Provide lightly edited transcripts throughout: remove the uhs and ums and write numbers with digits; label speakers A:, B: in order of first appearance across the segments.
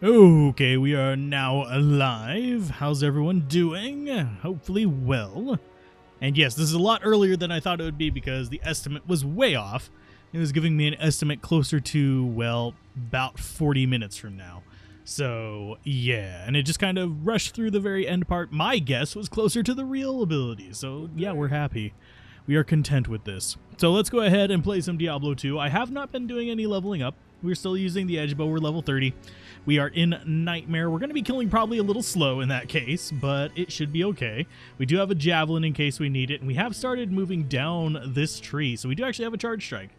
A: Okay, we are now alive. How's everyone doing? Hopefully well. And yes, this is a lot earlier than I thought it would be because the estimate was way off. It was giving me an estimate closer to, well, about 40 minutes from now. So, yeah, and it just kind of rushed through the very end part. My guess was closer to the real ability, so yeah, we're happy. We are content with this. So let's go ahead and play some Diablo 2. I have not been doing any leveling up. We're still using the edge bow. We're level 30. We are in Nightmare. We're going to be killing probably a little slow in that case, but it should be okay. We do have a javelin in case we need it, and we have started moving down this tree, so we do actually have a charge strike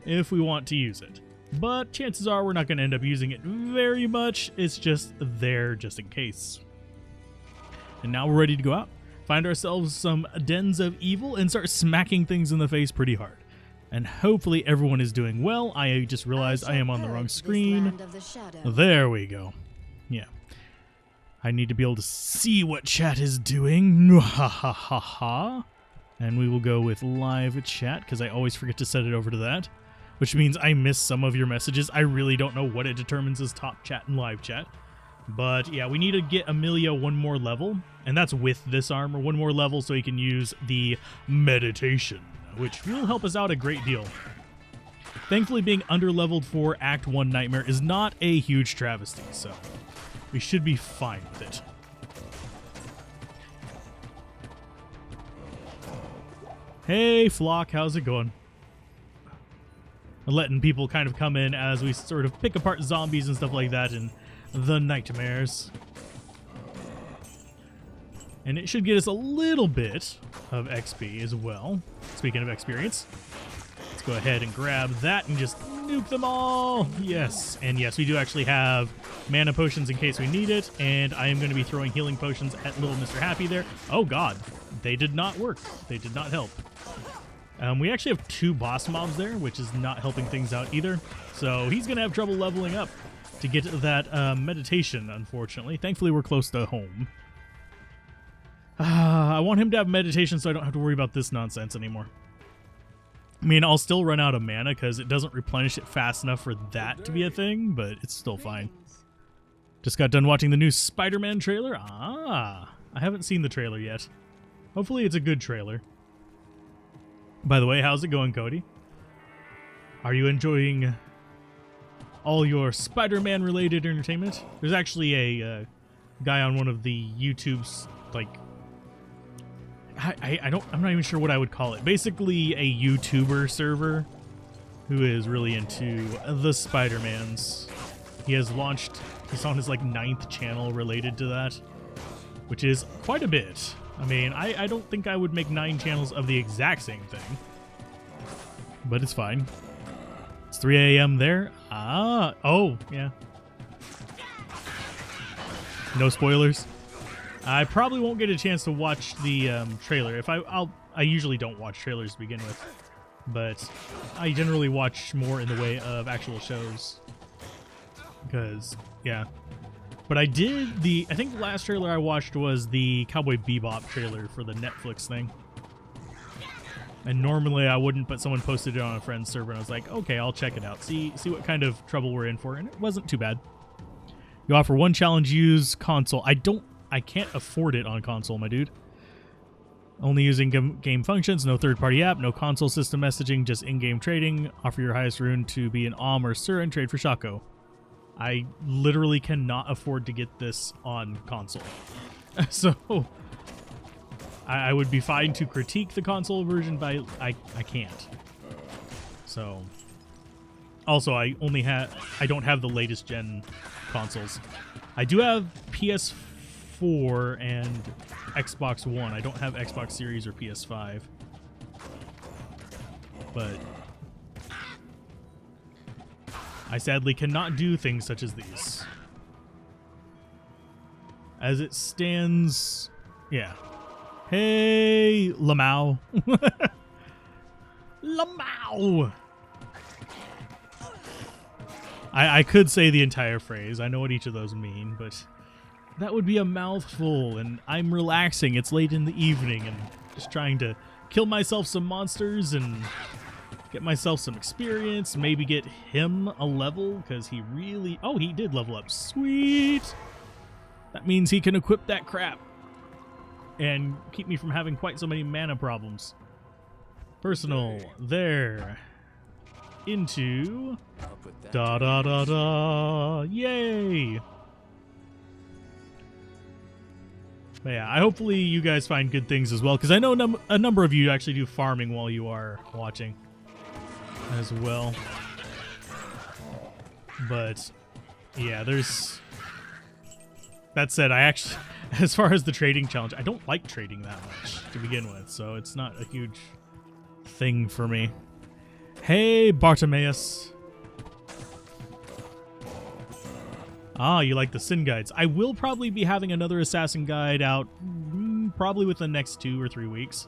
A: if we want to use it. But chances are we're not going to end up using it very much. It's just there just in case. And now we're ready to go out, find ourselves some dens of evil, and start smacking things in the face pretty hard. And hopefully everyone is doing well. I just realized I am on the wrong screen. There we go. Yeah. I need to be able to see what chat is doing. Ha ha ha ha. And we will go with live chat because I always forget to set it over to that, which means I miss some of your messages. I really don't know what it determines as top chat and live chat. But yeah, we need to get Amelia one more level, and that's with this armor, one more level so he can use the meditation, which will help us out a great deal. Thankfully, being underleveled for Act 1 Nightmare is not a huge travesty, so we should be fine with it. Hey, Flock, how's it going? Letting people kind of come in as we sort of pick apart zombies and stuff like that in the Nightmares. And it should get us a little bit of XP as well. Speaking of experience, let's go ahead and grab that and just nuke them all. Yes, and yes, we do actually have mana potions in case we need it, and I am going to be throwing healing potions at little Mr. Happy there. Oh god, they did not work. They did not help. We actually have 2 boss mobs there, which is not helping things out either. So he's going to have trouble leveling up to get that meditation, unfortunately. Thankfully, we're close to home. I want him to have meditation so I don't have to worry about this nonsense anymore. I mean, I'll still run out of mana because it doesn't replenish it fast enough for that to be a thing, but it's still fine. Just got done watching the new Spider-Man trailer. I haven't seen the trailer yet. Hopefully it's a good trailer. By the way, how's it going, Cody? Are you enjoying all your Spider-Man related entertainment? There's actually a guy on one of the YouTube's, like, I'm not even sure what I would call it. Basically a YouTuber server who is really into the Spider-Mans. He has launched, he's on his like 9th channel related to that, which is quite a bit. I mean, I don't think I would make 9 channels of the exact same thing, but it's fine. It's 3 a.m. there. Oh, yeah. No spoilers. I probably won't get a chance to watch the trailer. I usually don't watch trailers to begin with, but I generally watch more in the way of actual shows. Because, yeah. But I think the last trailer I watched was the Cowboy Bebop trailer for the Netflix thing. And normally I wouldn't, but someone posted it on a friend's server, and I was like, okay, I'll check it out. See what kind of trouble we're in for, and it wasn't too bad. You offer 1 challenge, use console. I can't afford it on console, my dude. Only using game functions, no third-party app, no console system messaging, just in-game trading. Offer your highest rune to be an Om or Sur and trade for Shaco. I literally cannot afford to get this on console. So I would be fine to critique the console version, but I can't. So also I don't have the latest gen consoles. I do have PS4 and Xbox One. I don't have Xbox Series or PS5. But I sadly cannot do things such as these. As it stands, yeah. Hey, Lamau. Lamau! I could say the entire phrase. I know what each of those mean, but that would be a mouthful, and I'm relaxing. It's late in the evening, and just trying to kill myself some monsters and get myself some experience, maybe get him a level, because he really... Oh, he did level up. Sweet! That means he can equip that crap and keep me from having quite so many mana problems. Personal, there. Into... Da-da-da-da! Yay! But yeah, hopefully you guys find good things as well, because I know a number of you actually do farming while you are watching as well. But yeah, there's... That said, I actually, as far as the trading challenge, I don't like trading that much to begin with, so it's not a huge thing for me. Hey, Bartimaeus. Ah, you like the Sin Guides. I will probably be having another Assassin Guide out probably within the next 2 or 3 weeks.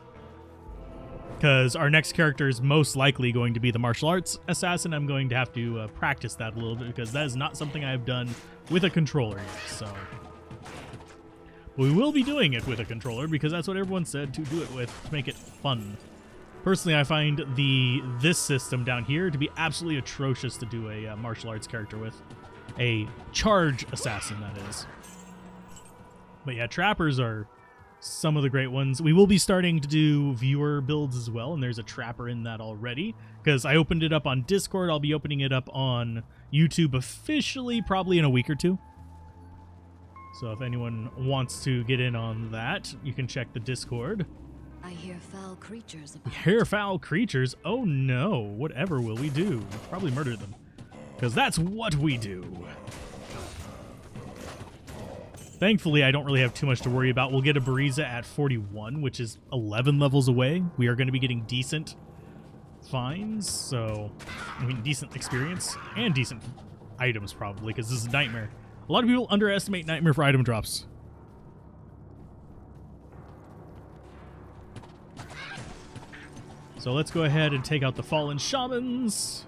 A: Because our next character is most likely going to be the Martial Arts Assassin. I'm going to have to practice that a little bit because that is not something I've done with a controller yet. So we will be doing it with a controller because that's what everyone said to do it with, to make it fun. Personally, I find this system down here to be absolutely atrocious to do a martial arts character with. A charge assassin, that is. But yeah, trappers are some of the great ones. We will be starting to do viewer builds as well, and there's a trapper in that already. Because I opened it up on Discord, I'll be opening it up on YouTube officially probably in a week or 2. So if anyone wants to get in on that, you can check the Discord.
B: I hear foul creatures about.
A: We hear foul creatures? Oh no, whatever will we do? We'll probably murder them. Because that's what we do. Thankfully, I don't really have too much to worry about. We'll get a Bariza at 41, which is 11 levels away. We are going to be getting decent finds, so... I mean, decent experience and decent items, probably, because this is Nightmare. A lot of people underestimate Nightmare for item drops. So let's go ahead and take out the Fallen Shamans.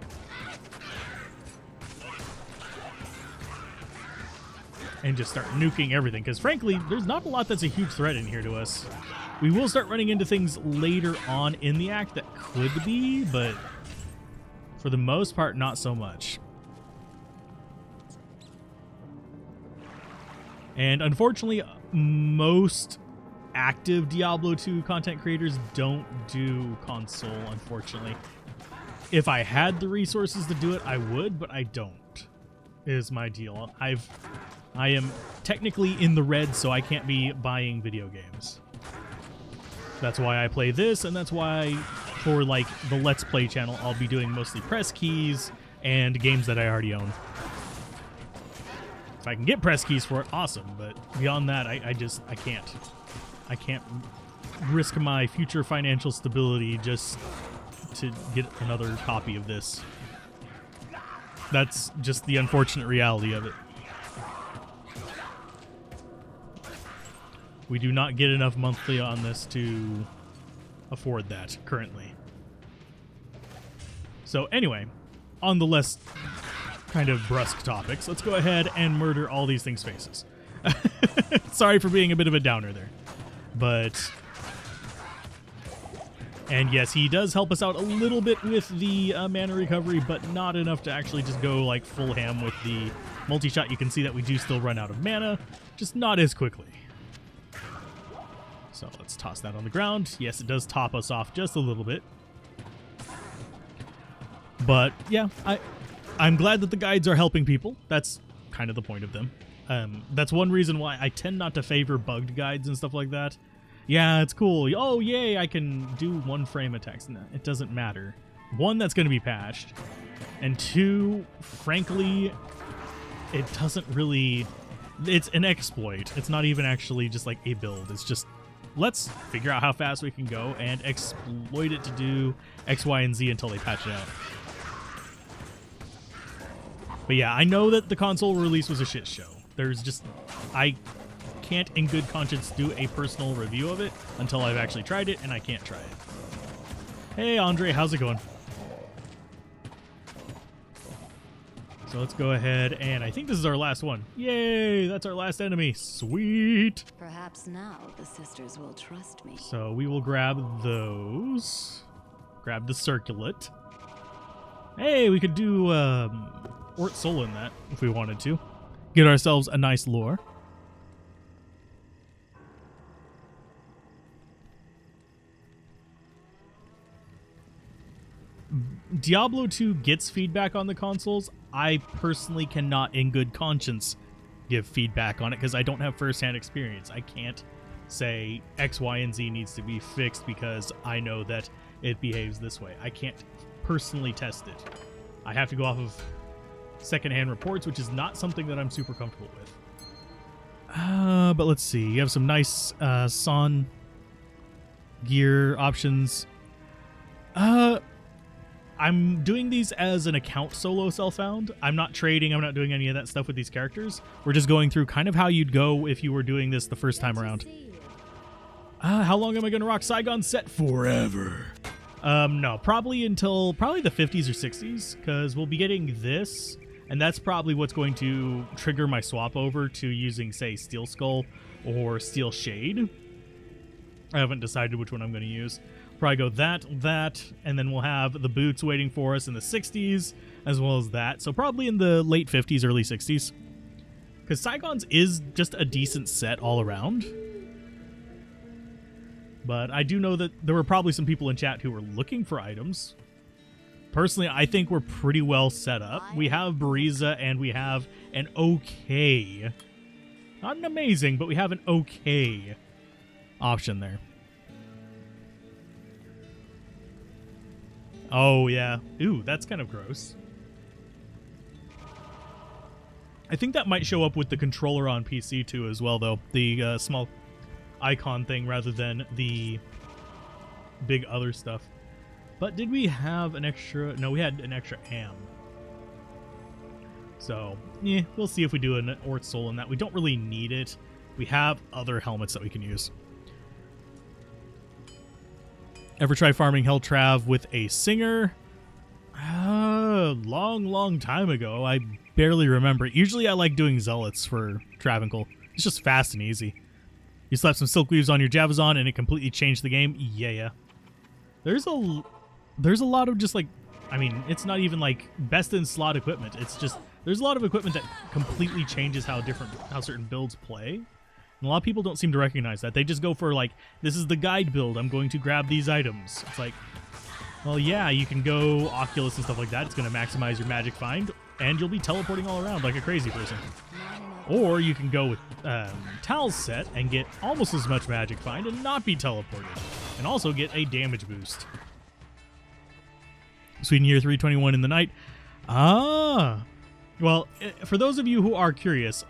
A: And just start nuking everything, because frankly, there's not a lot that's a huge threat in here to us. We will start running into things later on in the act that could be, but for the most part, not so much. And unfortunately, most active Diablo 2 content creators don't do console, unfortunately. If I had the resources to do it, I would, but I don't, is my deal. I am technically in the red, so I can't be buying video games. That's why I play this, and that's why for like the Let's Play channel, I'll be doing mostly press keys and games that I already own. If I can get press keys for it, awesome, but beyond that, I can't. I can't risk my future financial stability just to get another copy of this. That's just the unfortunate reality of it. We do not get enough monthly on this to afford that currently. So anyway, on the less kind of brusque topics, let's go ahead and murder all these things' faces. Sorry for being a bit of a downer there. But... And yes, he does help us out a little bit with the mana recovery, but not enough to actually just go like full ham with the multi-shot. You can see that we do still run out of mana, just not as quickly. So let's toss that on the ground. Yes, it does top us off just a little bit. But yeah, I'm glad that the guides are helping people. That's kind of the point of them. That's one reason why I tend not to favor bugged guides and stuff like that. Yeah, it's cool. Oh, yay, I can do 1 frame attacks. No, it doesn't matter. 1, that's going to be patched. And 2, frankly, it doesn't really... It's an exploit. It's not even actually just like a build. It's just, let's figure out how fast we can go and exploit it to do X, Y, and Z until they patch it out. But yeah, I know that the console release was a shit show. There's just... I can't in good conscience do a personal review of it until I've actually tried it, and I can't try it. Hey Andre, how's it going? So let's go ahead, and I think this is our last one. Yay, that's our last enemy. Sweet.
B: Perhaps now the sisters will trust me.
A: So we will grab those. Grab the circlet. Hey, we could do Ort Soul in that if we wanted to. Get ourselves a nice lore. Diablo 2 gets feedback on the consoles. I personally cannot in good conscience give feedback on it because I don't have first-hand experience. I can't say X, Y, and Z needs to be fixed because I know that it behaves this way. I can't personally test it. I have to go off of secondhand reports, which is not something that I'm super comfortable with. But let's see. You have some nice Son gear options. I'm doing these as an account solo self-found. I'm not trading. I'm not doing any of that stuff with these characters. We're just going through kind of how you'd go if you were doing this the first time around. How long am I going to rock Saigon's set? Forever. No, probably until the 50s or 60s, because we'll be getting this, and that's probably what's going to trigger my swap over to using, say, Steel Skull or Steel Shade. I haven't decided which one I'm going to use. Probably go that, and then we'll have the boots waiting for us in the 60s, as well as that. So probably in the late 50s, early 60s. Because Saigon's is just a decent set all around. But I do know that there were probably some people in chat who were looking for items. Personally, I think we're pretty well set up. We have Bariza, and we have an okay, not an amazing, but we have an okay option there. Oh, yeah. Ooh, that's kind of gross. I think that might show up with the controller on PC too as well, though. The small icon thing rather than the big other stuff. But did we have an extra... No, we had an extra am. So, yeah, we'll see if we do an Ort Soul in that. We don't really need it. We have other helmets that we can use. Ever try farming Helltrav with a singer? Long time ago. I barely remember. Usually I like doing Zealots for Travancore. It's just fast and easy. You slap some Silk Weaves on your Javazon and it completely changed the game. Yeah. There's a lot of just like, I mean, it's not even like best in slot equipment. It's just, there's a lot of equipment that completely changes how certain builds play. And a lot of people don't seem to recognize that. They just go for, like, this is the guide build. I'm going to grab these items. It's like, well, yeah, you can go Oculus and stuff like that. It's going to maximize your magic find, and you'll be teleporting all around like a crazy person. Or you can go with Tal's set and get almost as much magic find and not be teleported, and also get a damage boost. Sweden year 321 in the night. Well, for those of you who are curious,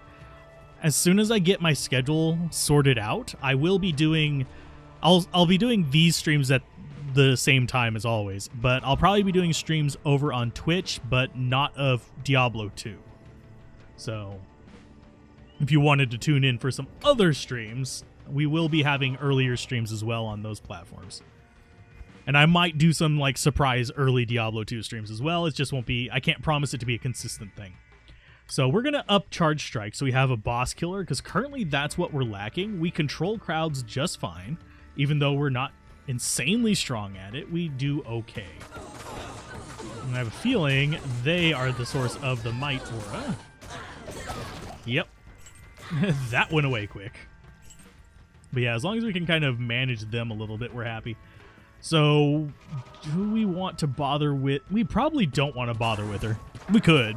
A: as soon as I get my schedule sorted out, I will be doing... I'll be doing these streams at the same time as always, but I'll probably be doing streams over on Twitch, but not of Diablo 2. So, if you wanted to tune in for some other streams, we will be having earlier streams as well on those platforms. And I might do some, like, surprise early Diablo 2 streams as well. It just won't be... I can't promise it to be a consistent thing. So we're going to up Charge Strike so we have a boss killer, because currently that's what we're lacking. We control crowds just fine. Even though we're not insanely strong at it, we do okay. And I have a feeling they are the source of the Might Aura. Yep. That went away quick. But yeah, as long as we can kind of manage them a little bit, we're happy. So, do we want to bother with... We probably don't want to bother with her. We could.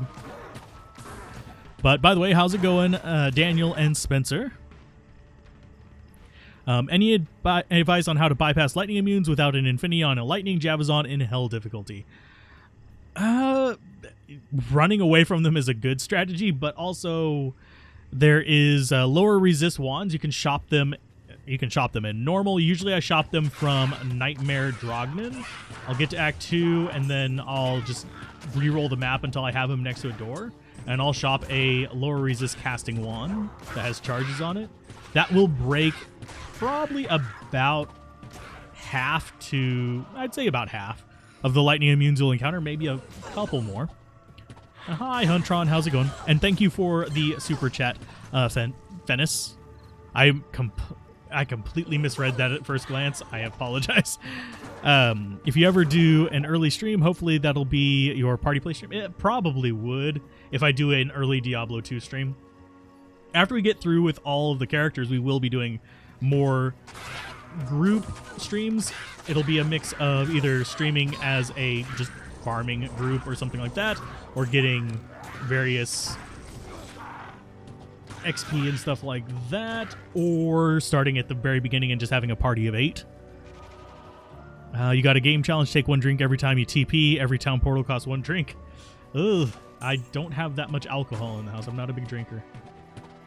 A: But, by the way, how's it going, Daniel and Spencer? Any advice on how to bypass lightning immunes without an Infinity on a lightning Javazon in Hell difficulty? Running away from them is a good strategy, but also there is lower resist wands. You can shop them. You can shop them in normal. Usually I shop them from Nightmare Drognin. I'll get to Act 2, and then I'll just re-roll the map until I have him next to a door. And I'll shop a lower resist casting wand that has charges on it. That will break probably about half to, I'd say about half, of the lightning immunes you'll encounter, maybe a couple more. Hi, Huntron, how's it going? And thank you for the super chat, Fennis. I completely misread that at first glance. I apologize. If you ever do an early stream, hopefully that'll be your party play stream. It probably would if I do an early Diablo 2 stream. After we get through with all of the characters, we will be doing more group streams. It'll be a mix of either streaming as a just farming group or something like that, or getting various XP and stuff like that, or starting at the very beginning and just having a party of 8. You got a game challenge, take 1 drink every time you TP. Every town portal costs 1 drink. Ugh, I don't have that much alcohol in the house. I'm not a big drinker.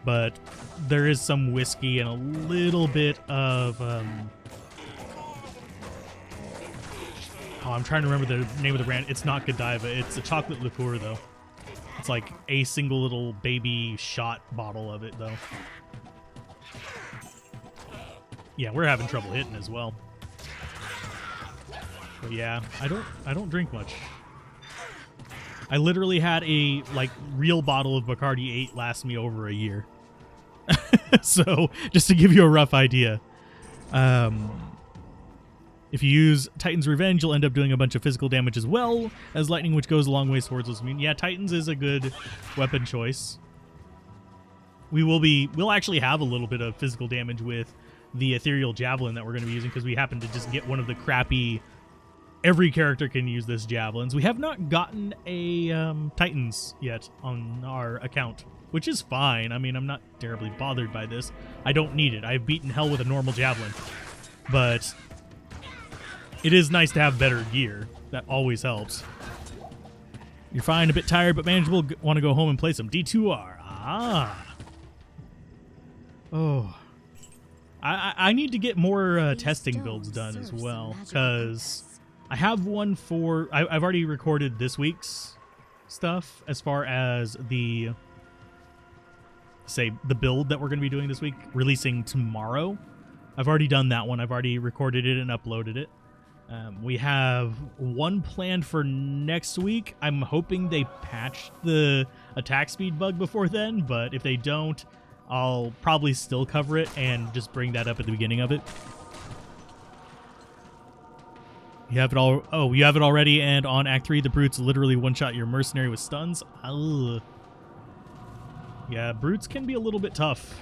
A: But there is some whiskey and a little bit of... I'm trying to remember the name of the brand. It's not Godiva. It's a chocolate liqueur, though. It's like a single little baby shot bottle of it, though. Yeah, we're having trouble hitting as well. But yeah, I don't drink much. I literally had a real bottle of Bacardi 8 last me over a year. So just to give you a rough idea, if you use Titan's Revenge, you'll end up doing a bunch of physical damage as well as lightning, which goes a long ways towards those immune. Yeah, Titan's is a good weapon choice. We'll actually have a little bit of physical damage with the ethereal javelin that we're going to be using, because we happen to just get one of the crappy every character can use this javelins. We have not gotten a Titans yet on our account, which is fine. I mean, I'm not terribly bothered by this. I don't need it. I've beaten hell with a normal javelin. But it is nice to have better gear. That always helps. You're fine, a bit tired, but manageable. Want to go home and play some D2R. Ah. Oh. I need to get more testing builds done as well, because I have one for... I've already recorded this week's stuff as far as the... say, the build that we're going to be doing this week, releasing tomorrow. I've already done that one. I've already recorded it and uploaded it. We have one planned for next week. I'm hoping they patch the attack speed bug before then, but if they don't, I'll probably still cover it and just bring that up at the beginning of it. You have it all. Oh, you have it already, and on Act 3, the brutes literally one-shot your mercenary with stuns. Ugh. Yeah, brutes can be a little bit tough.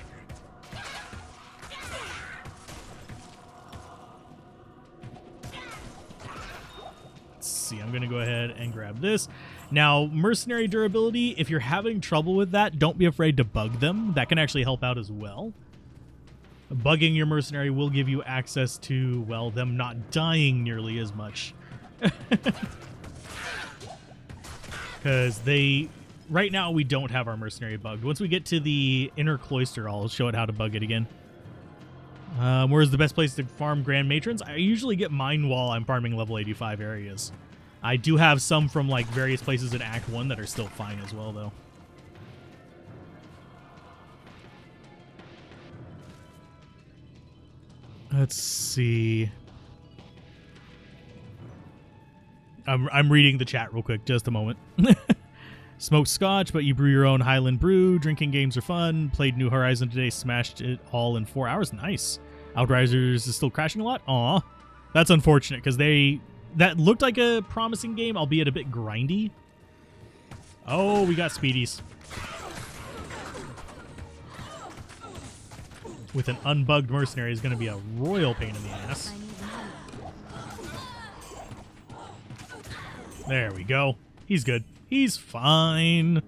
A: Let's see, I'm going to go ahead and grab this. Now, mercenary durability, if you're having trouble with that, don't be afraid to bug them. That can actually help out as well. Bugging your mercenary will give you access to, well, them not dying nearly as much. Because right now we don't have our mercenary bugged. Once we get to the inner cloister, I'll show it how to bug it again. Where's the best place to farm Grand Matrons? I usually get mine while I'm farming level 85 areas. I do have some from various places in Act 1 that are still fine as well, though. Let's see. I'm reading the chat real quick. Just a moment. Smoked scotch, but you brew your own Highland brew. Drinking games are fun. Played New Horizon today. Smashed it all in 4 hours. Nice. Outriders is still crashing a lot. Aw. That's unfortunate, because that looked like a promising game, albeit a bit grindy. Oh, we got speedies. With an unbugged mercenary is going to be a royal pain in the ass. There we go. He's good. He's fine. Let's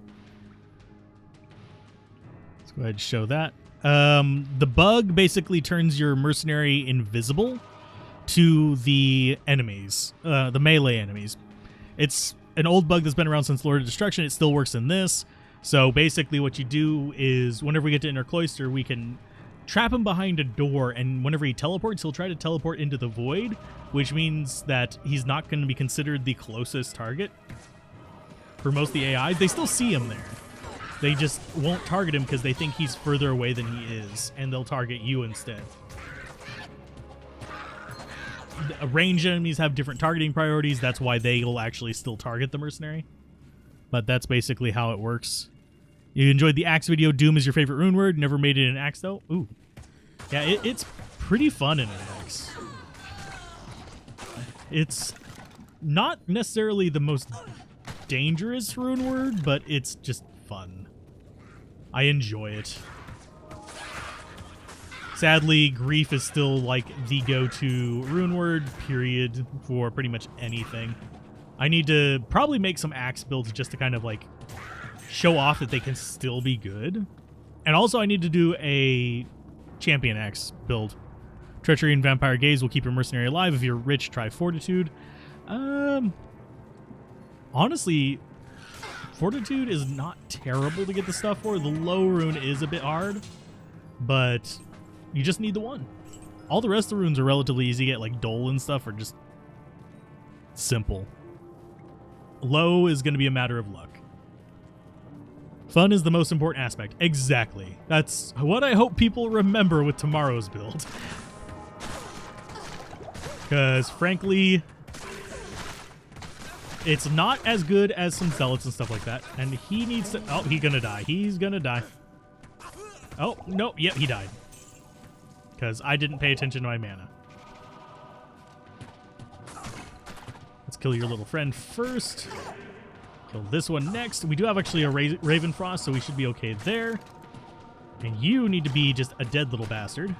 A: go ahead and show that. The bug basically turns your mercenary invisible to the enemies, the melee enemies. It's an old bug that's been around since Lord of Destruction. It still works in this. So basically what you do is whenever we get to Inner Cloister, we can trap him behind a door, and whenever he teleports, he'll try to teleport into the void, which means that he's not going to be considered the closest target. For most of the AIs, they still see him there. They just won't target him because they think he's further away than he is, and they'll target you instead. Ranged enemies have different targeting priorities. That's why they'll actually still target the mercenary. But that's basically how it works. You enjoyed the Axe video. Doom is your favorite rune word. Never made it in Axe, though. Ooh. Yeah, it's pretty fun in an Axe. It's not necessarily the most dangerous rune word, but it's just fun. I enjoy it. Sadly, grief is still like the go-to rune word, period, for pretty much anything. I need to probably make some axe builds just to kind of like show off that they can still be good. And also I need to do a champion axe build. Treachery and Vampire Gaze will keep your mercenary alive. If you're rich, try Fortitude. Honestly, Fortitude is not terrible to get the stuff for. The low rune is a bit hard, but you just need the one. All the rest of the runes are relatively easy to get, like Dole and stuff are just simple. Low is going to be a matter of luck. Fun is the most important aspect. Exactly. That's what I hope people remember with tomorrow's build. Because, frankly, it's not as good as some zealots and stuff like that. And he needs to... Oh, he's going to die. He's going to die. Oh, no. Yep, he died. Because I didn't pay attention to my mana. Let's kill your little friend first. Kill this one next. We do have actually a Ravenfrost, so we should be okay there. And you need to be just a dead little bastard.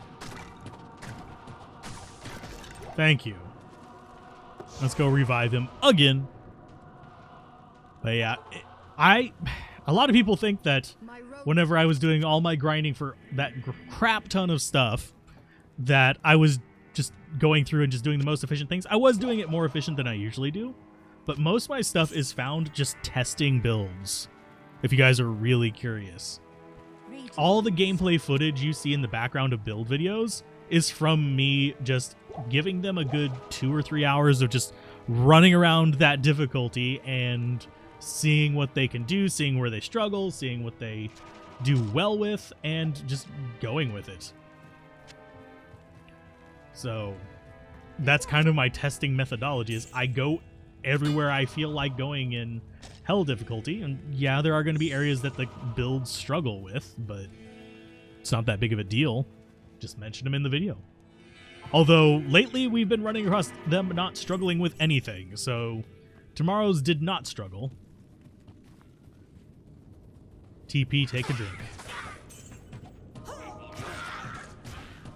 A: Thank you. Let's go revive him again. But yeah, a lot of people think that whenever I was doing all my grinding for that crap ton of stuff, that I was just going through and just doing the most efficient things. I was doing it more efficient than I usually do, but most of my stuff is found just testing builds, if you guys are really curious. All the gameplay footage you see in the background of build videos is from me just giving them a good 2 or 3 hours of just running around that difficulty and seeing what they can do, seeing where they struggle, seeing what they do well with, and just going with it. So that's kind of my testing methodology, is I go everywhere I feel like going in hell difficulty. And yeah, there are going to be areas that the builds struggle with, but it's not that big of a deal. Just mention them in the video. Although lately we've been running across them not struggling with anything, so tomorrow's did not struggle. TP, take a drink.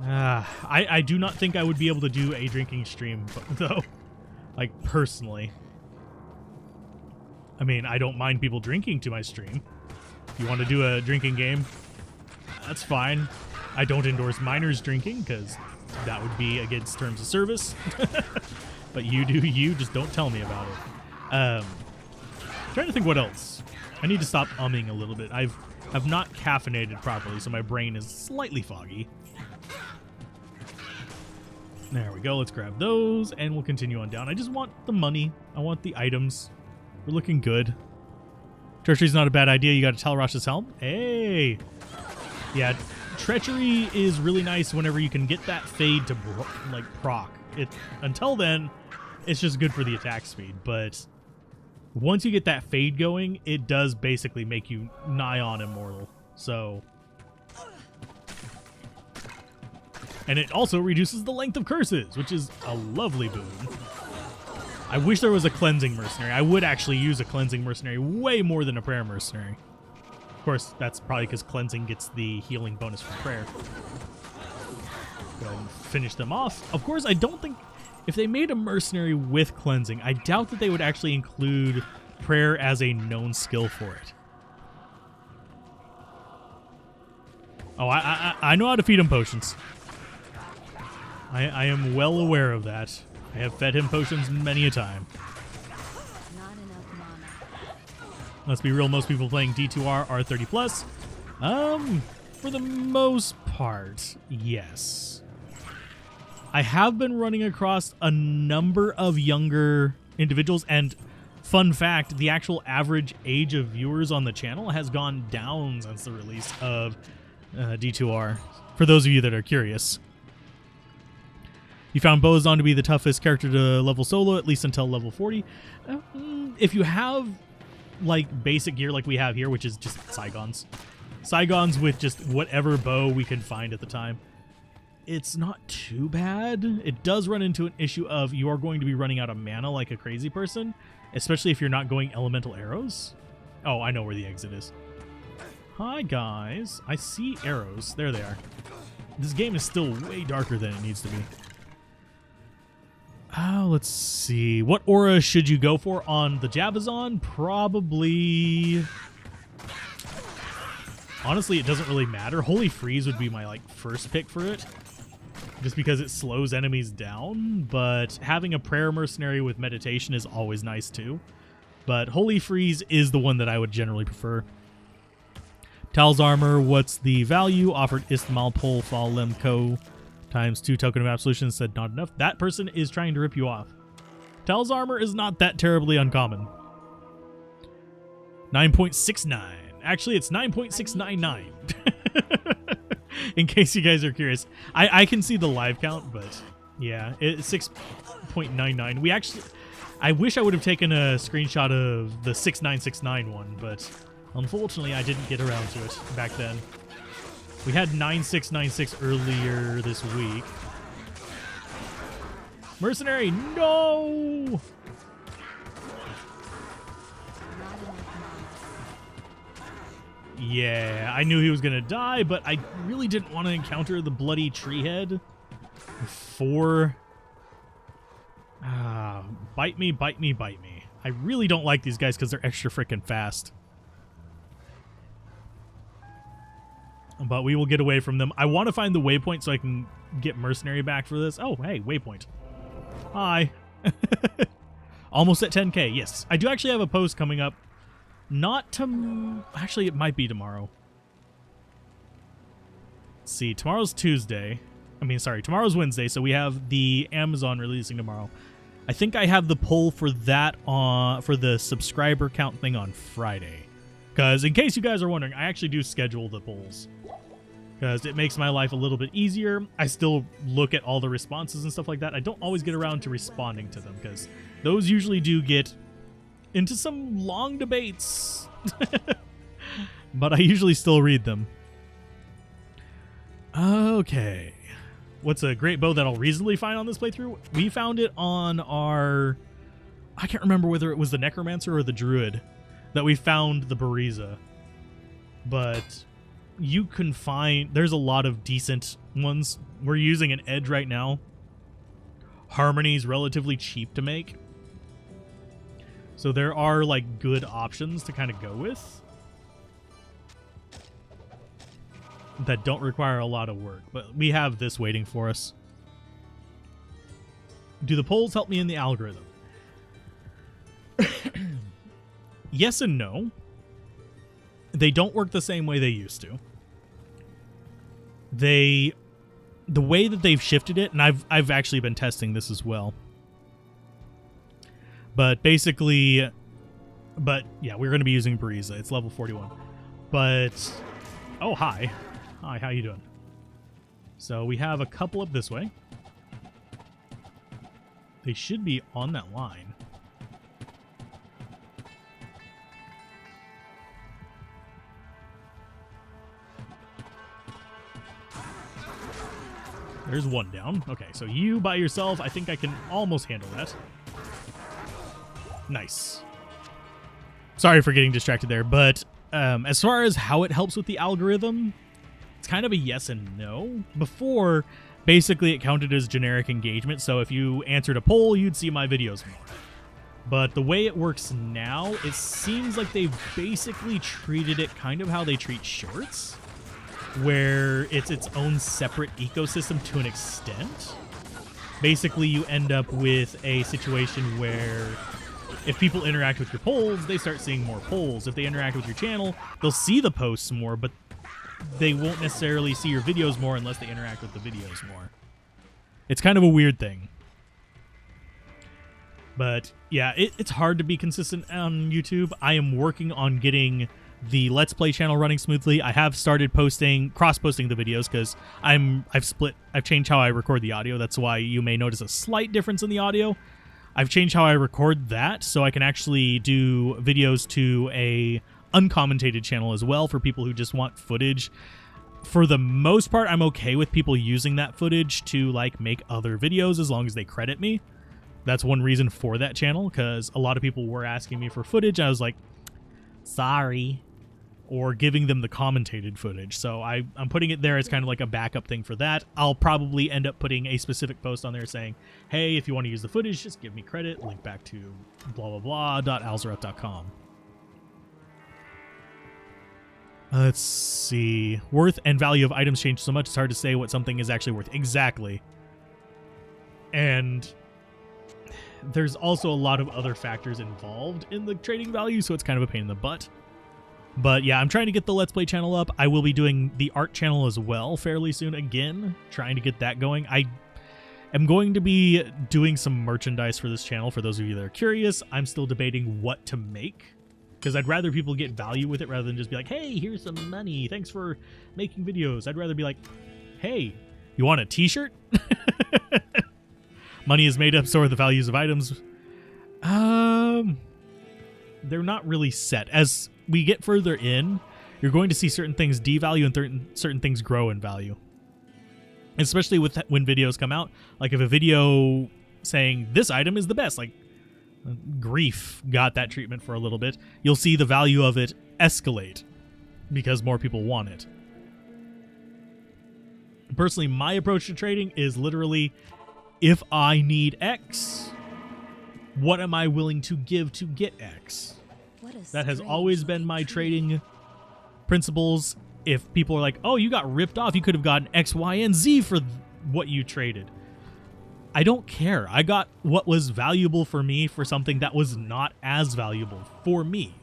A: I do not think I would be able to do a drinking stream, though. Like, personally. I mean, I don't mind people drinking to my stream. If you want to do a drinking game, that's fine. I don't endorse minors drinking, because that would be against terms of service. But you do you, just don't tell me about it. Trying to think what else. I need to stop umming a little bit. I've not caffeinated properly, so my brain is slightly foggy. There we go. Let's grab those, and we'll continue on down. I just want the money. I want the items. We're looking good. Treachery's not a bad idea. You got to Talrosh's helm. Hey! Yeah, Treachery is really nice whenever you can get that fade to, like, proc. Until then, it's just good for the attack speed, but once you get that fade going, it does basically make you nigh on immortal. So... And it also reduces the length of curses, which is a lovely boon. I wish there was a cleansing mercenary. I would actually use a cleansing mercenary way more than a prayer mercenary. Of course, that's probably because cleansing gets the healing bonus from prayer. Go ahead and finish them off. Of course, I don't think... If they made a mercenary with cleansing, I doubt that they would actually include prayer as a known skill for it. Oh, I know how to feed him potions. I am well aware of that. I have fed him potions many a time.
B: Not enough mana.
A: Let's be real, most people playing D2R are 30 plus. For the most part, yes. I have been running across a number of younger individuals, and fun fact, the actual average age of viewers on the channel has gone down since the release of D2R, for those of you that are curious. You found Bozon to be the toughest character to level solo, at least until level 40. If you have, like, basic gear like we have here, which is just Saigons. Saigons with just whatever bow we can find at the time. it's not too bad. It does run into an issue of you are going to be running out of mana like a crazy person, especially if you're not going elemental arrows. Oh, I know where the exit is. Hi, guys. I see arrows. There they are. This game is still way darker than it needs to be. Let's see. What aura should you go for on the Jabazon? Probably... Honestly, it doesn't really matter. Holy Freeze would be my first pick for it, just because it slows enemies down, but having a Prayer Mercenary with Meditation is always nice too. But Holy Freeze is the one that I would generally prefer. Tal's Armor, what's the value? Offered Istmal Pol Fall Lemko times 2 token of absolution, said not enough. That person is trying to rip you off. Tal's Armor is not that terribly uncommon. 9.69. Actually, it's 9.699. In case you guys are curious. I can see the live count, but yeah, it's 6.99. We actually... I wish I would have taken a screenshot of the 6969 one, but unfortunately I didn't get around to it back then. We had 9696 earlier this week. Mercenary, no! Yeah, I knew he was going to die, but I really didn't want to encounter the bloody tree head before... bite me, bite me, bite me. I really don't like these guys because they're extra freaking fast. But we will get away from them. I want to find the waypoint so I can get Mercenary back for this. Oh, hey, waypoint. Hi. Almost at 10K. Yes, I do actually have a post coming up. Not to... Actually, it might be tomorrow. Let's see. Tomorrow's Tuesday. Tomorrow's Wednesday, so we have the Amazon releasing tomorrow. I think I have the poll for that for the subscriber count thing on Friday. Because in case you guys are wondering, I actually do schedule the polls. Because it makes my life a little bit easier. I still look at all the responses and stuff like that. I don't always get around to responding to them, because those usually do get into some long debates. But I usually still read them. Okay. What's a great bow that I'll reasonably find on this playthrough? We found it on our... I can't remember whether it was the Necromancer or the Druid that we found the Bariza. But you can find... There's a lot of decent ones. We're using an Edge right now. Harmony's relatively cheap to make. So there are good options to kind of go with that don't require a lot of work, but we have this waiting for us. Do the polls help me in the algorithm? Yes and no. They don't work the same way they used to. The way that they've shifted it, and I've actually been testing this as well. But basically, yeah, we're going to be using Bariza. It's level 41. But, oh, hi. Hi, how you doing? So we have a couple up this way. They should be on that line. There's one down. Okay, so you by yourself, I think I can almost handle that. Nice. Sorry for getting distracted there, but as far as how it helps with the algorithm, it's kind of a yes and no. Before, basically it counted as generic engagement, so if you answered a poll, you'd see my videos more. But the way it works now, it seems like they've basically treated it kind of how they treat shorts, where it's its own separate ecosystem to an extent. Basically, you end up with a situation where if people interact with your polls, they start seeing more polls. If they interact with your channel, they'll see the posts more, but they won't necessarily see your videos more unless they interact with the videos more. It's kind of a weird thing. But yeah, it's hard to be consistent on YouTube. I am working on getting the Let's Play channel running smoothly. I have started cross-posting the videos because I've changed how I record the audio. That's why you may notice a slight difference in the audio. I've changed how I record that so I can actually do videos to a uncommentated channel as well for people who just want footage. for the most part, I'm okay with people using that footage to like make other videos as long as they credit me. That's one reason for that channel, because a lot of people were asking me for footage. I was like, sorry. Or giving them the commentated footage. So I'm putting it there as kind of like a backup thing for that. I'll probably end up putting a specific post on there saying, hey, if you want to use the footage, just give me credit. Link back to blah, blah, blah.alzorath.com. Let's see. Worth and value of items change so much, it's hard to say what something is actually worth. Exactly. And there's also a lot of other factors involved in the trading value, so it's kind of a pain in the butt. But yeah, I'm trying to get the Let's Play channel up. I will be doing the art channel as well fairly soon again, trying to get that going. I am going to be doing some merchandise for this channel. For those of you that are curious, I'm still debating what to make, because I'd rather people get value with it rather than just be like, hey, here's some money. Thanks for making videos. I'd rather be like, hey, you want a t-shirt? Money is made up, so are the values of items. They're not really set. As we get further in, you're going to see certain things devalue and certain things grow in value. Especially with when videos come out. Like if a video saying this item is the best, like Grief got that treatment for a little bit, you'll see the value of it escalate because more people want it. Personally, my approach to trading is literally, if I need X, what am I willing to give to get X? That has always been my trading principles. If people are like, oh, you got ripped off, you could have gotten X, Y, and Z for what you traded. I don't care. I got what was valuable for me for something that was not as valuable for me.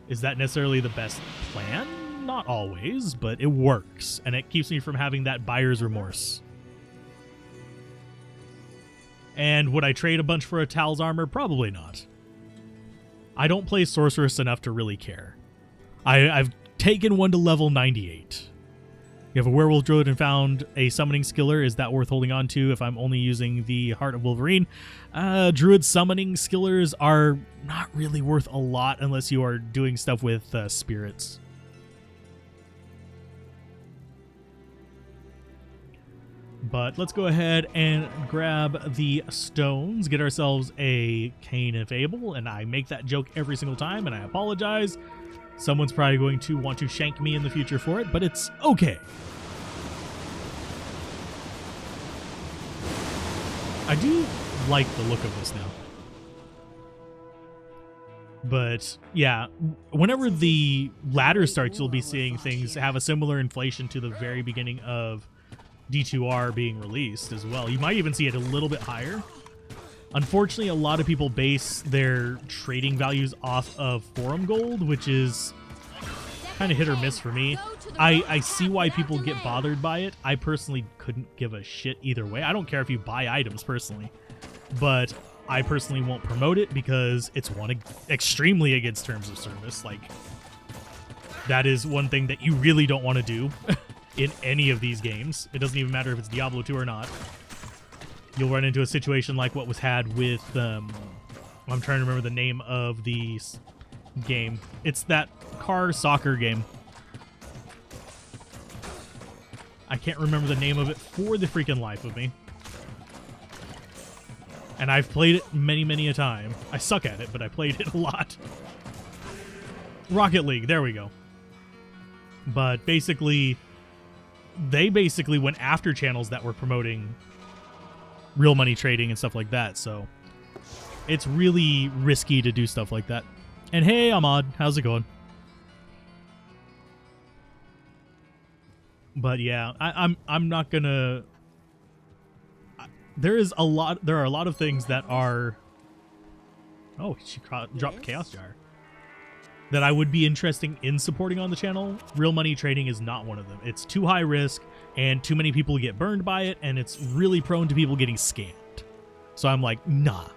A: Is that necessarily the best plan? Not always, but it works, and it keeps me from having that buyer's remorse. And would I trade a bunch for a Tal's armor? Probably not. I don't play Sorceress enough to really care. I've taken one to level 98. You have a Werewolf Druid and found a Summoning Skiller. Is that worth holding on to if I'm only using the Heart of Wolverine? Druid Summoning Skillers are not really worth a lot unless you are doing stuff with spirits. But let's go ahead and grab the stones, get ourselves a Cane of Abel, and I make that joke every single time, and I apologize. Someone's probably going to want to shank me in the future for it, but it's okay. I do like the look of this now. But yeah, whenever the ladder starts, you'll be seeing things have a similar inflation to the very beginning of D2R being released as well. You might even see it a little bit higher. Unfortunately, a lot of people base their trading values off of forum gold, which is kind of hit or miss for me. I see why people get bothered by it. I personally couldn't give a shit either way. I don't care if you buy items personally, but I personally won't promote it because it's one extremely against terms of service. Like, that is one thing that you really don't want to do in any of these games. It doesn't even matter if it's Diablo 2 or not. You'll run into a situation like what was had with, I'm trying to remember the name of the game. It's that car soccer game. I can't remember the name of it for the freaking life of me. And I've played it many, many a time. I suck at it, but I played it a lot. Rocket League, there we go. But basically, they basically went after channels that were promoting real money trading and stuff like that, so it's really risky to do stuff like that. And hey, Ahmad, how's it going? But yeah, I'm not gonna. There are a lot of things that are. Oh, she dropped Chaos Jar. That I would be interested in supporting on the channel. Real money trading is not one of them. It's too high risk, and too many people get burned by it, and it's really prone to people getting scammed. So I'm like, nah,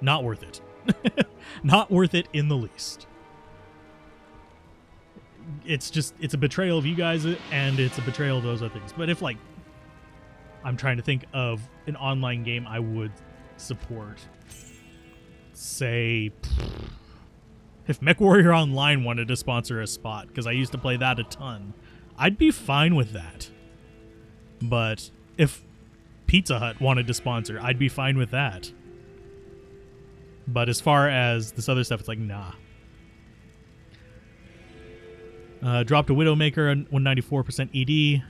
A: not worth it. Not worth it in the least. It's a betrayal of you guys, and it's a betrayal of those other things. But if, like, I'm trying to think of an online game I would support. Say, if MechWarrior Online wanted to sponsor a spot, because I used to play that a ton, I'd be fine with that. But if Pizza Hut wanted to sponsor, I'd be fine with that. But as far as this other stuff, it's like, nah. Dropped a Widowmaker on 194% ED.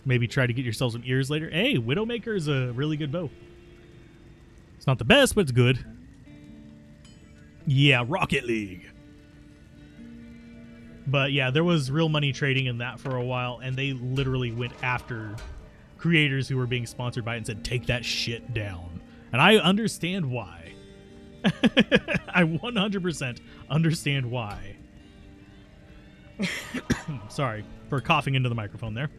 A: Maybe try to get yourself some ears later. Hey, Widowmaker is a really good bow. It's not the best, but it's good. Yeah, Rocket League. But yeah, there was real money trading in that for a while, and they literally went after creators who were being sponsored by it and said, take that shit down. And I understand why. I 100% understand why. Sorry for coughing into the microphone there.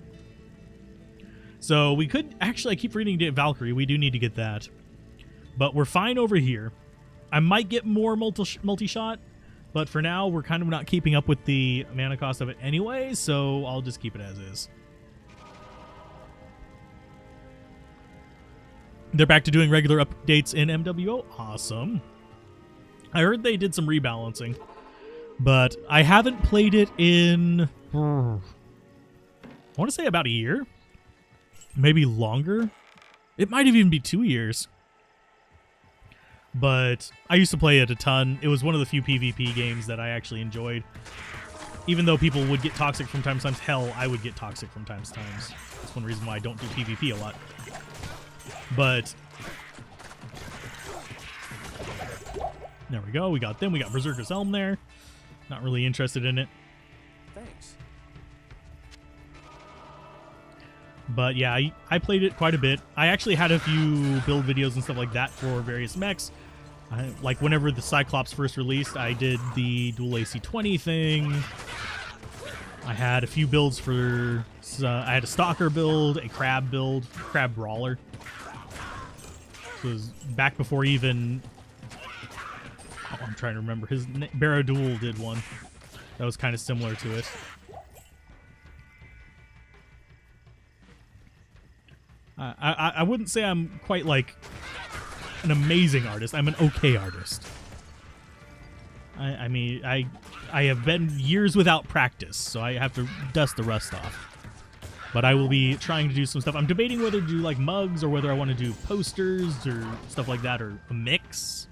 A: So we could, actually, I keep reading to Valkyrie. We do need to get that. But we're fine over here. I might get more multi-shot. But for now, we're kind of not keeping up with the mana cost of it anyway, so I'll just keep it as is. They're back to doing regular updates in MWO. Awesome. I heard they did some rebalancing, but I haven't played it in, I want to say about a year. Maybe longer. It might even be 2 years. But I used to play it a ton. It was one of the few PvP games that I actually enjoyed. Even though people would get toxic from time to time. Hell, I would get toxic from time to time. That's one reason why I don't do PvP a lot. But there we go. We got them. We got Berserker's Helm there. Not really interested in it.
C: Thanks.
A: But yeah, I played it quite a bit. I actually had a few build videos and stuff like that for various mechs. Like whenever the Cyclops first released, I did the dual AC-20 thing. I had a few builds for... I had a Stalker build, a Crab build, Crab Brawler. This was back before even... Oh, I'm trying to remember. Barraduel did one. That was kind of similar to it. I wouldn't say I'm quite like an amazing artist. I'm an okay artist. I mean, I have been years without practice, so I have to dust the rust off. But I will be trying to do some stuff. I'm debating whether to do like mugs or whether I want to do posters or stuff like that, or a mix.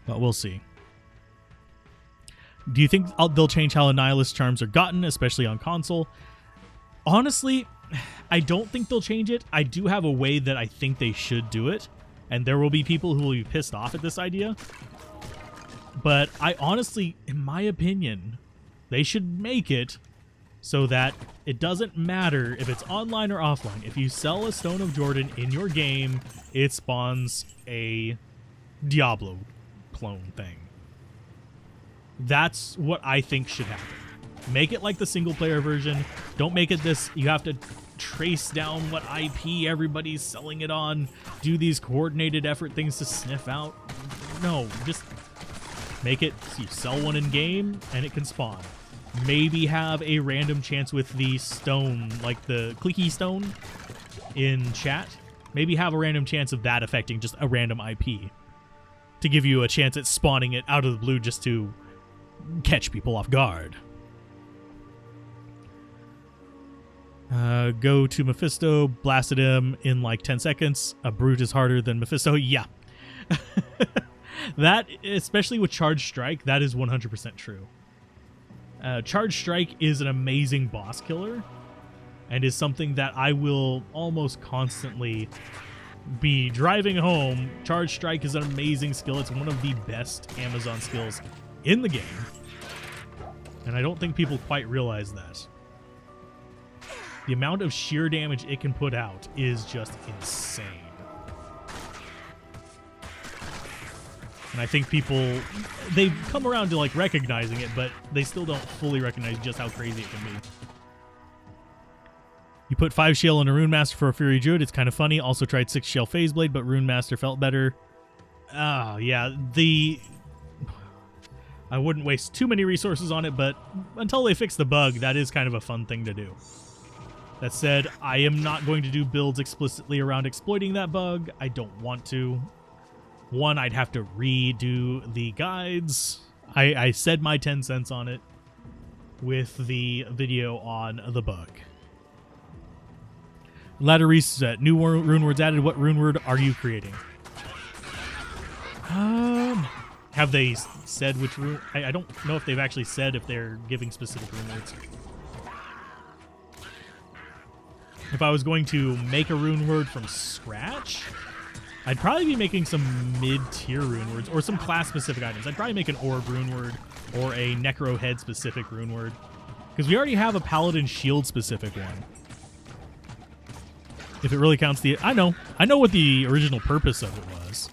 A: But we'll see. Do you think they'll change how Annihilus charms are gotten, especially on console? Honestly, I don't think they'll change it. I do have a way that I think they should do it, and there will be people who will be pissed off at this idea. But I honestly, in my opinion, they should make it so that it doesn't matter if it's online or offline. If you sell a Stone of Jordan in your game, it spawns a Diablo clone thing. That's what I think should happen. Make it like the single-player version. Don't make it this, you have to trace down what IP everybody's selling it on, do these coordinated effort things to sniff out. No, just make it so you sell one in-game, and it can spawn. Maybe have a random chance with the stone, like the clicky stone in chat. Maybe have a random chance of that affecting just a random IP to give you a chance at spawning it out of the blue just to catch people off guard. Go to Mephisto, blasted him in like 10 seconds. A brute is harder than Mephisto. Yeah. That, especially with Charge Strike, that is 100% true. Charge Strike is an amazing boss killer and is something that I will almost constantly be driving home. Charge Strike is an amazing skill. It's one of the best Amazon skills in the game. And I don't think people quite realize that. The amount of sheer damage it can put out is just insane. And I think people, they've come around to like recognizing it, but they still don't fully recognize just how crazy it can be. You put 5 Shale in a Rune Master for a Fury Druid. It's kind of funny. Also tried 6 Shale Phase Blade, but Rune Master felt better. Oh, yeah. I wouldn't waste too many resources on it, but until they fix the bug, that is kind of a fun thing to do. That said, I am not going to do builds explicitly around exploiting that bug. I don't want to. One, I'd have to redo the guides. I said my 10 cents on it. with the video on the book. Ladder reset. New rune words added. What rune word are you creating? Have they said which rune? I don't know if they've actually said if they're giving specific rune words. If I was going to make a rune word from scratch, I'd probably be making some mid-tier rune words or some class-specific items. I'd probably make an orb rune word or a necro head-specific rune word, because we already have a paladin shield-specific one. If it really counts the... I know what the original purpose of it was,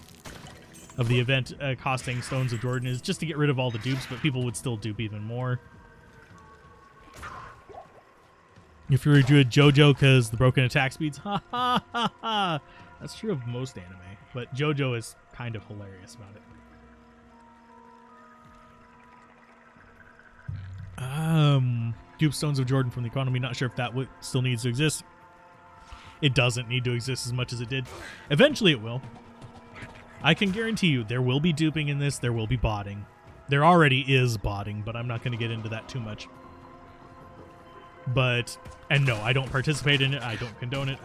A: of the event costing Stones of Jordan, is just to get rid of all the dupes, but people would still dupe even more. If you're a druid, JoJo, because the broken attack speeds. Ha ha ha ha. That's true of most anime, but JoJo is kind of hilarious about it. Dupe Stones of Jordan from the economy. Not sure if that still needs to exist. It doesn't need to exist as much as it did. Eventually it will. I can guarantee you there will be duping in this. There will be botting. There already is botting, but I'm not going to get into that too much. And no, I don't participate in it. I don't condone it.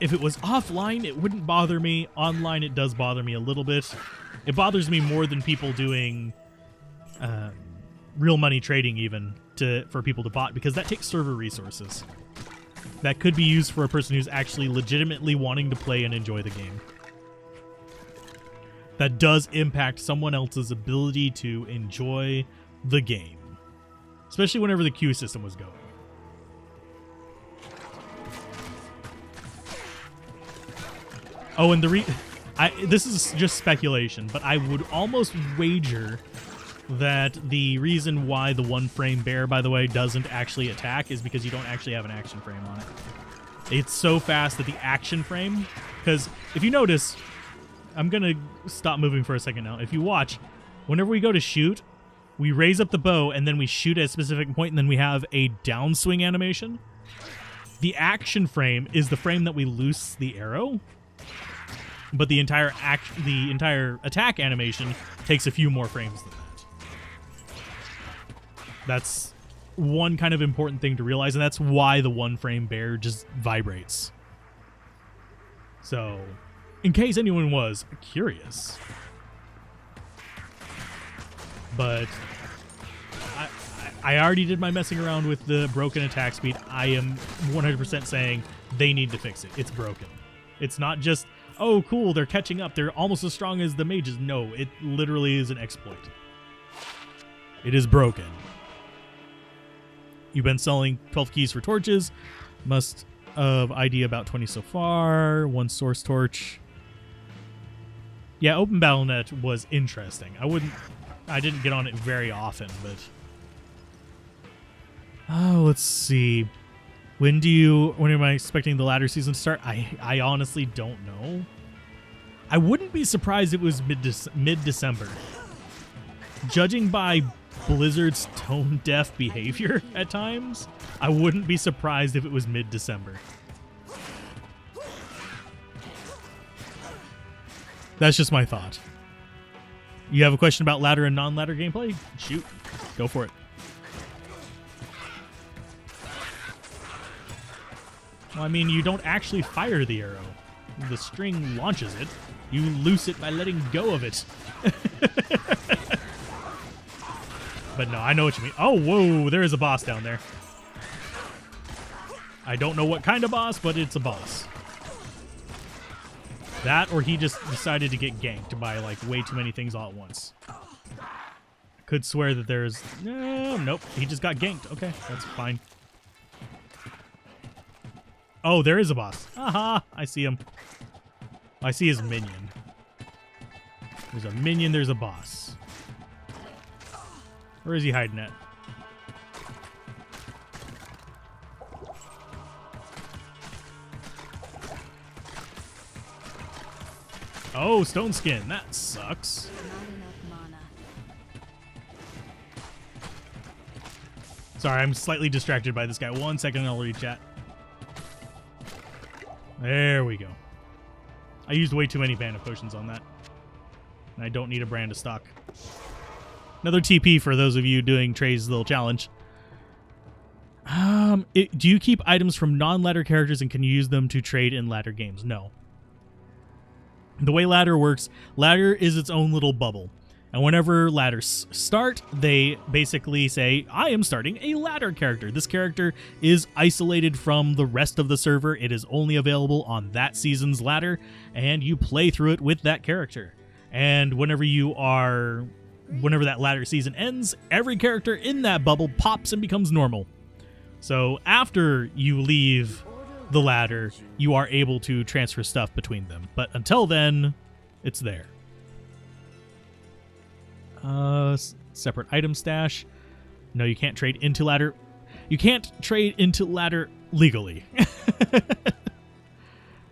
A: If it was offline, it wouldn't bother me. Online, it does bother me a little bit. It bothers me more than people doing real money trading even for people to bot, because that takes server resources. That could be used for a person who's actually legitimately wanting to play and enjoy the game. That does impact someone else's ability to enjoy the game. Especially whenever the queue system was going. Oh, and this is just speculation, but I would almost wager that the reason why the one frame bear, by the way, doesn't actually attack is because you don't actually have an action frame on it. It's so fast that the action frame, because if you notice, I'm going to stop moving for a second now. If you watch, whenever we go to shoot, we raise up the bow and then we shoot at a specific point and then we have a downswing animation. The action frame is the frame that we loose the arrow, but the entire attack animation takes a few more frames than that. That's one kind of important thing to realize, and that's why the one frame bear just vibrates. So, in case anyone was curious. But I already did my messing around with the broken attack speed. I am 100% saying they need to fix it. It's broken. It's not just, oh, cool, they're catching up. They're almost as strong as the mages. No, it literally is an exploit. It is broken. You've been selling 12 keys for torches. Must of ID about 20 so far. One source torch. Yeah, Open Battle.net was interesting. I didn't get on it very often, but... Oh, let's see. When am I expecting the ladder season to start? I honestly don't know. I wouldn't be surprised if it was mid-December. Judging by Blizzard's tone-deaf behavior at times, I wouldn't be surprised if it was mid-December. That's just my thought. You have a question about ladder and non-ladder gameplay? Shoot. Go for it. Well, I mean, you don't actually fire the arrow. The string launches it. You loose it by letting go of it. But no, I know what you mean. Oh, whoa, there is a boss down there. I don't know what kind of boss, but it's a boss. That, or he just decided to get ganked by, like, way too many things all at once. I could swear that there's... nope, he just got ganked. Okay, that's fine. Oh, there is a boss. Aha, I see him. I see his minion. There's a minion, there's a boss. Where is he hiding at? Oh, stone skin. That sucks.
B: Not enough mana.
A: Sorry, I'm slightly distracted by this guy. 1 second and I'll read chat. There we go. I used way too many Bandit potions on that. And I don't need a brand of stock. Another TP for those of you doing Trey's little challenge. Do you keep items from non-ladder characters and can you use them to trade in ladder games? No. The way ladder works, ladder is its own little bubble. And whenever ladders start, they basically say, I am starting a ladder character. This character is isolated from the rest of the server. It is only available on that season's ladder, and you play through it with that character. And whenever that ladder season ends, every character in that bubble pops and becomes normal. So after you leave the ladder, you are able to transfer stuff between them. But until then, it's there. Separate item stash. No, you can't trade into ladder. You can't trade into ladder legally.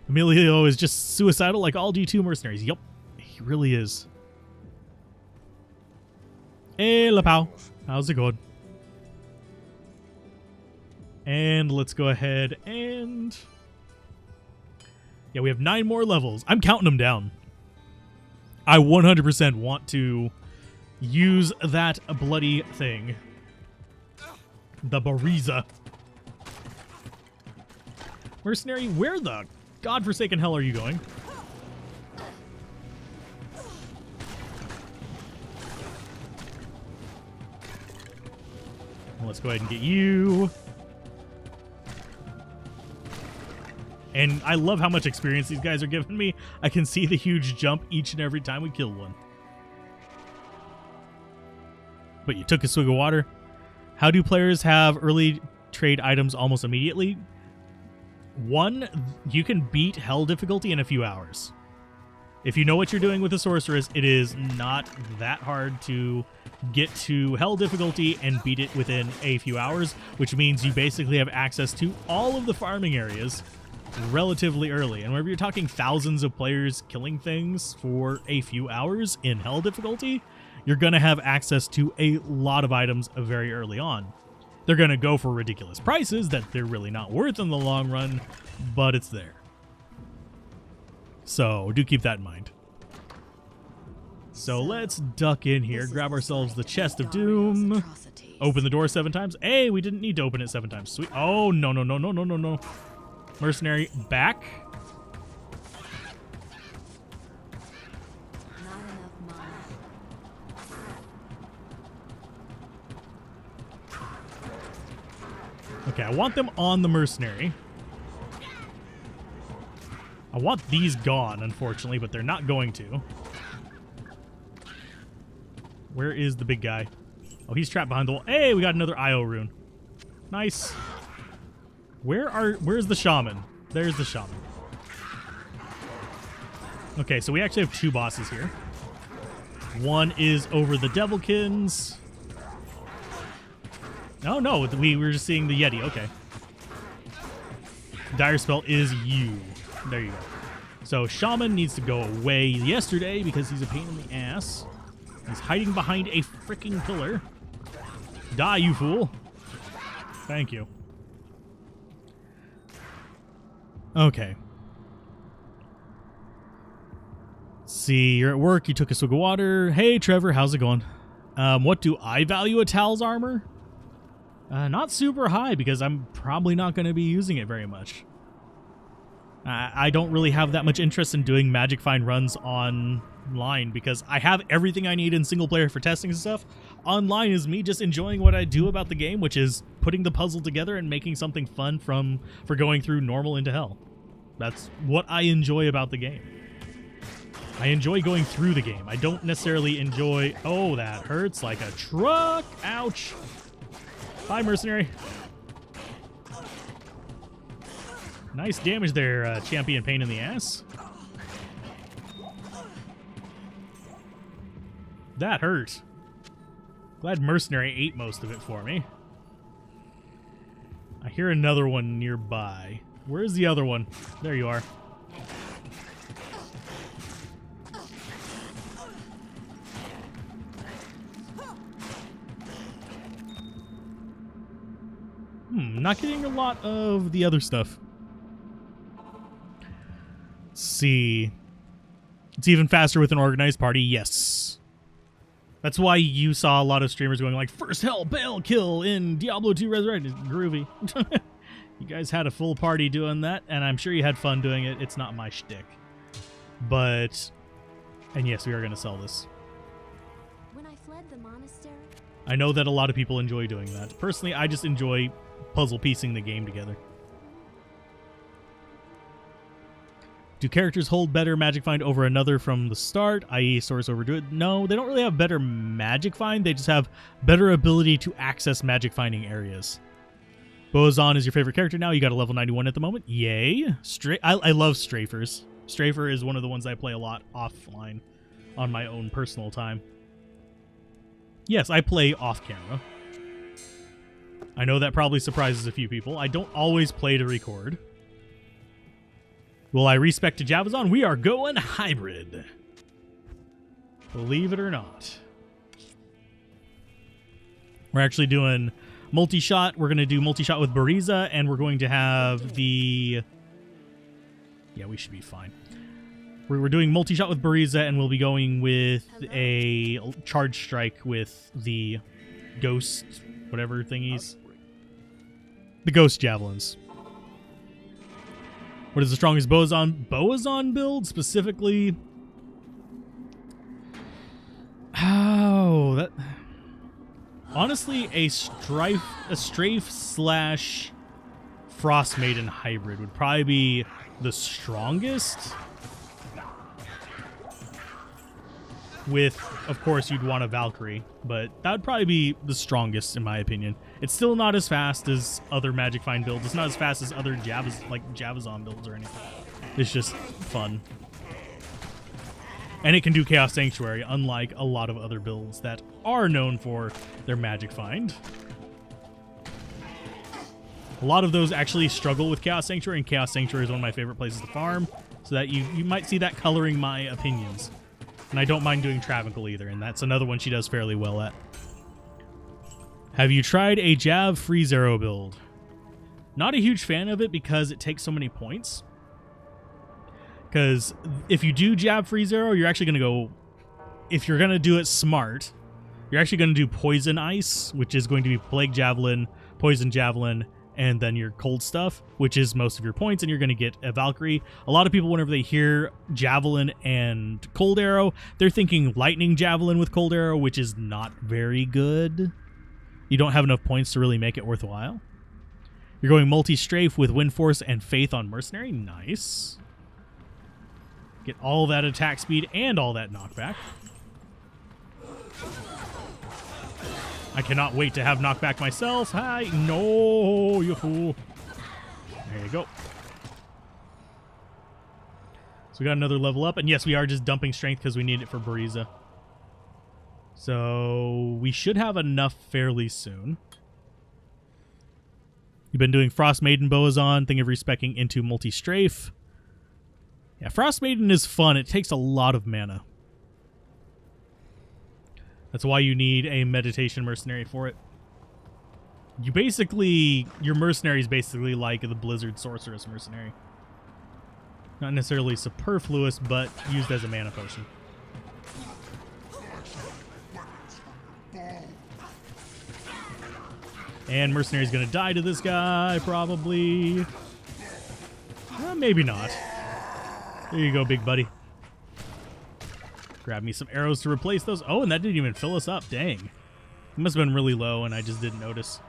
A: Emilio is just suicidal like all G2 mercenaries. Yup, he really is. Hey, Lapao. How's it going? And let's go ahead and... yeah, we have 9 more levels. I'm counting them down. I 100% want to use that bloody thing. The Bariza. Mercenary, where the godforsaken hell are you going? Well, let's go ahead and get you. And I love how much experience these guys are giving me. I can see the huge jump each and every time we kill one. But you took a swig of water. How do players have early trade items almost immediately? 1, you can beat hell difficulty in a few hours. If you know what you're doing with the sorceress, it is not that hard to get to hell difficulty and beat it within a few hours, which means you basically have access to all of the farming areas relatively early. And whenever you're talking thousands of players killing things for a few hours in hell difficulty, you're going to have access to a lot of items very early on. They're going to go for ridiculous prices that they're really not worth in the long run, but it's there. So do keep that in mind. So let's duck in here, grab ourselves the chest of doom, open the door 7 times. Hey, we didn't need to open it 7 times. Sweet. Oh, no, no, no, no, no, no, no. Mercenary, back. Okay, I want them on the mercenary. I want these gone, unfortunately, but they're not going to. Where is the big guy? Oh, he's trapped behind the wall. Hey, we got another IO rune. Nice. Where's the shaman? There's the shaman. Okay, so we actually have 2 bosses here. One is over the Devilkins. Oh, no, we were just seeing the Yeti. Okay. Dire Spell is you. There you go. So Shaman needs to go away yesterday because he's a pain in the ass. He's hiding behind a freaking pillar. Die, you fool. Thank you. Okay. Let's see, you're at work, you took a swig of water. Hey, Trevor, how's it going? What do I value a Tal's armor? Not super high because I'm probably not going to be using it very much. I don't really have that much interest in doing Magic Find runs online because I have everything I need in single player for testing and stuff. Online is me just enjoying what I do about the game, which is putting the puzzle together and making something fun for going through normal into hell. That's what I enjoy about the game. I enjoy going through the game. I don't necessarily enjoy... Oh, that hurts like a truck. Ouch. Bye, mercenary. Nice damage there, champion pain in the ass. That hurt. Glad mercenary ate most of it for me. I hear another one nearby. Where's the other one? There you are. Not getting a lot of the other stuff. Let's see. It's even faster with an organized party. Yes. That's why you saw a lot of streamers going like, first hell Bale kill in Diablo 2 Resurrected. Groovy. You guys had a full party doing that, and I'm sure you had fun doing it. It's not my shtick. But, and yes, we are going to sell this.
B: When I fled the monastery,
A: I know that a lot of people enjoy doing that. Personally, I just enjoy puzzle piecing the game together. Do characters hold better magic find over another from the start, i.e. source over druid? No, they don't really have better magic find. They just have better ability to access magic finding areas. Bozan is your favorite character now. You got a level 91 at the moment. Yay. I love strafers. Strafer is one of the ones I play a lot offline on my own personal time. Yes, I play off camera. I know that probably surprises a few people. I don't always play to record. Will I respec to Javazon? We are going hybrid. Believe it or not. We're actually doing multi-shot. We're going to do multi-shot with Bariza, and we're going to have the... Yeah, we should be fine. We're doing multi-shot with Bariza, and we'll be going with a charge strike with the ghost, whatever thingies. The ghost javelins. What is the strongest Boazon build specifically? Oh, that honestly, a strafe slash Frost Maiden hybrid would probably be the strongest. With, of course, you'd want a Valkyrie, but that would probably be the strongest in my opinion. It's still not as fast as other Magic Find builds. It's not as fast as other Javazon builds or anything. It's just fun. And it can do Chaos Sanctuary, unlike a lot of other builds that are known for their Magic Find. A lot of those actually struggle with Chaos Sanctuary, and Chaos Sanctuary is one of my favorite places to farm, so that you might see that coloring my opinions. And I don't mind doing Travancore either, and that's another one she does fairly well at. Have you tried a Jav Freeze Arrow build? Not a huge fan of it because it takes so many points. Because if you do Jab Freeze Arrow, you're actually going to go... If you're going to do it smart, you're actually going to do Poison Ice, which is going to be Plague Javelin, Poison Javelin, and then your cold stuff, which is most of your points, and you're going to get a Valkyrie. A lot of people, whenever they hear Javelin and Cold Arrow, they're thinking Lightning Javelin with Cold Arrow, which is not very good. You don't have enough points to really make it worthwhile. You're going multi-strafe with Wind Force and Faith on Mercenary. Nice. Get all that attack speed and all that knockback. I cannot wait to have knockback myself. Hi. No, you fool. There you go. So we got another level up. And yes, we are just dumping strength because we need it for Bariza. So we should have enough fairly soon. You've been doing Frost Maiden Boazon, thinking of respecing into multi-strafe. Yeah, Frost Maiden is fun. It takes a lot of mana. That's why you need a meditation mercenary for it. You basically, your mercenary is basically like the Blizzard Sorceress mercenary. Not necessarily superfluous, but used as a mana potion. And mercenary's gonna die to this guy, probably. Maybe not. There you go, big buddy. Grab me some arrows to replace those. Oh, and that didn't even fill us up. Dang. It must have been really low, and I just didn't notice.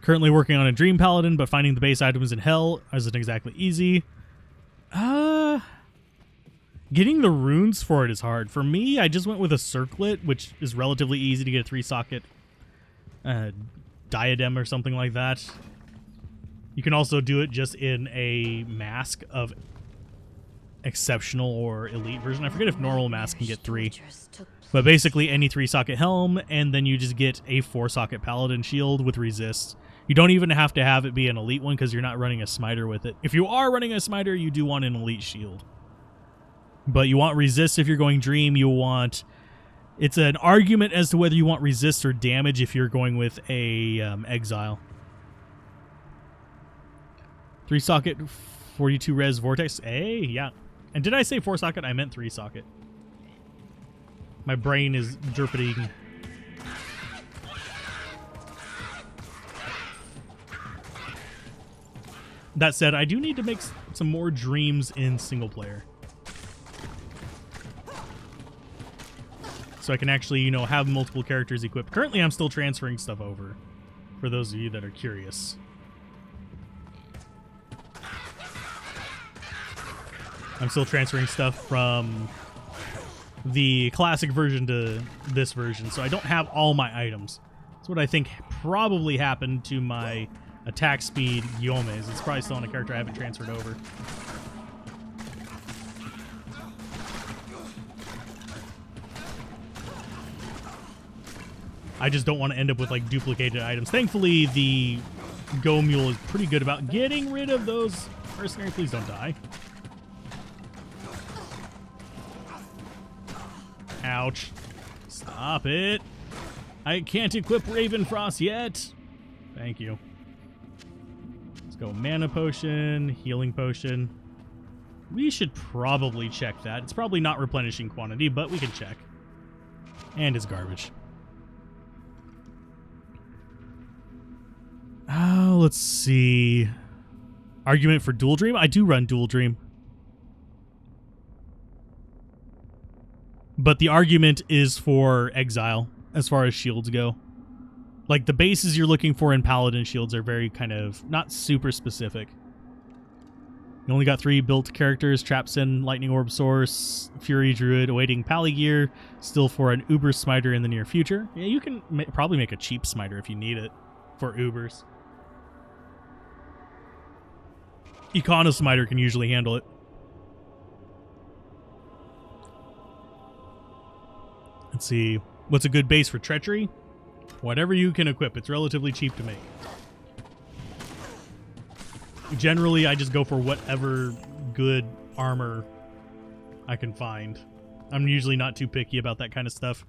A: Currently working on a Dream Paladin, but finding the base items in Hell isn't exactly easy. Getting the runes for it is hard. For me, I just went with a Circlet, which is relatively easy to get a 3-socket diadem or something like that. You can also do it just in a mask of exceptional or elite version. I forget if normal mask can get 3. But basically any 3-socket helm, and then you just get a 4-socket paladin shield with resist. You don't even have to have it be an elite one because you're not running a smiter with it. If you are running a smiter, you do want an elite shield. But you want resist if you're going dream. You want... It's an argument as to whether you want resist or damage if you're going with a exile. 3-socket, 42 res vortex. Hey, yeah. And did I say 4-socket? I meant 3-socket. My brain is derping. That said, I do need to make some more dreams in single player. So I can actually, you know, have multiple characters equipped. Currently, I'm still transferring stuff over, for those of you that are curious. I'm still transferring stuff from the classic version to this version, so I don't have all my items. That's what I think probably happened to my attack speed Yomes. It's probably still on a character I haven't transferred over. I just don't want to end up with like duplicated items. Thankfully, the Go Mule is pretty good about getting rid of those. Mercenary, please don't die. Ouch. Stop it. I can't equip Ravenfrost yet. Thank you. Let's go mana potion, healing potion. We should probably check that. It's probably not replenishing quantity, but we can check. And it's garbage. Oh, let's see. Argument for Dual Dream? I do run Dual Dream. But the argument is for Exile, as far as shields go. Like, the bases you're looking for in Paladin shields are very kind of not super specific. You only got 3 built characters: Trapsin, Lightning Orb Source, Fury Druid, awaiting Pally Gear, still for an Uber Smiter in the near future. Yeah, you can probably make a cheap Smiter if you need it for Ubers. Econo Smiter can usually handle it. Let's see. What's a good base for Treachery? Whatever you can equip. It's relatively cheap to make. Generally, I just go for whatever good armor I can find. I'm usually not too picky about that kind of stuff.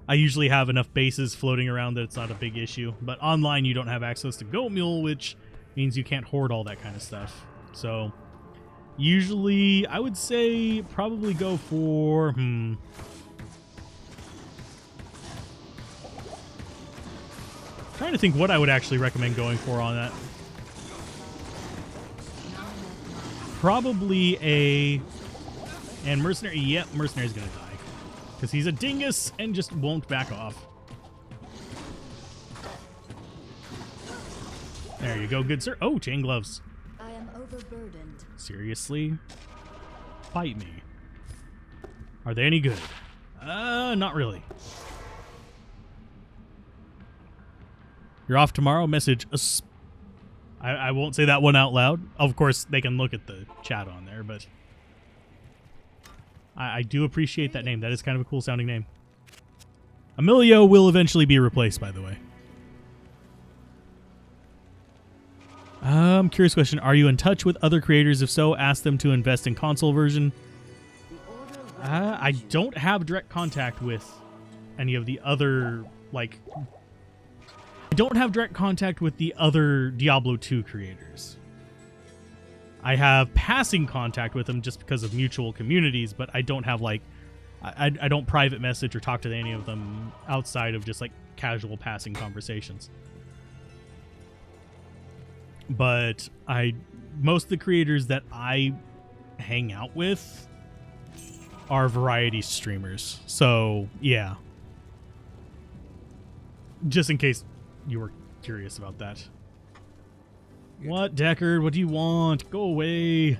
A: I usually have enough bases floating around that it's not a big issue. But online, you don't have access to Go Mule, which means you can't hoard all that kind of stuff. So, usually, I would say probably go for... Trying to think what I would actually recommend going for on that. Probably a... And Mercenary, yep, Mercenary's gonna die. Because he's a dingus and just won't back off. There you go, good sir. Oh, chain gloves.
B: I am overburdened.
A: Seriously? Fight me. Are they any good? Not really. You're off tomorrow? Message. I won't say that one out loud. Of course, they can look at the chat on there, but I do appreciate that name. That is kind of a cool sounding name. Emilio will eventually be replaced, by the way. Curious question. Are you in touch with other creators? If so, ask them to invest in console version. I don't have direct contact with any of the other, like... I don't have direct contact with the other Diablo 2 creators. I have passing contact with them just because of mutual communities, but I don't have, like... I don't private message or talk to any of them outside of just, like, casual passing conversations. But most of the creators that I hang out with are variety streamers. So, yeah. Just in case you were curious about that. What, Deckard? What do you want? Go away.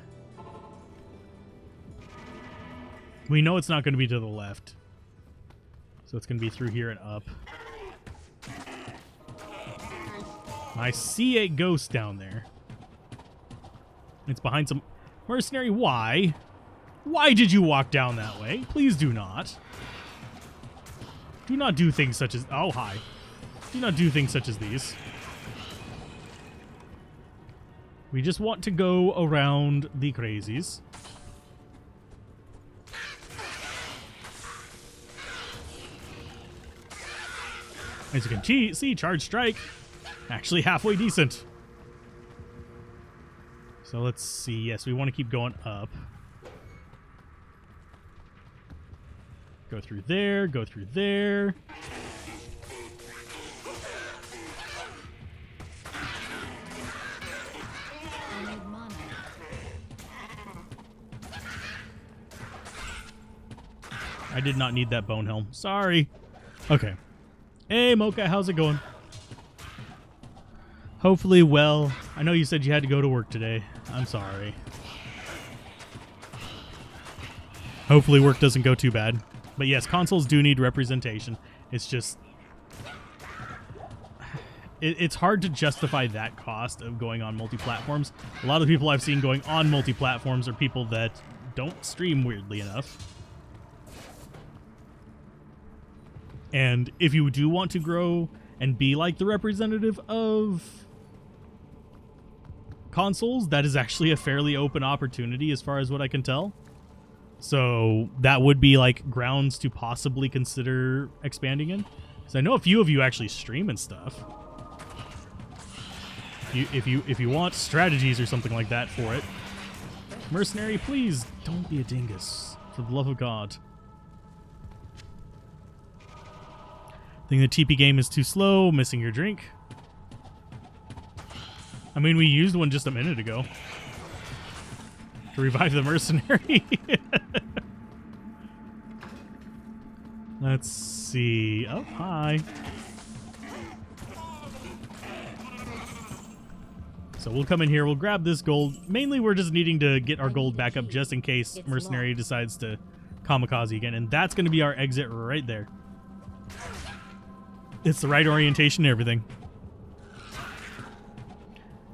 A: We know it's not going to be to the left. So it's going to be through here and up. I see a ghost down there. It's behind some... Mercenary, why? Why did you walk down that way? Please do not. Do not do things such as... Oh, hi. Do not do things such as these. We just want to go around the crazies. As you can see, Charge Strike. Actually halfway decent. So let's see. Yes, we want to keep going up. Go through there, go through there.
B: I need mana.
A: I did not need that bone helm. Sorry. Okay. Hey, Mocha, how's it going? Hopefully well. I know you said you had to go to work today. I'm sorry. Hopefully work doesn't go too bad. But yes, consoles do need representation. It's just... It's hard to justify that cost of going on multi-platforms. A lot of people I've seen going on multi-platforms are people that don't stream, weirdly enough. And if you do want to grow and be like the representative of consoles, that is actually a fairly open opportunity as far as what I can tell. So that would be like grounds to possibly consider expanding in. Because I know a few of you actually stream and stuff. If you want strategies or something like that for it. Mercenary, please don't be a dingus. For the love of God. Think the TP game is too slow, missing your drink. I mean, we used one just a minute ago. To revive the mercenary. Let's see. Oh, hi. So we'll come in here, we'll grab this gold. Mainly we're just needing to get our gold back up just in case mercenary decides to kamikaze again. And that's going to be our exit right there. It's the right orientation and everything.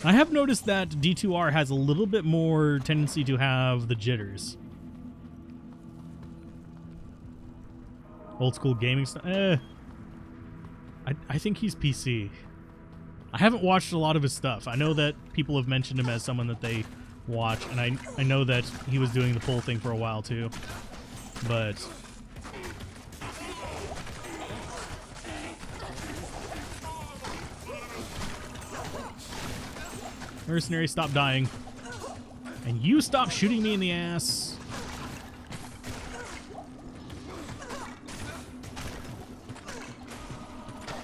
A: I have noticed that D2R has a little bit more tendency to have the jitters. Old school gaming stuff. I think he's PC. I haven't watched a lot of his stuff. I know that people have mentioned him as someone that they watch, and I know that he was doing the pull thing for a while too. But mercenary, stop dying. And you stop shooting me in the ass.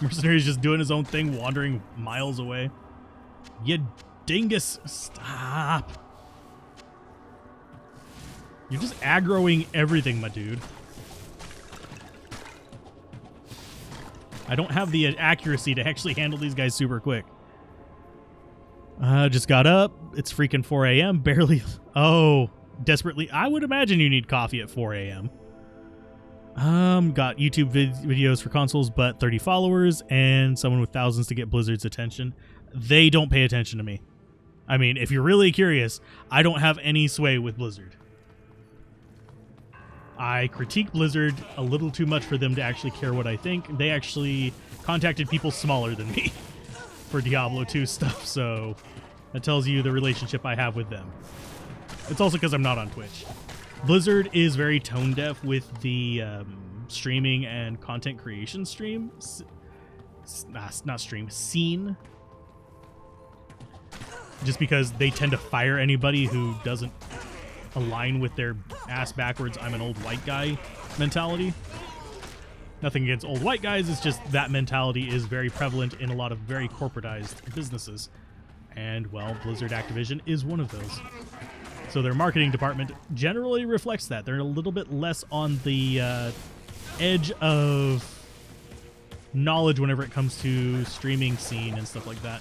A: Mercenary's just doing his own thing, wandering miles away. You dingus, stop. You're just aggroing everything, my dude. I don't have the accuracy to actually handle these guys super quick. Just got up. It's freaking 4 a.m. Barely. Oh, desperately. I would imagine you need coffee at 4 a.m. Got YouTube videos for consoles, but 30 followers and someone with thousands to get Blizzard's attention. They don't pay attention to me. I mean, if you're really curious, I don't have any sway with Blizzard. I critique Blizzard a little too much for them to actually care what I think. They actually contacted people smaller than me for Diablo 2 stuff, so that tells you the relationship I have with them. It's also because I'm not on Twitch. Blizzard is very tone deaf with the streaming and content creation scene. Just because they tend to fire anybody who doesn't align with their ass backwards, I'm an old white guy mentality. Nothing against old white guys, it's just that mentality is very prevalent in a lot of very corporatized businesses. And, well, Blizzard Activision is one of those. So their marketing department generally reflects that. They're a little bit less on the edge of knowledge whenever it comes to streaming scene and stuff like that.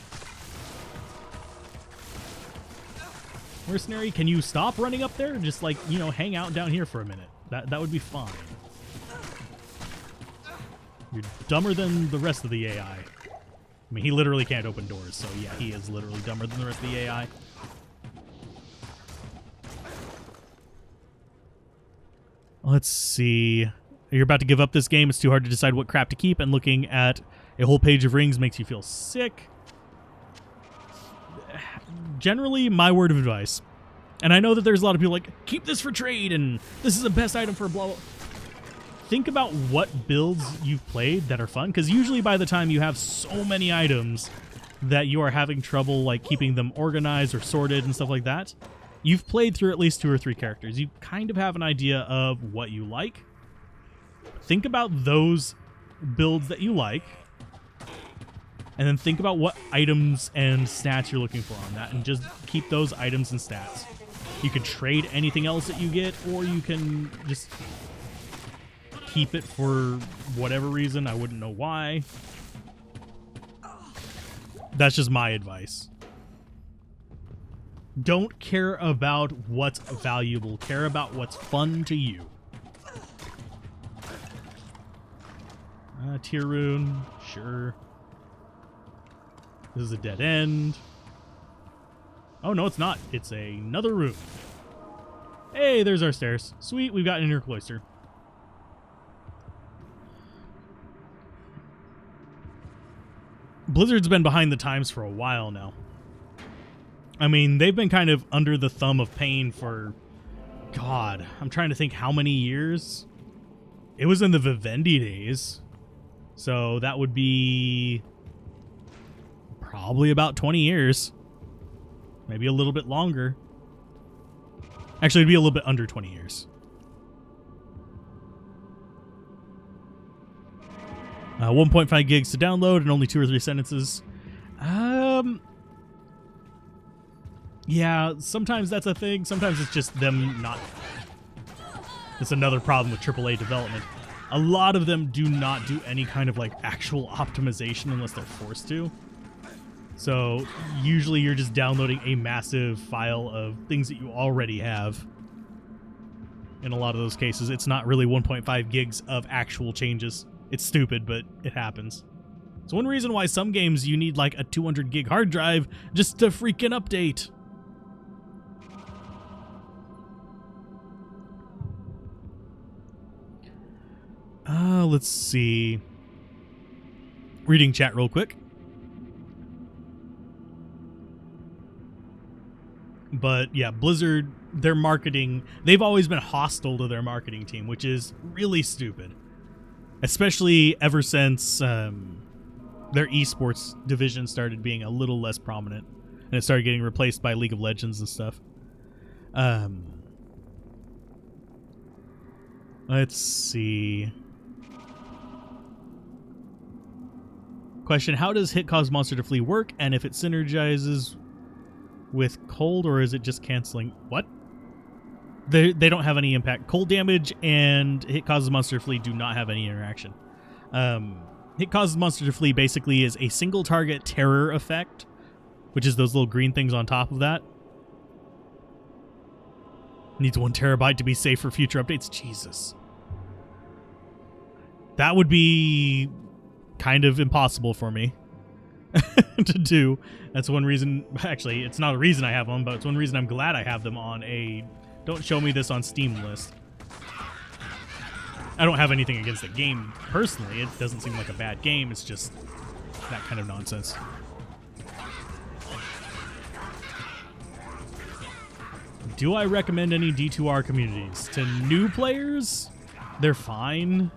A: Mercenary, can you stop running up there? Just like, you know, hang out down here for a minute. That would be fine. You're dumber than the rest of the AI. I mean, he literally can't open doors, so yeah, he is literally dumber than the rest of the AI. Let's see. You're about to give up this game. It's too hard to decide what crap to keep, and looking at a whole page of rings makes you feel sick. Generally, my word of advice. And I know that there's a lot of people like, keep this for trade, and this is the best item for blah, blah. Think about what builds you've played that are fun, because usually by the time you have so many items that you are having trouble like keeping them organized or sorted and stuff like that, you've played through at least 2 or 3 characters. You kind of have an idea of what you like. think about those builds that you like, and then think about what items and stats you're looking for on that, and just keep those items and stats. You can trade anything else that you get, or you can just keep it for whatever reason. I wouldn't know why. That's just my advice. Don't care about what's valuable. Care about what's fun to you. Tier rune, sure. This is a dead end. Oh, no, it's not. It's another room. Hey, there's our stairs. Sweet, we've got an inner cloister. Blizzard's been behind the times for a while now. I mean, they've been kind of under the thumb of pain for... God, I'm trying to think how many years. It was in the Vivendi days. So that would be... probably about 20 years. Maybe a little bit longer. Actually, it'd be a little bit under 20 years. 1.5 gigs to download and only 2 or 3 sentences. Yeah, sometimes that's a thing. Sometimes it's just them not... It's another problem with AAA development. A lot of them do not do any kind of like actual optimization unless they're forced to. So usually you're just downloading a massive file of things that you already have. In a lot of those cases, it's not really 1.5 gigs of actual changes. It's stupid, but it happens. It's one reason why some games you need like a 200 gig hard drive just to freaking update. Let's see. Reading chat real quick. But yeah, Blizzard, their marketing, they've always been hostile to their marketing team, which is really stupid. Especially ever since their esports division started being a little less prominent. And it started getting replaced by League of Legends and stuff. Let's see. Question, how does hit cause monster to flee work? And if it synergizes with cold, or is it just canceling? What? They don't have any impact. Cold damage and hit causes monster to flee do not have any interaction. Hit causes monster to flee basically is a single target terror effect, which is those little green things on top of that. Needs 1 terabyte to be safe for future updates. Jesus. That would be kind of impossible for me to do. That's one reason, actually, it's not a reason I have them, but it's one reason I'm glad I have them on a don't show me this on Steam list. I don't have anything against the game personally. It doesn't seem like a bad game. It's just that kind of nonsense. Do I recommend any D2R communities? To new players, they're fine.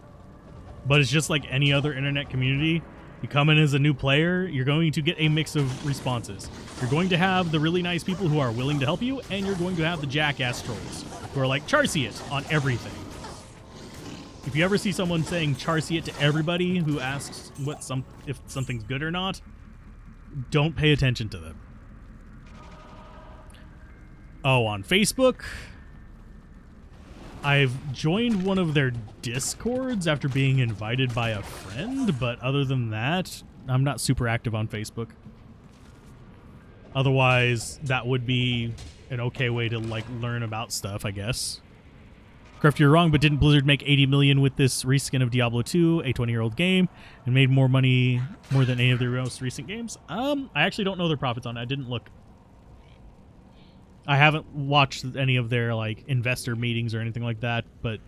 A: But it's just like any other internet community. You come in as a new player, you're going to get a mix of responses. You're going to have the really nice people who are willing to help you, and you're going to have the jackass trolls who are like, Charcy it on everything. If you ever see someone saying Charcy it to everybody who asks if something's good or not, don't pay attention to them. Oh, on Facebook, I've joined one of their Discords after being invited by a friend, but other than that, I'm not super active on Facebook. Otherwise, that would be an okay way to like learn about stuff, I guess. Craft, you're wrong, but didn't Blizzard make $80 million with this reskin of Diablo 2, a 20-year-old game, and made more money than any of their most recent games? I actually don't know their profits on it. I didn't look. I haven't watched any of their like investor meetings or anything like that, but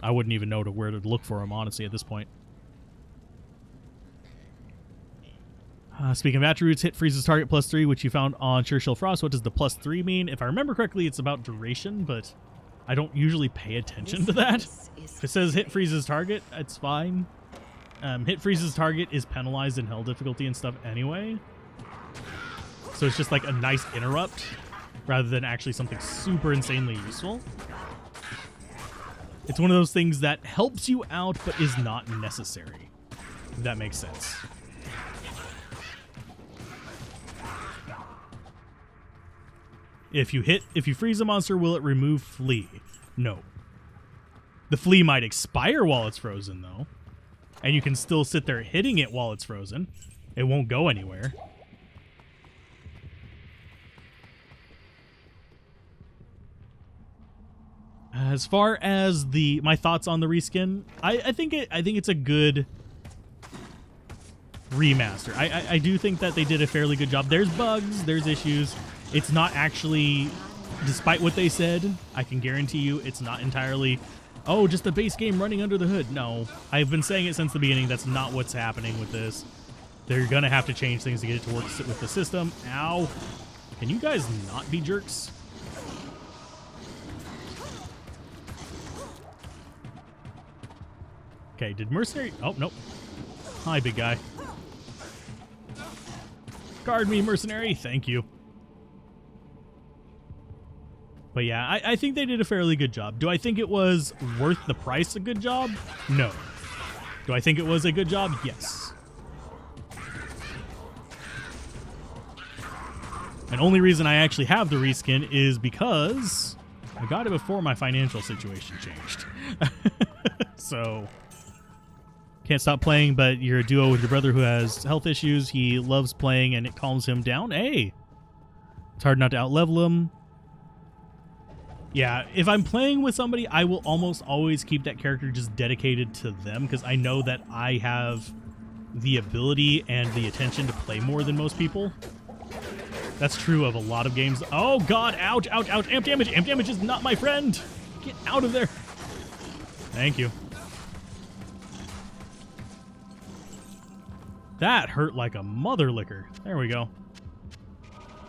A: I wouldn't even know where to look for them, honestly, at this point. Speaking of attributes, hit freezes target +3, which you found on Churchill Frost. What does the +3 mean? If I remember correctly, it's about duration, but I don't usually pay attention to that. If it says hit freezes target, it's fine. Hit freezes target is penalized in hell difficulty and stuff anyway. So it's just like a nice interrupt rather than actually something super insanely useful. It's one of those things that helps you out but is not necessary. If that makes sense. If you freeze a monster, will it remove flee? No. The flee might expire while it's frozen, though. And you can still sit there hitting it while it's frozen. It won't go anywhere. As far as my thoughts on the reskin, I think it's a good remaster. I do think that they did a fairly good job. There's bugs, there's issues. It's not actually, despite what they said, I can guarantee you it's not entirely, oh, just the base game running under the hood. No, I've been saying it since the beginning. That's not what's happening with this. They're going to have to change things to get it to work with the system. Ow. Can you guys not be jerks? Okay, did Mercenary... Oh, nope. Hi, big guy. Guard me, Mercenary. Thank you. But yeah, I think they did a fairly good job. Do I think it was worth the price a good job? No. Do I think it was a good job? Yes. And only reason I actually have the reskin is because I got it before my financial situation changed. So, can't stop playing, but you're a duo with your brother who has health issues. He loves playing and it calms him down. Hey, it's hard not to outlevel him. Yeah, if I'm playing with somebody, I will almost always keep that character just dedicated to them because I know that I have the ability and the attention to play more than most people. That's true of a lot of games. Oh, God. Ouch, ouch, ouch. Amp damage. Amp damage is not my friend. Get out of there. Thank you. That hurt like a mother liquor. There we go.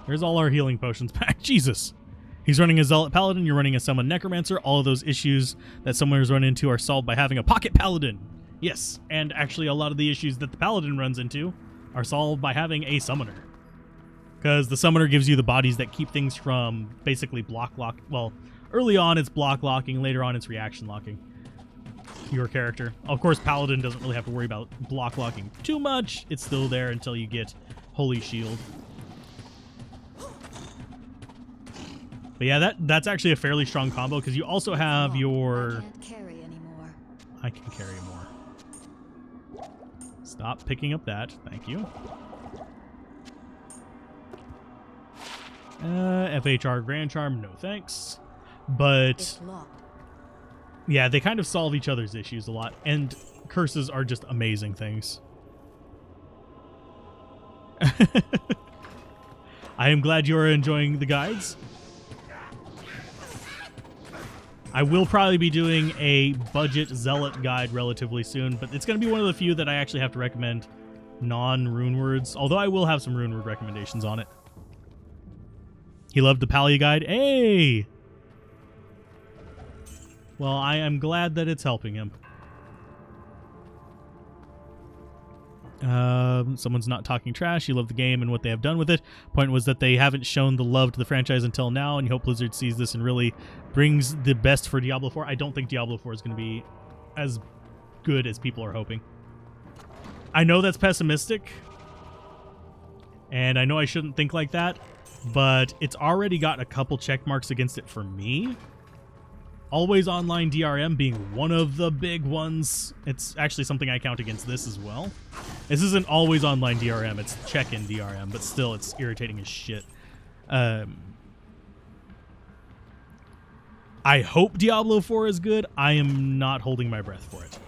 A: There's all our healing potions back. Jesus. He's running a Zealot Paladin, you're running a Summon Necromancer. All of those issues that summoners run into are solved by having a Pocket Paladin. Yes, and actually a lot of the issues that the Paladin runs into are solved by having a Summoner. Because the Summoner gives you the bodies that keep things from basically block lock. Well, early on it's block locking, later on it's reaction locking your character. Of course, Paladin doesn't really have to worry about block locking too much. It's still there until you get Holy Shield. But yeah, that's actually a fairly strong combo because you also have your...
B: I can't carry anymore.
A: I can carry more. Stop picking up that. Thank you. FHR Grand Charm, no thanks. But yeah, they kind of solve each other's issues a lot. And curses are just amazing things. I am glad you are enjoying the guides. I will probably be doing a budget Zealot guide relatively soon, but it's going to be one of the few that I actually have to recommend non-rune words, although I will have some rune word recommendations on it. He loved the Palia guide. Hey! Well, I am glad that it's helping him. Someone's not talking trash. You love the game and what they have done with it. Point was that they haven't shown the love to the franchise until now, and you hope Blizzard sees this and really brings the best for Diablo 4. I don't think Diablo 4 is going to be as good as people are hoping. I know that's pessimistic, and I know I shouldn't think like that, but it's already got a couple check marks against it for me. Always online DRM being one of the big ones. It's actually something I count against this as well. This isn't always online DRM, it's check-in DRM, but still it's irritating as shit. I hope Diablo 4 is good. I am not holding my breath for it.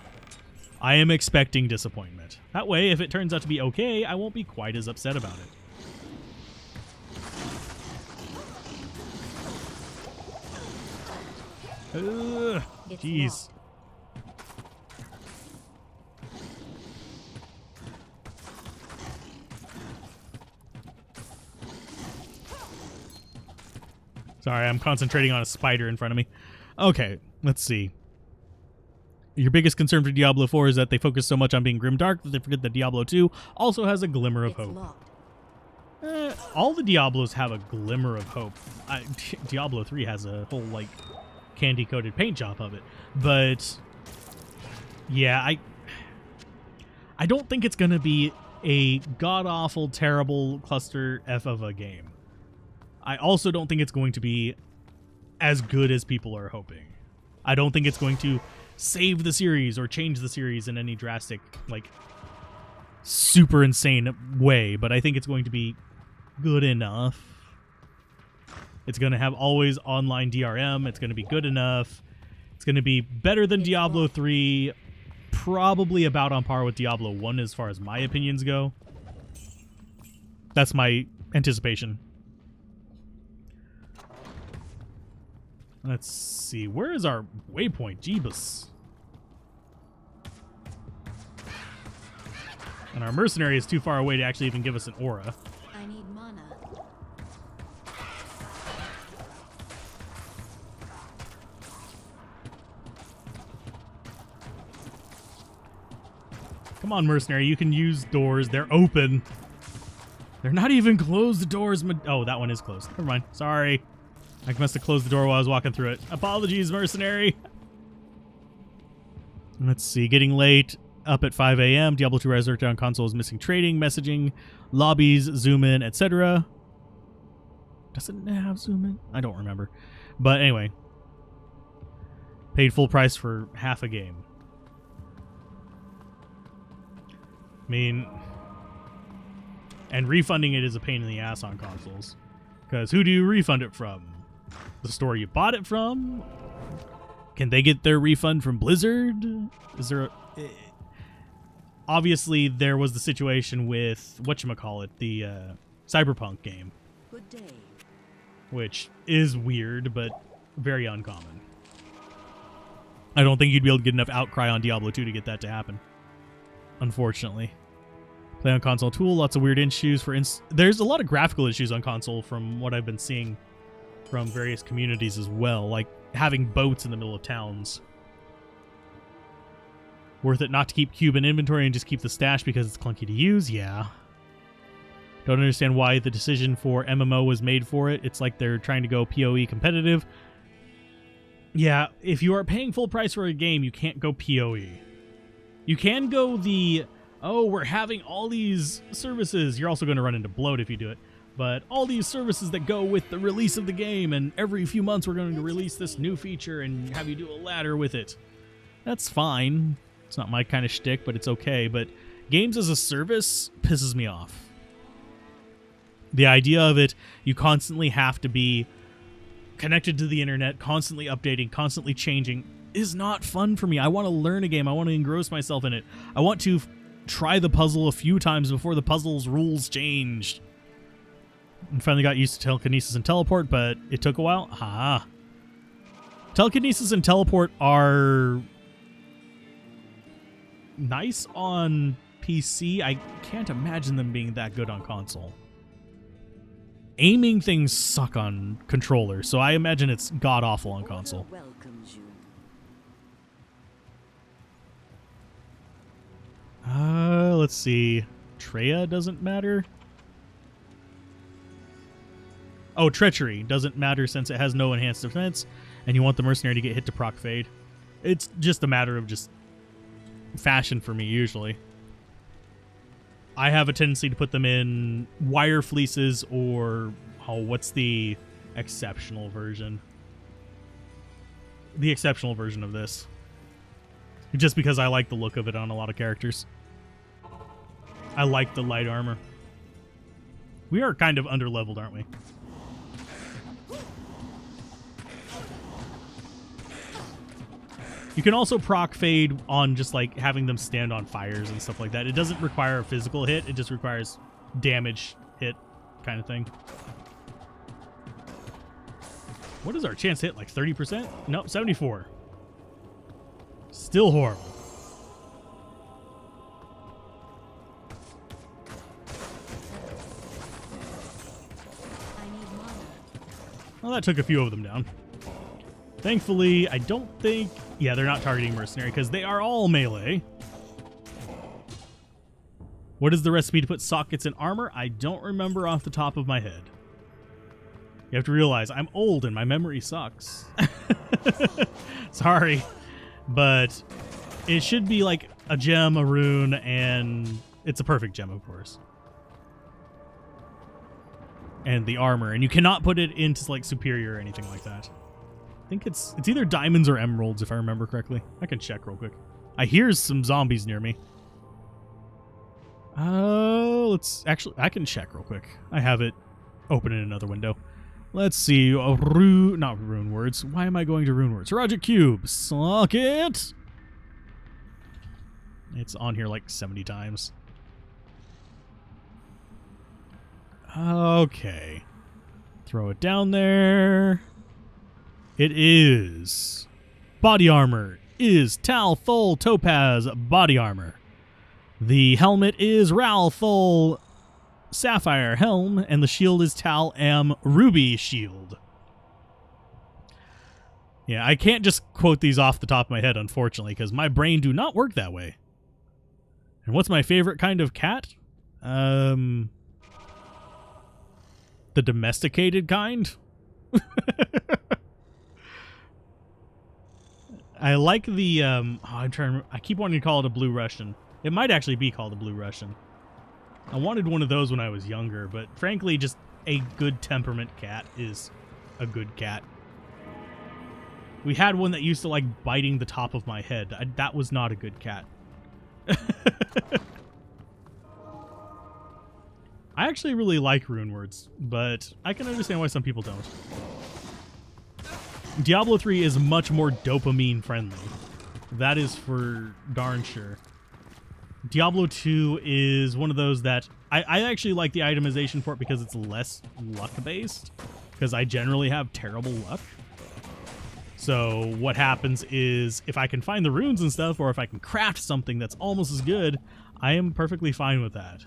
A: I am expecting disappointment. That way, if it turns out to be okay, I won't be quite as upset about it. Jeez. Sorry, I'm concentrating on a spider in front of me. Okay, let's see. Your biggest concern for Diablo 4 is that they focus so much on being grimdark that they forget that Diablo 2 also has a glimmer of hope. All the Diablos have a glimmer of hope. Diablo 3 has a whole, like, candy-coated paint job of it. But yeah, I don't think it's going to be a god-awful, terrible cluster F of a game. I also don't think it's going to be as good as people are hoping. I don't think it's going to save the series or change the series in any drastic, like, super insane way, but I think it's going to be good enough. It's going to have always online DRM. It's going to be good enough. It's going to be better than Diablo 3, probably about on par with Diablo 1 as far as my opinions go. That's my anticipation. Let's see. Where is our waypoint? Jeebus. And our mercenary is too far away to actually even give us an aura.
B: I need mana.
A: Come on, mercenary. You can use doors. They're open. They're not even closed. The doors. Oh, that one is closed. Never mind. Sorry. I must have closed the door while I was walking through it. Apologies, mercenary. Let's see. Getting late. Up at 5 a.m. Diablo 2 Resurrected on console is missing trading, messaging, lobbies, zoom in, etc. Does it have zoom in? I don't remember. But anyway. Paid full price for half a game. I mean, and refunding it is a pain in the ass on consoles. Because who do you refund it from? The store you bought it from? Can they get their refund from Blizzard? Is there a... Obviously, there was the situation with, whatchamacallit, the Cyberpunk game.
B: Good day.
A: Which is weird, but very uncommon. I don't think you'd be able to get enough outcry on Diablo 2 to get that to happen. Unfortunately. Play on console tool, lots of weird issues. There's a lot of graphical issues on console from what I've been seeing from various communities as well, like having boats in the middle of towns. Worth it not to keep cube in inventory and just keep the stash because it's clunky to use? Yeah. Don't understand why the decision for MMO was made for it. It's like they're trying to go PoE competitive. Yeah, if you are paying full price for a game, you can't go PoE. You can go the, oh, we're having all these services. You're also going to run into bloat if you do it. But all these services that go with the release of the game, and every few months we're going to release this new feature and have you do a ladder with it. That's fine. It's not my kind of shtick, but it's okay. But games as a service pisses me off. The idea of it, you constantly have to be connected to the internet, constantly updating, constantly changing, is not fun for me. I want to learn a game. I want to engross myself in it. I want to try the puzzle a few times before the puzzle's rules changed. And finally got used to telekinesis and teleport, but it took a while. Ah. Telekinesis and teleport are nice on PC. I can't imagine them being that good on console. Aiming things suck on controllers, so I imagine it's god-awful on console.
B: Welcomes you.
A: Let's see. Treya doesn't matter. Oh, Treachery doesn't matter since it has no enhanced defense, and you want the mercenary to get hit to proc fade. It's just a matter of just fashion for me, usually. I have a tendency to put them in wire fleeces or, oh, what's the exceptional version? The exceptional version of this. Just because I like the look of it on a lot of characters. I like the light armor. We are kind of underleveled, aren't we? You can also proc fade on just like having them stand on fires and stuff like that. It doesn't require a physical hit. It just requires damage hit kind of thing. What is our chance hit? Like 30%? Nope, 74. Still horrible.
B: I need mana.
A: Well, that took a few of them down. Thankfully, I don't think... Yeah, they're not targeting mercenary because they are all melee. What is the recipe to put sockets in armor? I don't remember off the top of my head. You have to realize I'm old and my memory sucks. Sorry. But it should be like a gem, a rune, and it's a perfect gem, of course. And the armor. And you cannot put it into like superior or anything like that. I think it's either diamonds or emeralds, if I remember correctly. I can check real quick. I hear some zombies near me. Oh, I can check real quick. I have it open in another window. Let's see. Not rune words. Why am I going to rune words? Project Cube. Suck it. It's on here like 70 times. Okay. Throw it down there. It is. Body armor is Tal Thol Topaz body armor. The helmet is Ral Thol Sapphire helm, and the shield is Tal Am Ruby shield. Yeah, I can't just quote these off the top of my head, unfortunately, because my brain do not work that way. And what's my favorite kind of cat? The domesticated kind? I like the I keep wanting to call it a blue Russian. It might actually be called a blue Russian. I wanted one of those when I was younger, but frankly, just a good temperament cat is a good cat. We had one that used to like biting the top of my head. That was not a good cat. I actually really like rune words, but I can understand why some people don't. Diablo 3 is much more dopamine friendly. That is for darn sure. Diablo 2 is one of those that I actually like the itemization for it because it's less luck based, because I generally have terrible luck. So what happens is if I can find the runes and stuff, or if I can craft something that's almost as good, I am perfectly fine with that.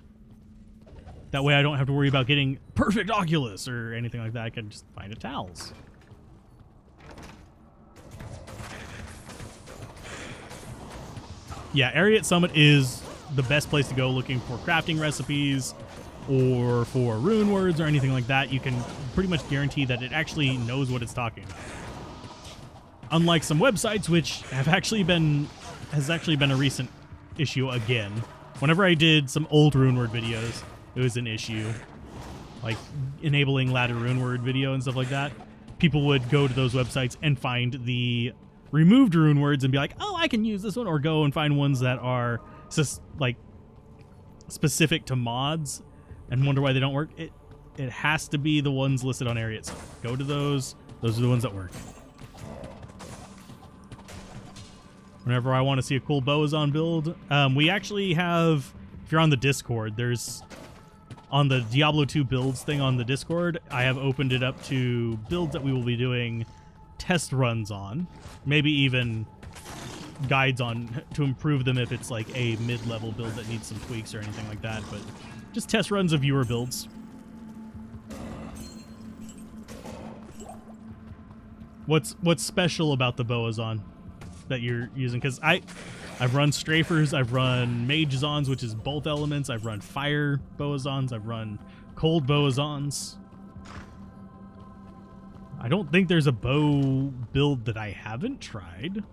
A: That way I don't have to worry about getting perfect Oculus or anything like that. I can just find a towels. Yeah, Ariat Summit is the best place to go looking for crafting recipes or for rune words or anything like that. You can pretty much guarantee that it actually knows what it's talking about. Unlike some websites, which has actually been a recent issue again. Whenever I did some old runeword videos, it was an issue. Like enabling ladder runeword video and stuff like that. People would go to those websites and find the removed rune words and be like, oh, I can use this one, or go and find ones that are just like specific to mods and wonder why they don't work. It has to be the ones listed on Ariat. Go to those. Those are the ones that work. Whenever I want to see a cool Boazon build, we actually have, if you're on the Discord, there's on the Diablo 2 builds thing on the Discord, I have opened it up to builds that we will be doing test runs on, maybe even guides on to improve them if it's like a mid-level build that needs some tweaks or anything like that, but just test runs of viewer builds. What's special about the Boazon that you're using? Because I've run strafers, I've run mage zons, which is both elements, I've run fire Boazons, I've run cold Boazons. I don't think there's a bow build that I haven't tried.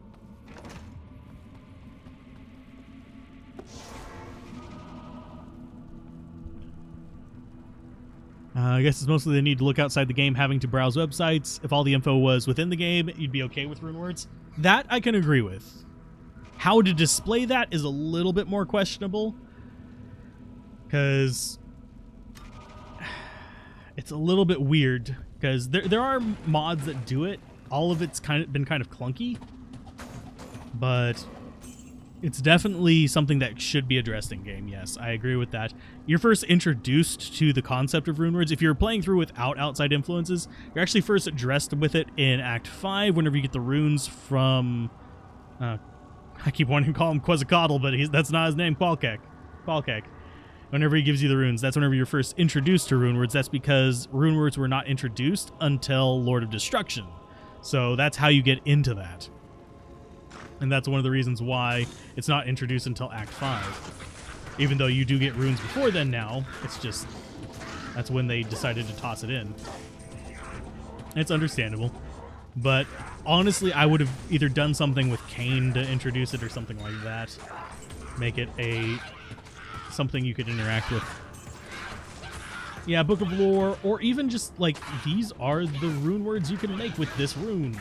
A: I guess it's mostly the need to look outside the game, having to browse websites. If all the info was within the game, you'd be okay with rune words. That I can agree with. How to display that is a little bit more questionable, because it's a little bit weird, because there are mods that do it. All of it's been kind of clunky, but it's definitely something that should be addressed in game. Yes, I agree with that. You're first introduced to the concept of rune words. If you're playing through without outside influences, you're actually first addressed with it in Act 5 whenever you get the runes from I keep wanting to call him Quetzalcoatl, but that's not his name. Qualkek. Whenever he gives you the runes, that's whenever you're first introduced to rune words. That's because rune words were not introduced until Lord of Destruction. So that's how you get into that. And that's one of the reasons why it's not introduced until Act 5. Even though you do get runes before then now, it's just, that's when they decided to toss it in. It's understandable. But honestly, I would have either done something with Cain to introduce it or something like that. Make it something you could interact with. Yeah, Book of Lore, or even just like, these are the rune words you can make with this rune.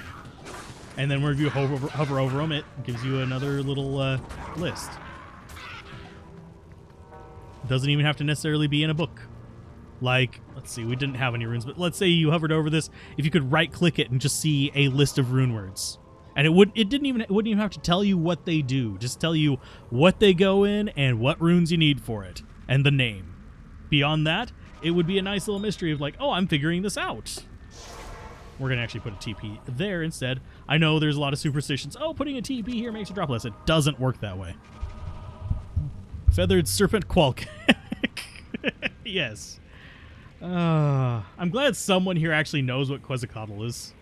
A: And then whenever you hover over them, it gives you another little list. Doesn't even have to necessarily be in a book. Like, let's see, we didn't have any runes, but let's say you hovered over this. If you could right-click it and just see a list of rune words, and it wouldn't even have to tell you what they do. Just tell you what they go in and what runes you need for it, and the name. Beyond that, it would be a nice little mystery of like, oh, I'm figuring this out. We're gonna actually put a TP there instead. I know there's a lot of superstitions. Oh, putting a TP here makes it drop less. It doesn't work that way. Feathered serpent qualk. Yes. I'm glad someone here actually knows what Quetzalcoatl is.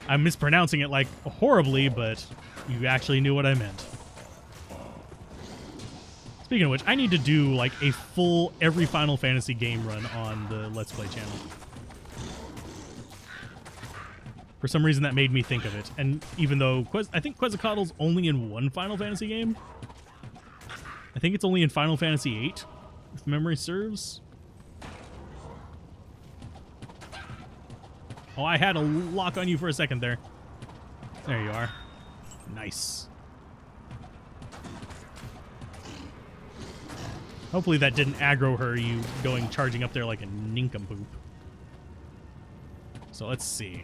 A: I'm mispronouncing it like horribly, but you actually knew what I meant. Speaking of which, I need to do like a full every Final Fantasy game run on the Let's Play channel. For some reason that made me think of it. And even though I think Quetzalcoatl's only in one Final Fantasy game. I think it's only in Final Fantasy VIII, if memory serves. Oh, I had a lock on you for a second there. There you are. Nice. Hopefully that didn't aggro her, you going charging up there like a nincompoop. So let's see.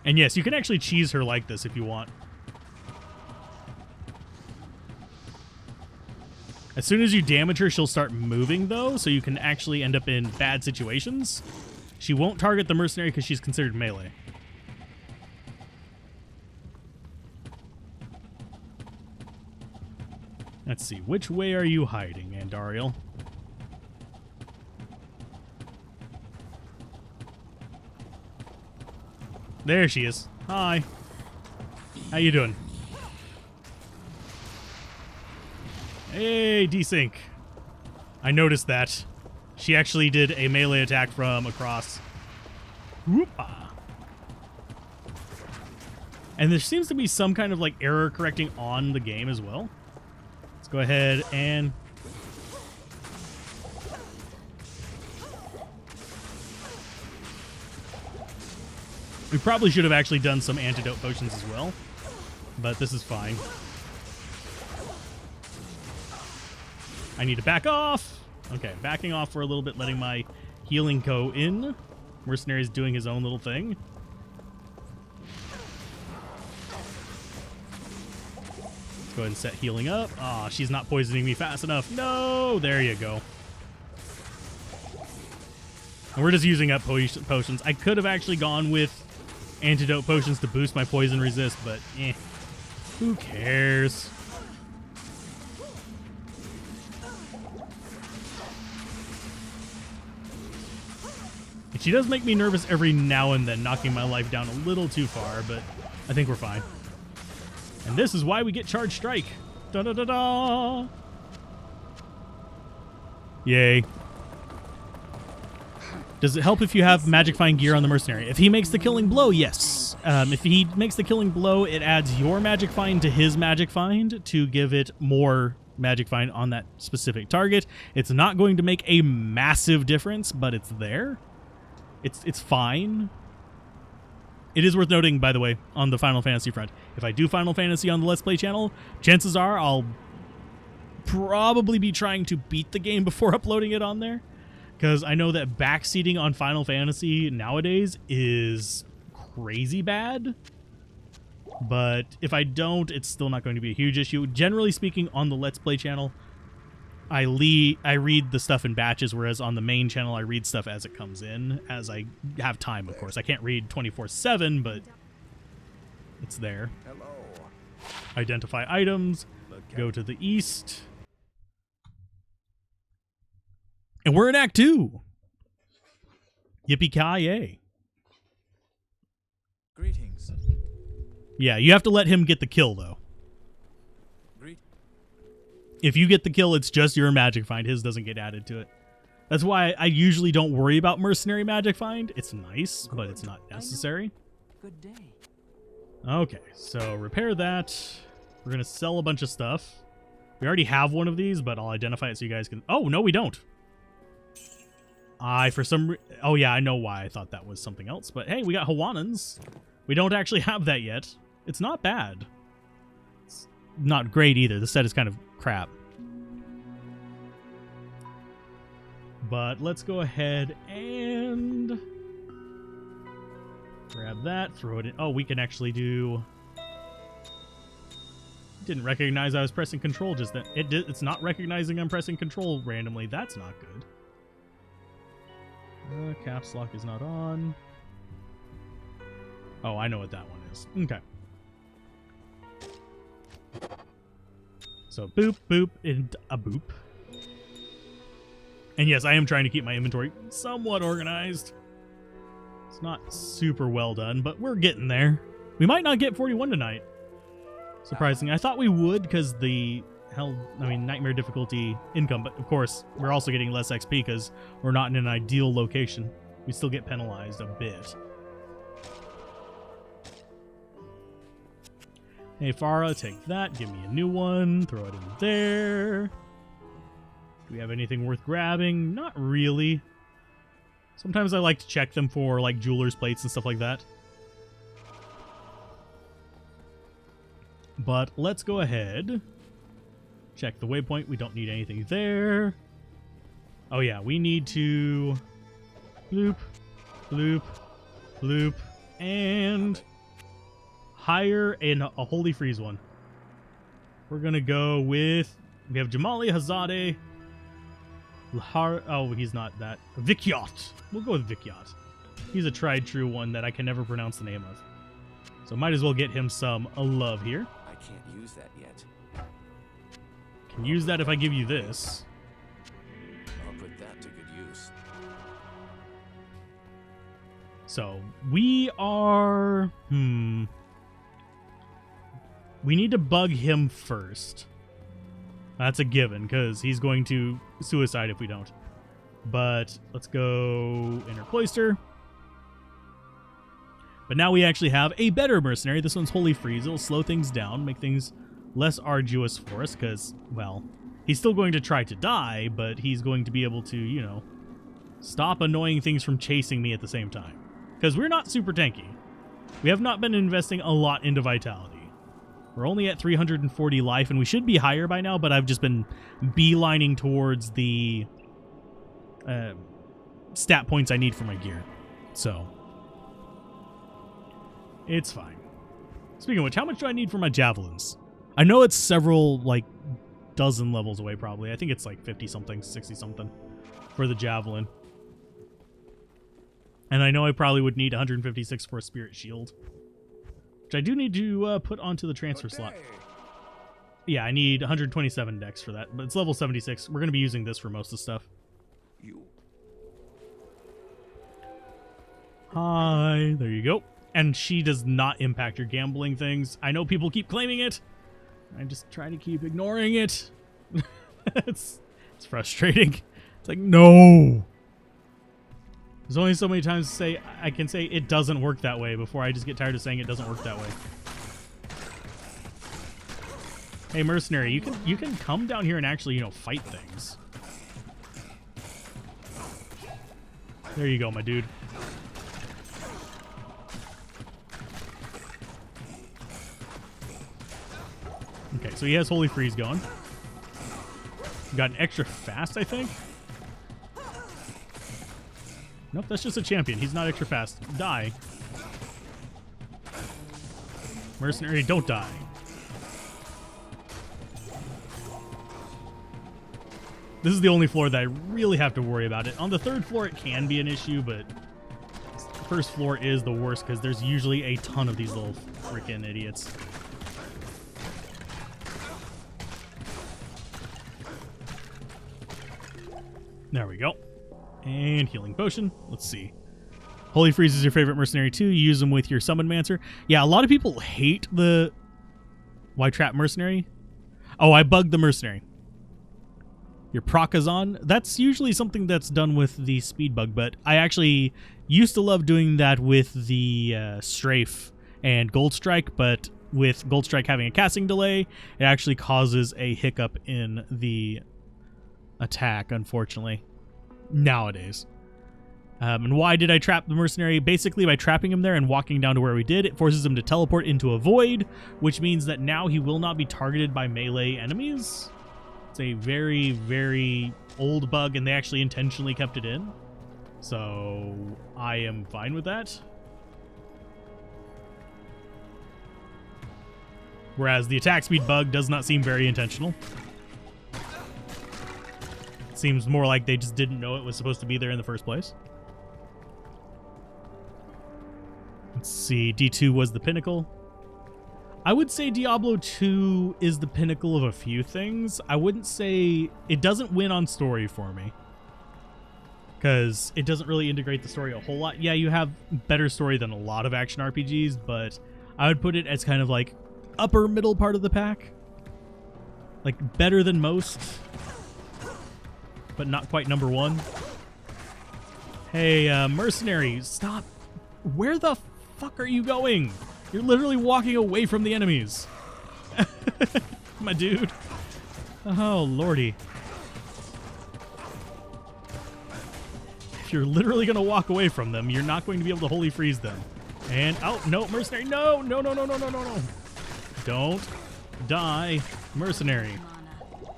A: And yes, you can actually cheese her like this if you want. As soon as you damage her, she'll start moving, though, so you can actually end up in bad situations. She won't target the mercenary because she's considered melee. Let's see. Which way are you hiding, Andariel? There she is. Hi. How you doing? Hey, desync. I noticed that. She actually did a melee attack from across. Whoop-ah. And there seems to be some kind of like error correcting on the game as well. Let's go ahead and... We probably should have actually done some antidote potions as well, but this is fine. I need to back off. Okay, backing off for a little bit, letting my healing go in. Mercenary's doing his own little thing. Let's go ahead and set healing up. Aw, she's not poisoning me fast enough. No! There you go. And we're just using up potions. I could have actually gone with antidote potions to boost my poison resist, but who cares? And she does make me nervous every now and then, knocking my life down a little too far, but I think we're fine. And this is why we get Charge Strike. Da-da-da-da! Yay. Does it help if you have Magic Find gear on the Mercenary? If he makes the killing blow, yes. If he makes the killing blow, it adds your Magic Find to his Magic Find to give it more Magic Find on that specific target. It's not going to make a massive difference, but it's there. It's fine. It is worth noting, by the way, on the Final Fantasy front, if I do Final Fantasy on the Let's Play channel, chances are I'll probably be trying to beat the game before uploading it on there. Because I know that backseating on Final Fantasy nowadays is crazy bad. But if I don't, it's still not going to be a huge issue. Generally speaking, on the Let's Play channel, I read the stuff in batches, whereas on the main channel, I read stuff as it comes in, as I have time, of course. I can't read 24/7, but it's there.
C: Hello.
A: Identify items, go to the east. And we're in Act 2. Yippee-ki-yay.
C: Greetings.
A: Yeah, you have to let him get the kill, though. If you get the kill, it's just your magic find. His doesn't get added to it. That's why I usually don't worry about mercenary magic find. It's nice, but it's not necessary.
C: Good day.
A: Okay, so repair that. We're going to sell a bunch of stuff. We already have one of these, but I'll identify it so you guys can... Oh, no, we don't. Oh, yeah, I know why I thought that was something else. But hey, we got Hawaiians. We don't actually have that yet. It's not bad. It's not great either. The set is kind of crap. But let's go ahead and grab that, throw it in. Oh, we can actually do... Didn't recognize I was pressing control just then. It's not recognizing I'm pressing control randomly. That's not good. Caps lock is not on. Oh, I know what that one is. Okay. So boop, boop, and a boop. And yes, I am trying to keep my inventory somewhat organized. It's not super well done, but we're getting there. We might not get 41 tonight. Surprisingly. I thought we would because the nightmare difficulty income, but of course, we're also getting less XP because we're not in an ideal location. We still get penalized a bit. Hey, Farah, take that. Give me a new one. Throw it in there. Do we have anything worth grabbing? Not really. Sometimes I like to check them for, like, jeweler's plates and stuff like that. But let's go ahead. Check the waypoint. We don't need anything there. Oh, yeah. We need to... Bloop, bloop, bloop, and... hire a Holy Freeze one. We're going to go with... We have Jamali, Hazade... Oh, he's not that. Vikyot. We'll go with Vikyot. He's a tried true one that I can never pronounce the name of. So might as well get him some love here.
C: I can't use that yet.
A: Can use that if I give you this.
C: I'll put that to good use.
A: So we are... We need to bug him first. That's a given, because he's going to suicide if we don't. But let's go Inner Cloister. But now we actually have a better mercenary. This one's Holy Freeze. It'll slow things down, make things less arduous for us, because, well, he's still going to try to die, but he's going to be able to, you know, stop annoying things from chasing me at the same time. Because we're not super tanky. We have not been investing a lot into Vitality. We're only at 340 life, and we should be higher by now, but I've just been beelining towards the stat points I need for my gear. So, it's fine. Speaking of which, how much do I need for my javelins? I know it's several, like, dozen levels away, probably. I think it's like 50-something, 60-something for the javelin. And I know I probably would need 156 for a Spirit Shield. Which I do need to put onto the transfer slot. Yeah, I need 127 dex for that, but it's level 76. We're going to be using this for most of the stuff. Hi, there you go. And she does not impact your gambling things. I know people keep claiming it. I just try to keep ignoring it. It's frustrating. It's like, no. There's only so many times I can say it doesn't work that way before I just get tired of saying it doesn't work that way. Hey, mercenary, you can come down here and actually, you know, fight things. There you go, my dude. Okay, so he has Holy Freeze going. Got an extra fast, I think. Nope, that's just a champion. He's not extra fast. Die. Mercenary, don't die. This is the only floor that I really have to worry about it. On the third floor, it can be an issue, but the first floor is the worst because there's usually a ton of these little freaking idiots. There we go. And healing potion. Let's see. Holy Freeze is your favorite mercenary too. You use them with your Summon Mancer. Yeah, a lot of people hate the White Trap mercenary. Oh, I bugged the mercenary. your proc is on. That's usually something that's done with the speed bug, but I actually used to love doing that with the strafe and gold strike, but with gold strike having a casting delay, it actually causes a hiccup in the attack, unfortunately, nowadays. And why did I trap the mercenary? Basically, by trapping him there and walking down to where we did, it forces him to teleport into a void, which means that now he will not be targeted by melee enemies. It's a very, very old bug, and they actually intentionally kept it in. So I am fine with that. Whereas the attack speed bug does not seem very intentional. It seems more like they just didn't know it was supposed to be there in the first place. Let's see, D2 was the pinnacle. I would say Diablo 2 is the pinnacle of a few things. I wouldn't say it doesn't win on story for me, because it doesn't really integrate the story a whole lot. Yeah, you have better story than a lot of action RPGs, but I would put it as kind of like upper middle part of the pack. Like better than most, but not quite number one. Hey, mercenary, stop. Where the fuck are you going? You're literally walking away from the enemies. My dude. Oh, lordy. If you're literally going to walk away from them, you're not going to be able to holy freeze them. And, oh, no, mercenary, no, no, no, no, no, no, no, no. Don't die, mercenary.
B: Mana.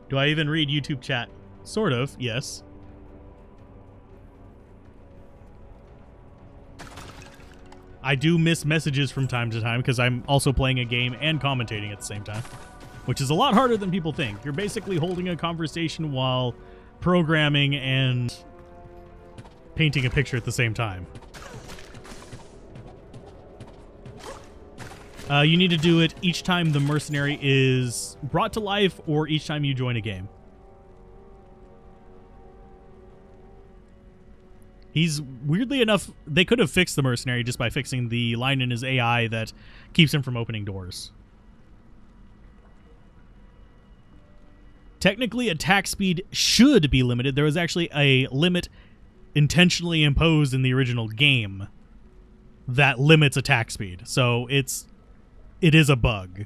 A: Do I even read YouTube chat? Sort of, yes. I do miss messages from time to time because I'm also playing a game and commentating at the same time, which is a lot harder than people think. You're basically holding a conversation while programming and painting a picture at the same time. You need to do it each time the mercenary is brought to life or each time you join a game. He's, weirdly enough, they could have fixed the mercenary just by fixing the line in his AI that keeps him from opening doors. Technically, attack speed should be limited. There was actually a limit intentionally imposed in the original game that limits attack speed. So it is a bug.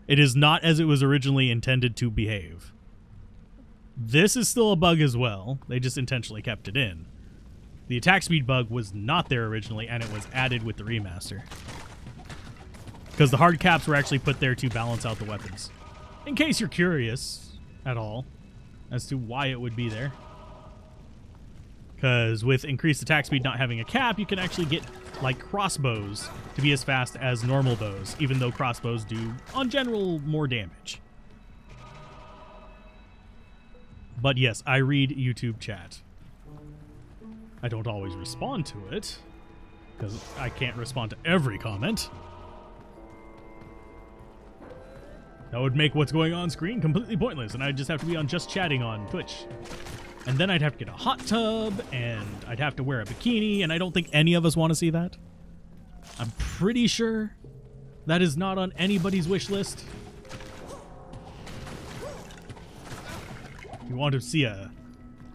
A: It is not as it was originally intended to behave. This is still a bug as well. They just intentionally kept it in. The attack speed bug was not there originally, and it was added with the remaster. Because the hard caps were actually put there to balance out the weapons. In case you're curious at all as to why it would be there. Because with increased attack speed not having a cap, you can actually get like crossbows to be as fast as normal bows, even though crossbows do, on general, more damage. But yes, I read YouTube chat. I don't always respond to it, because I can't respond to every comment. That would make what's going on screen completely pointless, and I'd just have to be on just chatting on Twitch. And then I'd have to get a hot tub, and I'd have to wear a bikini, and I don't think any of us want to see that. I'm pretty sure that is not on anybody's wish list. You want to see a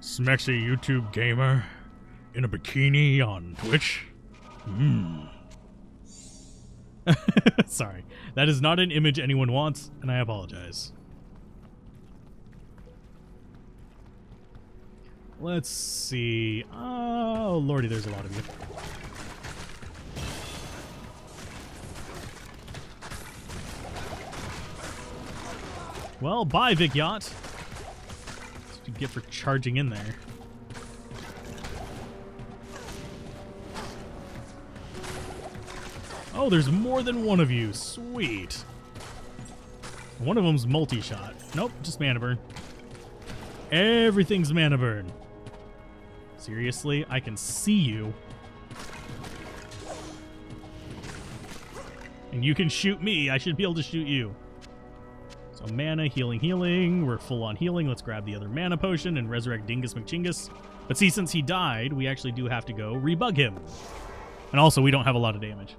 A: smexy YouTube gamer in a bikini on Twitch? Sorry. That is not an image anyone wants, and I apologize. Let's see. Oh, lordy, there's a lot of you. Well, bye, Vic Yacht. That's what you get for charging in there. Oh, there's more than one of you. Sweet. One of them's multi-shot. Nope, just mana burn. Everything's mana burn. Seriously? I can see you. And you can shoot me. I should be able to shoot you. So mana, healing, healing. We're full on healing. Let's grab the other mana potion and resurrect Dingus McChingus. But see, since he died, we actually do have to go rebug him. And also, we don't have a lot of damage.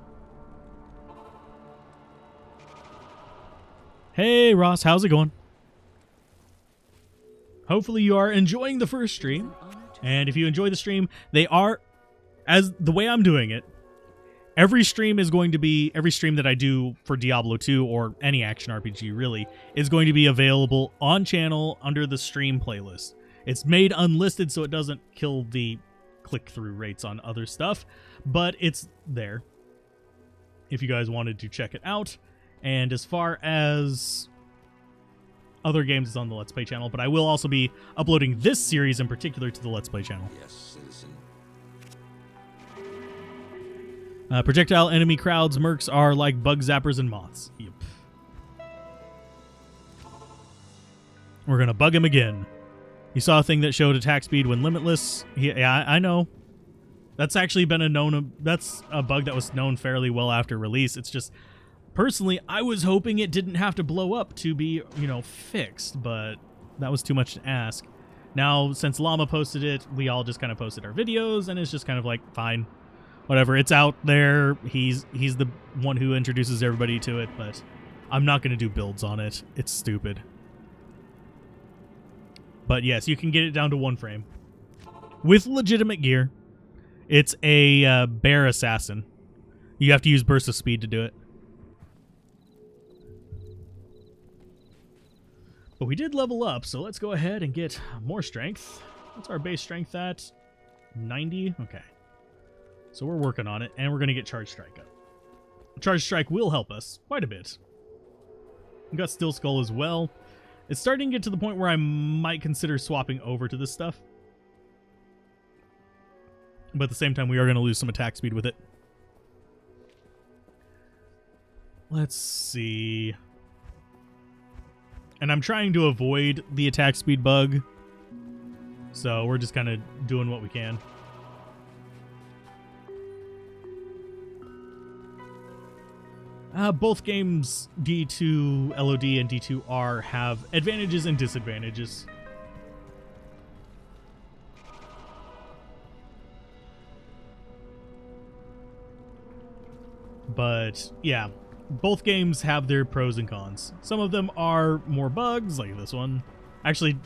A: Hey, Ross, how's it going? Hopefully you are enjoying the first stream. And if you enjoy the stream, they are, as the way I'm doing it, every stream that I do for Diablo 2 or any action RPG really is going to be available on channel under the stream playlist. It's made unlisted so it doesn't kill the click-through rates on other stuff, but it's there if you guys wanted to check it out. And as far as other games, it's on the Let's Play channel, but I will also be uploading this series in particular to the Let's Play channel.
C: Yes, citizen.
A: Projectile enemy crowds mercs are like bug zappers and moths. Yep. We're gonna bug him again. You saw a thing that showed attack speed when limitless. Yeah, I know. That's actually been that's a bug that was known fairly well after release. It's just, personally, I was hoping it didn't have to blow up to be, fixed, but that was too much to ask. Now, since Llama posted it, we all just kind of posted our videos, and it's just kind of like, fine. Whatever, it's out there. He's the one who introduces everybody to it, but I'm not going to do builds on it. It's stupid. But yes, you can get it down to 1 frame. With legitimate gear. It's a bear assassin. You have to use burst of speed to do it. But we did level up, so let's go ahead and get more strength. What's our base strength at? 90? Okay. So we're working on it, and we're going to get Charge Strike up. Charge Strike will help us quite a bit. We've got Steel Skull as well. It's starting to get to the point where I might consider swapping over to this stuff. But at the same time, we are going to lose some attack speed with it. Let's see. And I'm trying to avoid the attack speed bug. So we're just kind of doing what we can. Both games, D2 LOD and D2R, have advantages and disadvantages. But yeah, both games have their pros and cons. Some of them are more bugs, like this one. Actually,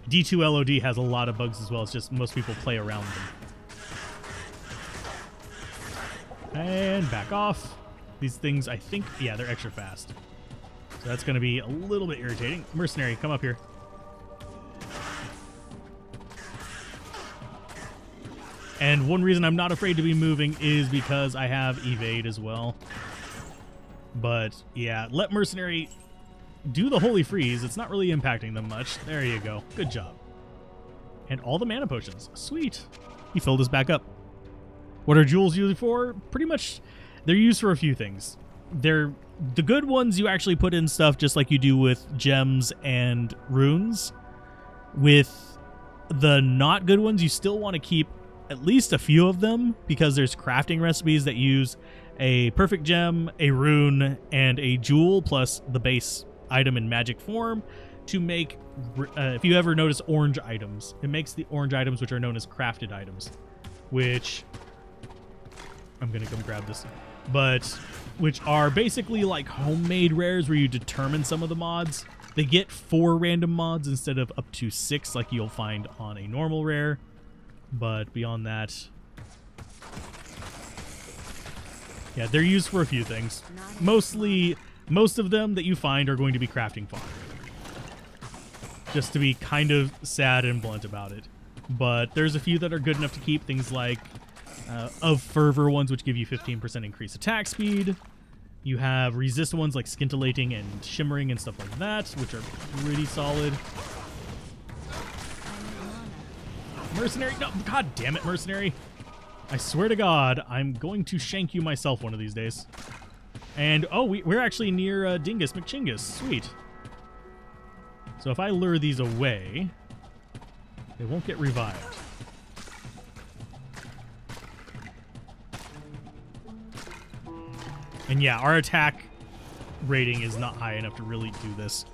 A: D2 LOD has a lot of bugs as well. It's just most people play around them. And back off. These things, I think, yeah, they're extra fast. So that's going to be a little bit irritating. Mercenary, come up here. And one reason I'm not afraid to be moving is because I have evade as well. But yeah, let Mercenary do the Holy Freeze. It's not really impacting them much. There you go. Good job. And all the mana potions. Sweet. He filled us back up. What are jewels used for? Pretty much, they're used for a few things. They're the good ones you actually put in stuff just like you do with gems and runes. With the not good ones, you still want to keep at least a few of them because there's crafting recipes that use a perfect gem, a rune, and a jewel plus the base item in magic form to make, if you ever notice orange items, it makes the orange items which are known as crafted items, which I'm gonna come grab this, but which are basically like homemade rares where you determine some of the mods. They get 4 random mods instead of up to 6 like you'll find on a normal rare, but beyond that, yeah, they're used for a few things. Mostly, most of them that you find are going to be crafting fodder. Just to be kind of sad and blunt about it. But there's a few that are good enough to keep, things like of Fervor ones, which give you 15% increased attack speed. You have resist ones like Scintillating and Shimmering and stuff like that, which are pretty solid. Mercenary, no, god damn it, Mercenary. I swear to God, I'm going to shank you myself one of these days. And, oh, we're actually near Dingus McChingus. Sweet. So if I lure these away, they won't get revived. And yeah, our attack rating is not high enough to really do this.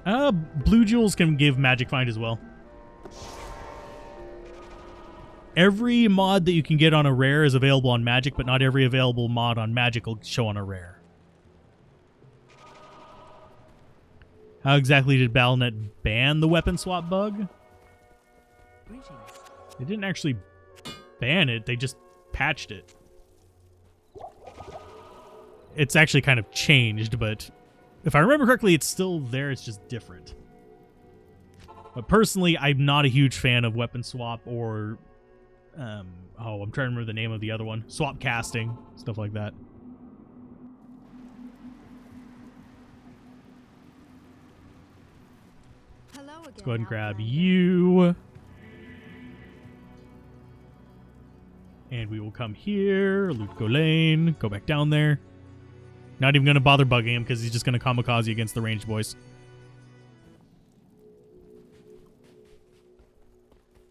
A: Blue jewels can give Magic Find as well. Every mod that you can get on a rare is available on Magic, but not every available mod on Magic will show on a rare. How exactly did Battle.net ban the weapon swap bug?
B: Greetings.
A: They didn't actually ban it, they just patched it. It's actually kind of changed, but if I remember correctly, it's still there, it's just different. But personally, I'm not a huge fan of weapon swap or, I'm trying to remember the name of the other one. Swap casting, stuff like that.
B: Hello again.
A: Let's go ahead and grab
B: Outlander.
A: you. And we will come here, loot Golain, go back down there. Not even going to bother bugging him because he's just going to kamikaze against the ranged boys.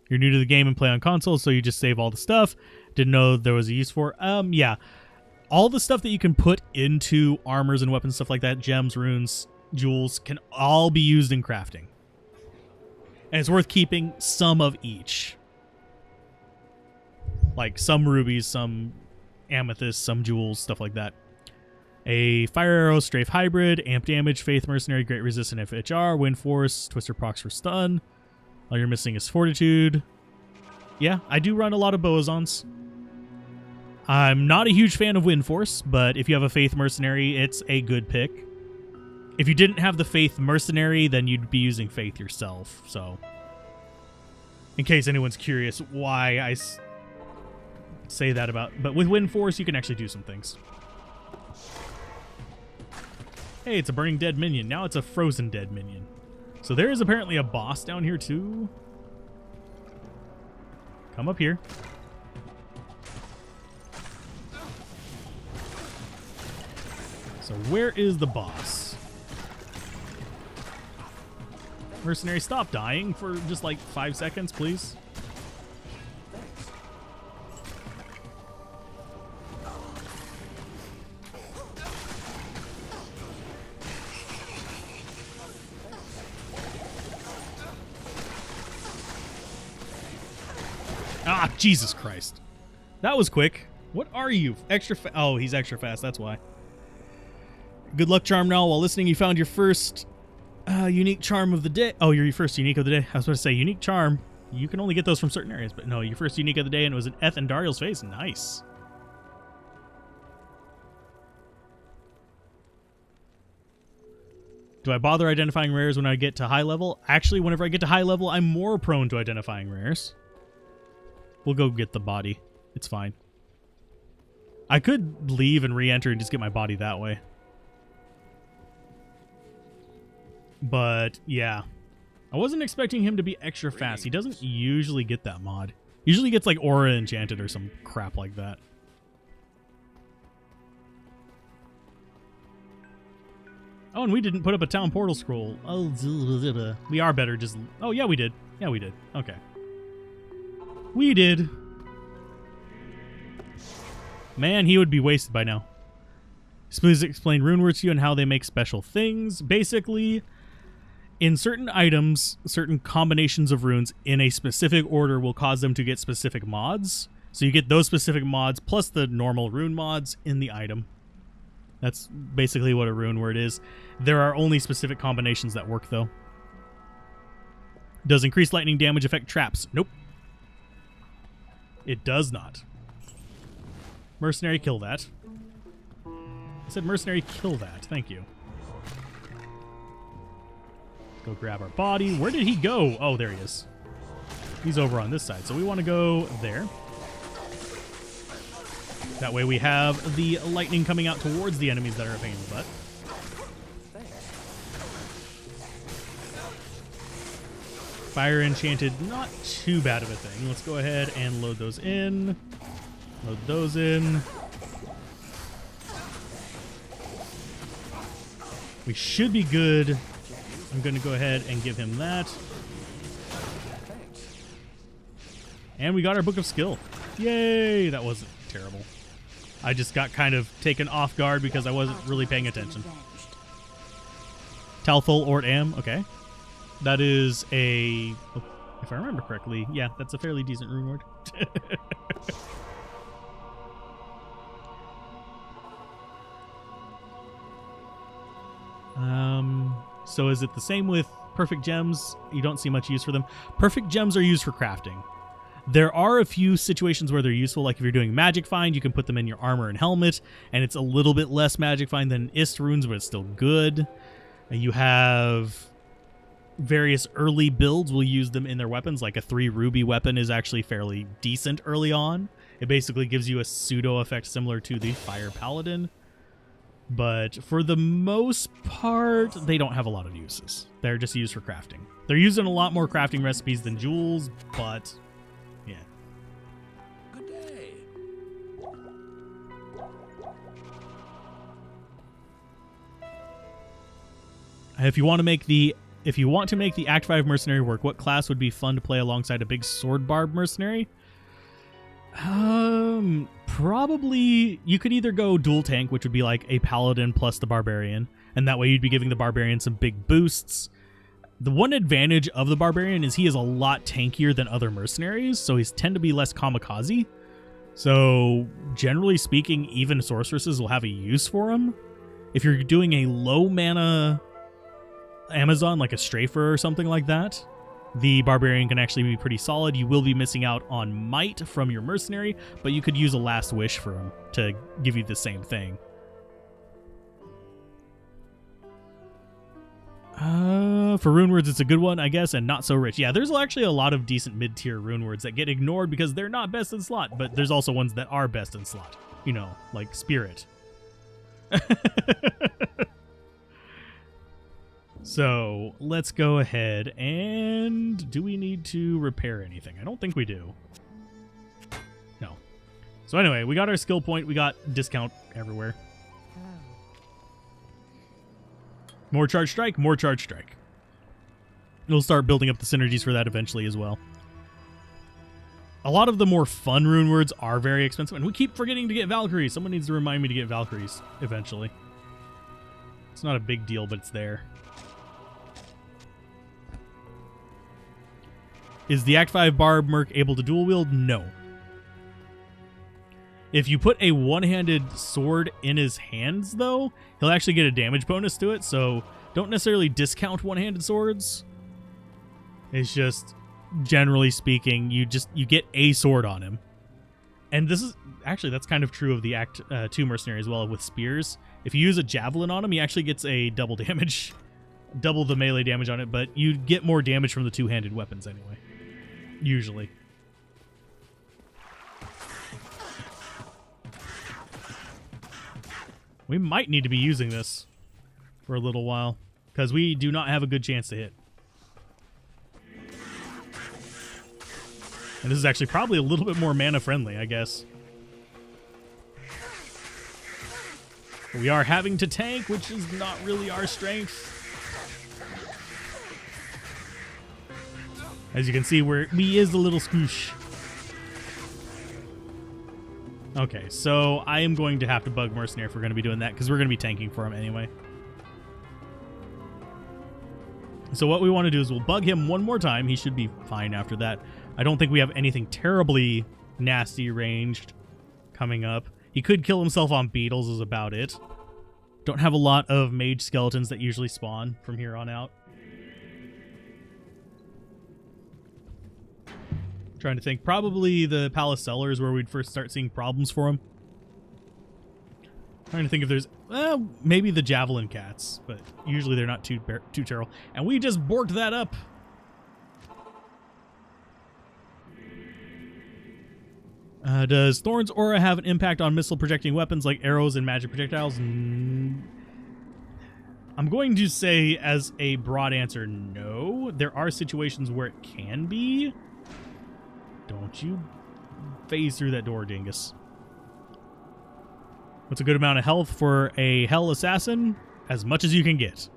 A: You're new to the game and play on console, so you just save all the stuff. Didn't know there was a use for. Yeah. All the stuff that you can put into armors and weapons, stuff like that, gems, runes, jewels, can all be used in crafting. And it's worth keeping some of each. Like some rubies, some amethysts, some jewels, stuff like that. A Fire Arrow, Strafe Hybrid, Amp Damage, Faith Mercenary, Great Resistant FHR, Wind Force, Twister Procs for Stun. All you're missing is Fortitude. Yeah, I do run a lot of Boazons. I'm not a huge fan of Wind Force, but if you have a Faith Mercenary, it's a good pick. If you didn't have the Faith Mercenary, then you'd be using Faith yourself, so. In case anyone's curious why I say that about. But with Wind Force, you can actually do some things. Hey, it's a Burning Dead minion. Now it's a Frozen Dead minion. So there is apparently a boss down here too. Come up here. So where is the boss? Mercenary, stop dying for just like 5 seconds, please. Ah, Jesus Christ. That was quick. What are you? Extra fast. Oh, he's extra fast. That's why. Good luck, charm. Now, while listening, you found your first unique charm of the day. Oh, your first unique of the day. I was going to say unique charm. You can only get those from certain areas, but no, your first unique of the day, and it was an Eth and Dariel's face. Nice. Do I bother identifying rares when I get to high level? Actually, whenever I get to high level, I'm more prone to identifying rares. We'll go get the body. It's fine. I could leave and re-enter and just get my body that way. But, yeah. I wasn't expecting him to be extra fast. He doesn't usually get that mod. Usually gets like Aura Enchanted or some crap like that. Oh, and we didn't put up a town portal scroll. Oh, we are better just... Oh, yeah, we did. Yeah, we did. Okay. We did. Man, he would be wasted by now. Please explain rune words to you and how they make special things. Basically, in certain items, certain combinations of runes in a specific order will cause them to get specific mods. So you get those specific mods plus the normal rune mods in the item. That's basically what a rune word is. There are only specific combinations that work, though. Does increased lightning damage affect traps? Nope. It does not. Mercenary, kill that. I said mercenary, kill that. Thank you. Go grab our body. Where did he go? Oh, there he is. He's over on this side, so we want to go there. That way we have the lightning coming out towards the enemies that are a pain in the butt. Fire Enchanted, not too bad of a thing. Let's go ahead and load those in. Load those in. We should be good. I'm going to go ahead and give him that. And we got our Book of Skill. Yay! That wasn't terrible. I just got kind of taken off guard because I wasn't really paying attention. Talthol Ort Am, okay. That is a... If I remember correctly, yeah, that's a fairly decent rune word. So is it the same with perfect gems? You don't see much use for them. Perfect gems are used for crafting. There are a few situations where they're useful, like if you're doing magic find, you can put them in your armor and helmet, and it's a little bit less magic find than ist runes, but it's still good. You have various early builds will use them in their weapons, like a 3 ruby weapon is actually fairly decent early on. It basically gives you a pseudo effect similar to the fire paladin. But for the most part, they don't have a lot of uses. They're just used for crafting. They're used in a lot more crafting recipes than jewels, but yeah.
C: Good day.
A: If you want to make the Act 5 mercenary work, what class would be fun to play alongside a big sword barb mercenary? Probably you could either go dual tank, which would be like a paladin plus the barbarian, and that way you'd be giving the barbarian some big boosts. The one advantage of the barbarian is he is a lot tankier than other mercenaries, so he's tend to be less kamikaze. So generally speaking, even sorceresses will have a use for him. If you're doing a low mana Amazon, like a strafer or something like that, the barbarian can actually be pretty solid. You will be missing out on might from your mercenary, but you could use a last wish for him to give you the same thing. For rune words, it's a good one, I guess, and not so rich. Yeah, there's actually a lot of decent mid-tier rune words that get ignored because they're not best in slot, but there's also ones that are best in slot. You know, like Spirit. So let's go ahead and do we need to repair anything? I don't think we do. No. So anyway, we got our skill point. We got discount everywhere. More charge strike, more charge strike. We'll start building up the synergies for that eventually as well. A lot of the more fun rune words are very expensive, and we keep forgetting to get Valkyries. Someone needs to remind me to get Valkyries eventually. It's not a big deal, but it's there. Is the Act 5 Barb Merc able to dual wield? No. If you put a one-handed sword in his hands, though, he'll actually get a damage bonus to it, so don't necessarily discount one-handed swords. It's just, generally speaking, you get a sword on him. And this is, actually, that's kind of true of the Act 2 Mercenary as well with spears. If you use a javelin on him, he actually gets a double damage, double the melee damage on it, but you get more damage from the two-handed weapons anyway. Usually. We might need to be using this for a little while because we do not have a good chance to hit. And this is actually probably a little bit more mana friendly, I guess. But we are having to tank, which is not really our strength. As you can see, we is a little scoosh. Okay, so I am going to have to bug Mercenary if we're going to be doing that, because we're going to be tanking for him anyway. So what we want to do is we'll bug him one more time. He should be fine after that. I don't think we have anything terribly nasty ranged coming up. He could kill himself on beetles is about it. Don't have a lot of mage skeletons that usually spawn from here on out. Trying to think. Probably the Palace Cellar is where we'd first start seeing problems for him. Trying to think if there's... maybe the Javelin Cats, but usually they're not too terrible. And we just borked that up. Does Thorn's aura have an impact on missile projecting weapons like arrows and magic projectiles? I'm going to say as a broad answer, no. There are situations where it can be. Don't you phase through that door, dingus. What's a good amount of health for a Hell Assassin? As much as you can get.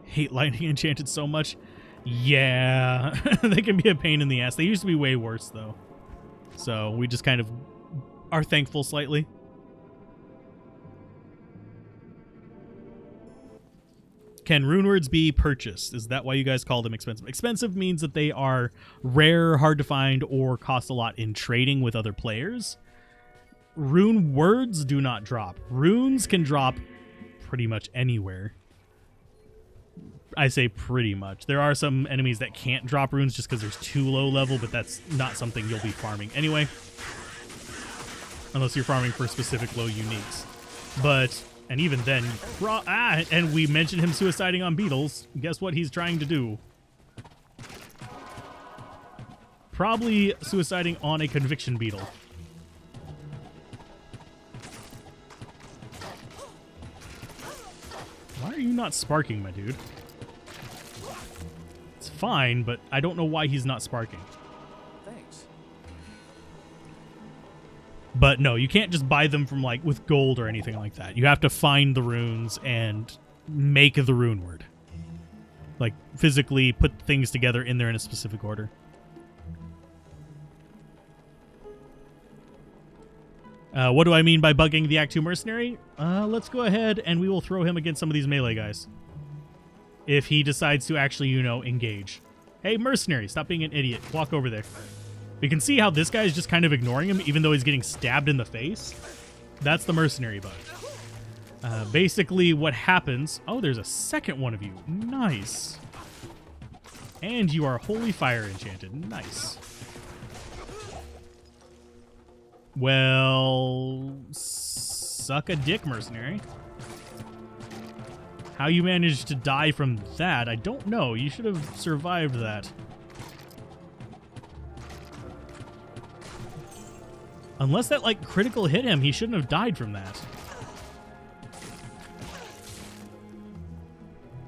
A: Hate lightning enchanted so much. Yeah, they can be a pain in the ass. They used to be way worse, though. So we just kind of are thankful slightly. Can rune words be purchased? Is that why you guys call them expensive? Expensive means that they are rare, hard to find, or cost a lot in trading with other players. Rune words do not drop. Runes can drop pretty much anywhere. I say pretty much. There are some enemies that can't drop runes just because there's too low level, but that's not something you'll be farming anyway. Unless you're farming for specific low uniques. But, and even then, and we mentioned him suiciding on beetles. Guess what he's trying to do? Probably suiciding on a conviction beetle. Why are you not sparking, my dude? It's fine, but I don't know why he's not sparking.
C: Thanks.
A: But no, you can't just buy them from like with gold or anything like that. You have to find the runes and make the rune word. Like physically put things together in there in a specific order. What do I mean by bugging the Act 2 mercenary? Let's go ahead and we will throw him against some of these melee guys. If he decides to actually, you know, engage. Hey, mercenary, stop being an idiot. Walk over there. We can see how this guy is just kind of ignoring him, even though he's getting stabbed in the face. That's the mercenary bug. Basically, what happens... Oh, there's a second one of you. Nice. And you are holy fire enchanted. Nice. Well, suck a dick, mercenary. How you managed to die from that, I don't know. You should have survived that. Unless that, like, critical hit him, he shouldn't have died from that.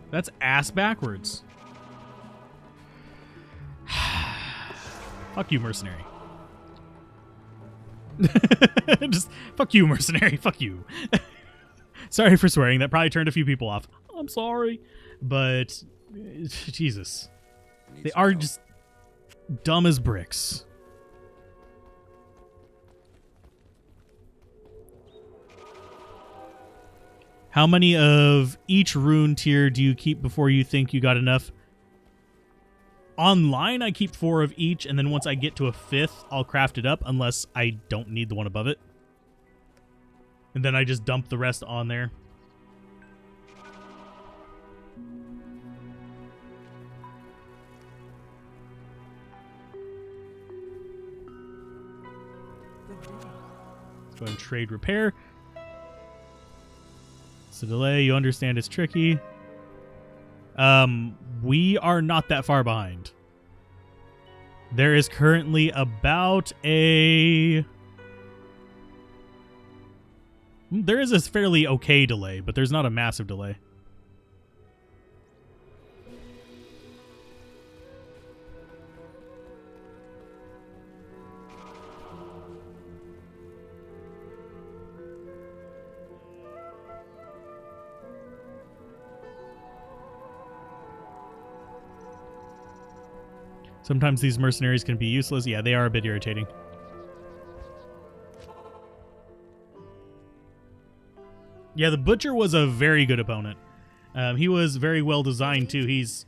A: That's ass backwards. Fuck you, mercenary. Just fuck you, mercenary. Fuck you. Sorry for swearing. That probably turned a few people off. I'm sorry. But, Jesus. They are just dumb as bricks. How many of each rune tier do you keep before you think you got enough? Online, I keep 4 of each, and then once I get to a 5th, I'll craft it up, unless I don't need the one above it. And then I just dump the rest on there. Let's go ahead and trade repair. It's a delay. You understand it's tricky. We are not that far behind. There is currently about a... There is a fairly okay delay, but there's not a massive delay. Sometimes these mercenaries can be useless. Yeah, they are a bit irritating. Yeah, the Butcher was a very good opponent. He was very well designed, too. He's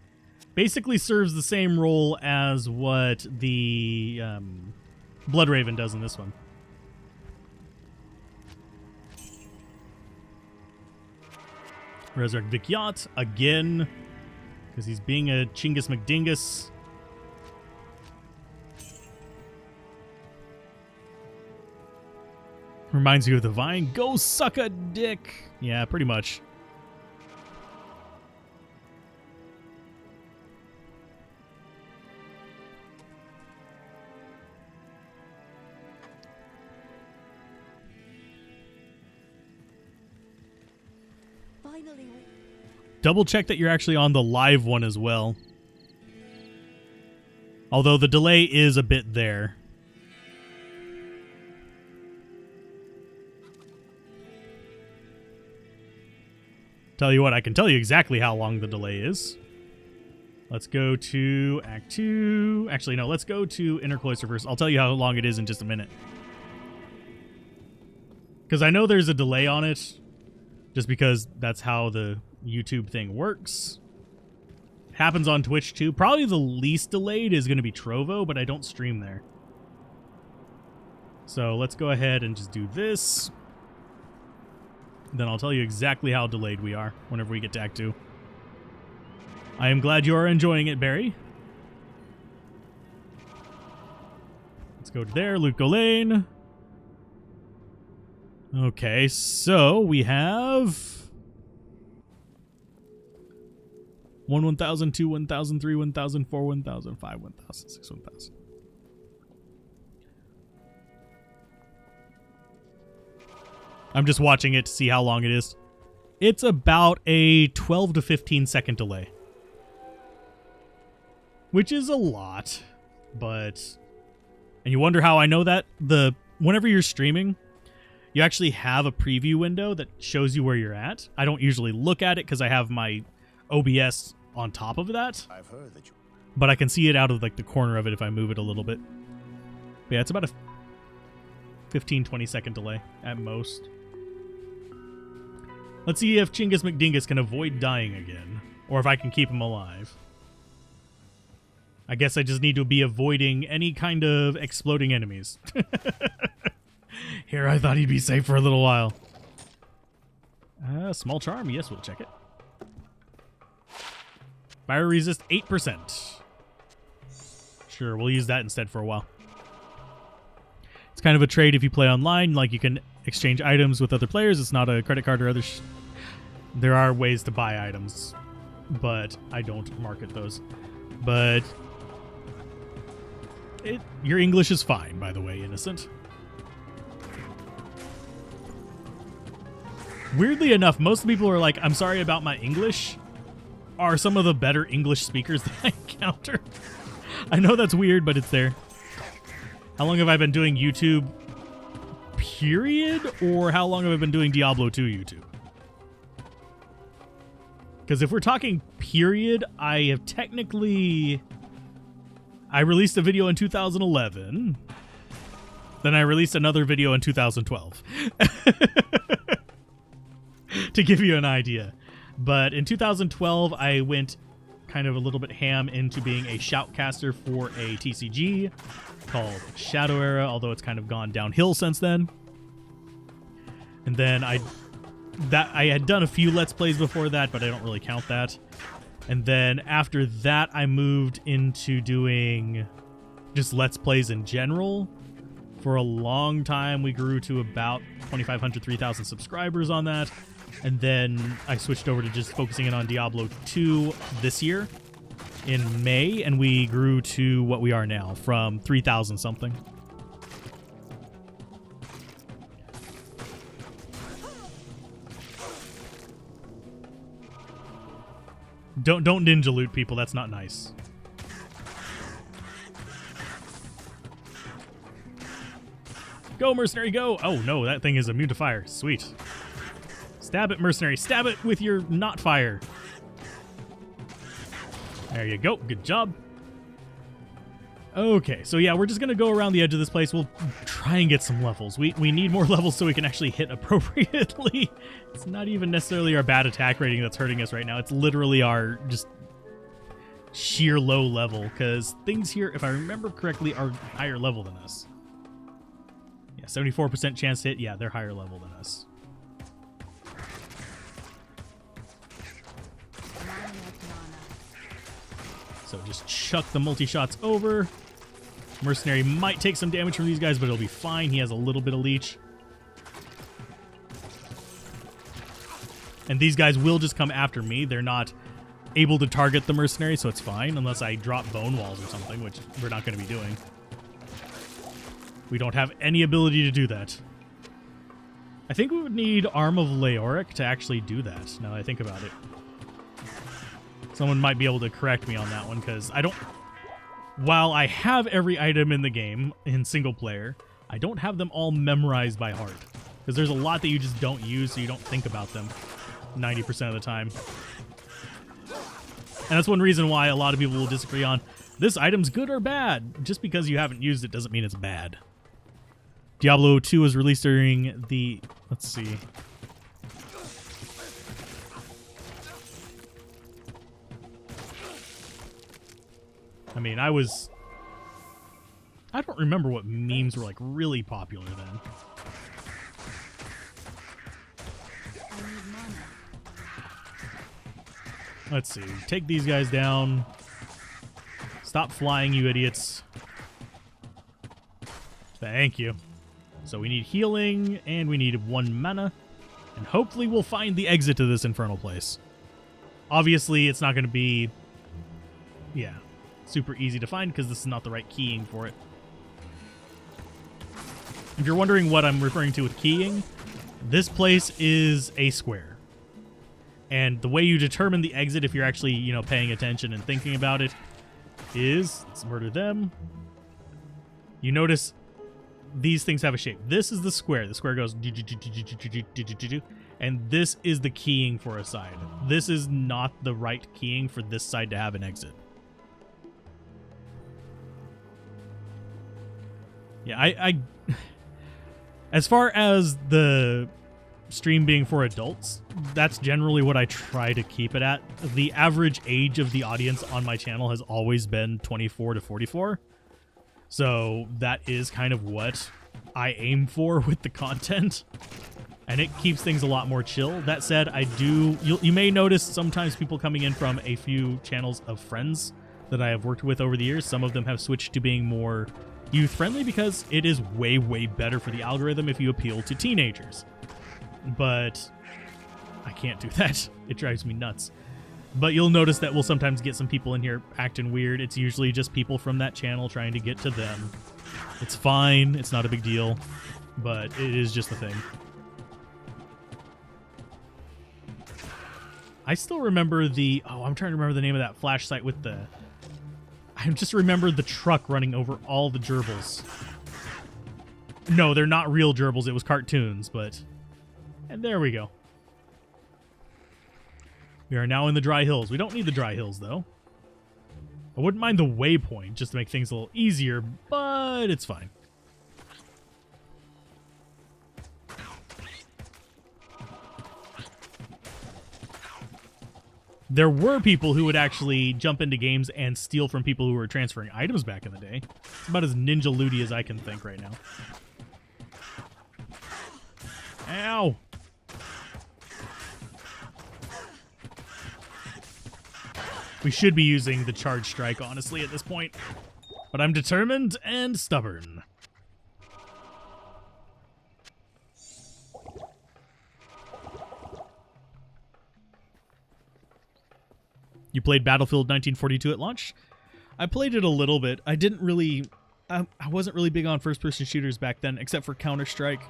A: basically serves the same role as what the Bloodraven does in this one. Resurrect Vikyat again, because he's being a Chingus McDingus. Reminds you of the Vine. Go suck a dick. Yeah, pretty much.
B: Finally.
A: Double check that you're actually on the live one as well. Although the delay is a bit there. Tell you what, I can tell you exactly how long the delay is. Let's go to Act 2. Actually, no, let's go to Inner Cloister first. I'll tell you how long it is in just a minute. Because I know there's a delay on it, just because that's how the YouTube thing works. Happens on Twitch too. Probably the least delayed is going to be Trovo, but I don't stream there. So let's go ahead and just do this. Then I'll tell you exactly how delayed we are whenever we get to Act 2. I am glad you are enjoying it, Barry. Let's go to there, loot Golain. Okay, so we have 1,000, 2, 1,000, 3, 1,000, 4, 1,000, 5, 1,000, 6, 1,000. I'm just watching it to see how long it is. It's about a 12 to 15 second delay. Which is a lot, but... And you wonder how I know that? Whenever you're streaming, you actually have a preview window that shows you where you're at. I don't usually look at it because I have my OBS on top of that.
C: I've heard that you...
A: But I can see it out of like the corner of it if I move it a little bit. But yeah, it's about a 15, 20 second delay at most. Let's see if Chingus McDingus can avoid dying again, or if I can keep him alive. I guess I just need to be avoiding any kind of exploding enemies. Here, I thought he'd be safe for a little while. Small charm, yes, we'll check it. Fire resist 8%. Sure, we'll use that instead for a while. It's kind of a trade if you play online, like you can exchange items with other players. It's not a credit card or other there are ways to buy items, but I don't market those. But your English is fine, by the way, Innocent. Weirdly enough, most people are like, I'm sorry about my English, are some of the better English speakers that I encounter. I know that's weird, but it's there. How long have I been doing YouTube, period? Or how long have I been doing Diablo 2 YouTube? Because if we're talking period, I have technically... I released a video in 2011. Then I released another video in 2012. To give you an idea. But in 2012, I went kind of a little bit ham into being a shoutcaster for a TCG called Shadow Era, although it's kind of gone downhill since then. And then I had done a few Let's Plays before that, but I don't really count that. And then after that, I moved into doing just Let's Plays in general. For a long time, we grew to about 2,500, 3,000 subscribers on that. And then I switched over to just focusing in on Diablo 2 this year in May, and we grew to what we are now, from 3,000 something. Don't ninja loot people, that's not nice. Go, mercenary, go! Oh no, that thing is immune to fire. Sweet. Stab it, mercenary. Stab it with your not fire. There you go. Good job. Okay, so yeah, we're just going to go around the edge of this place. We'll try and get some levels. We need more levels so we can actually hit appropriately. It's not even necessarily our bad attack rating that's hurting us right now. It's literally our just sheer low level, because things here, if I remember correctly, are higher level than us. Yeah, 74% chance to hit. Yeah, they're higher level than us. So just chuck the multi-shots over. Mercenary might take some damage from these guys, but it'll be fine. He has a little bit of leech. And these guys will just come after me. They're not able to target the mercenary, so it's fine, unless I drop bone walls or something, which we're not going to be doing. We don't have any ability to do that. I think we would need Arm of Leoric to actually do that, now that I think about it. Someone might be able to correct me on that one, because I don't... While I have every item in the game in single player, I don't have them all memorized by heart. Because there's a lot that you just don't use, so you don't think about them 90% of the time. And that's one reason why a lot of people will disagree on, this item's good or bad. Just because you haven't used it doesn't mean it's bad. Diablo 2 was released during the... Let's see... I mean, I don't remember what memes were, like, really popular then. Let's see. Take these guys down. Stop flying, you idiots. Thank you. So we need healing, and we need 1 mana. And hopefully we'll find the exit to this infernal place. Obviously, it's not going to be, super easy to find because this is not the right keying for it. If you're wondering what I'm referring to with keying, this place is a square. And the way you determine the exit, if you're actually, paying attention and thinking about it, is, let's murder them. You notice these things have a shape. This is the square. The square goes, and this is the keying for a side. This is not the right keying for this side to have an exit. Yeah, I as far as the stream being for adults, that's generally what I try to keep it at. The average age of the audience on my channel has always been 24 to 44. So that is kind of what I aim for with the content. And it keeps things a lot more chill. That said, you may notice sometimes people coming in from a few channels of friends that I have worked with over the years. Some of them have switched to being more youth-friendly because it is way, way better for the algorithm if you appeal to teenagers. But I can't do that. It drives me nuts. But you'll notice that we'll sometimes get some people in here acting weird. It's usually just people from that channel trying to get to them. It's fine. It's not a big deal. But it is just a thing. I still remember I'm trying to remember the name of that flash site with the... I just remember the truck running over all the gerbils. No, they're not real gerbils. It was cartoons, but... And there we go. We are now in the dry hills. We don't need the dry hills, though. I wouldn't mind the waypoint, just to make things a little easier, but it's fine. There were people who would actually jump into games and steal from people who were transferring items back in the day. It's about as ninja looty as I can think right now. Ow! We should be using the charge strike, honestly, at this point. But I'm determined and stubborn. You played Battlefield 1942 at launch? I played it a little bit. I didn't really... I wasn't really big on first-person shooters back then, except for Counter-Strike.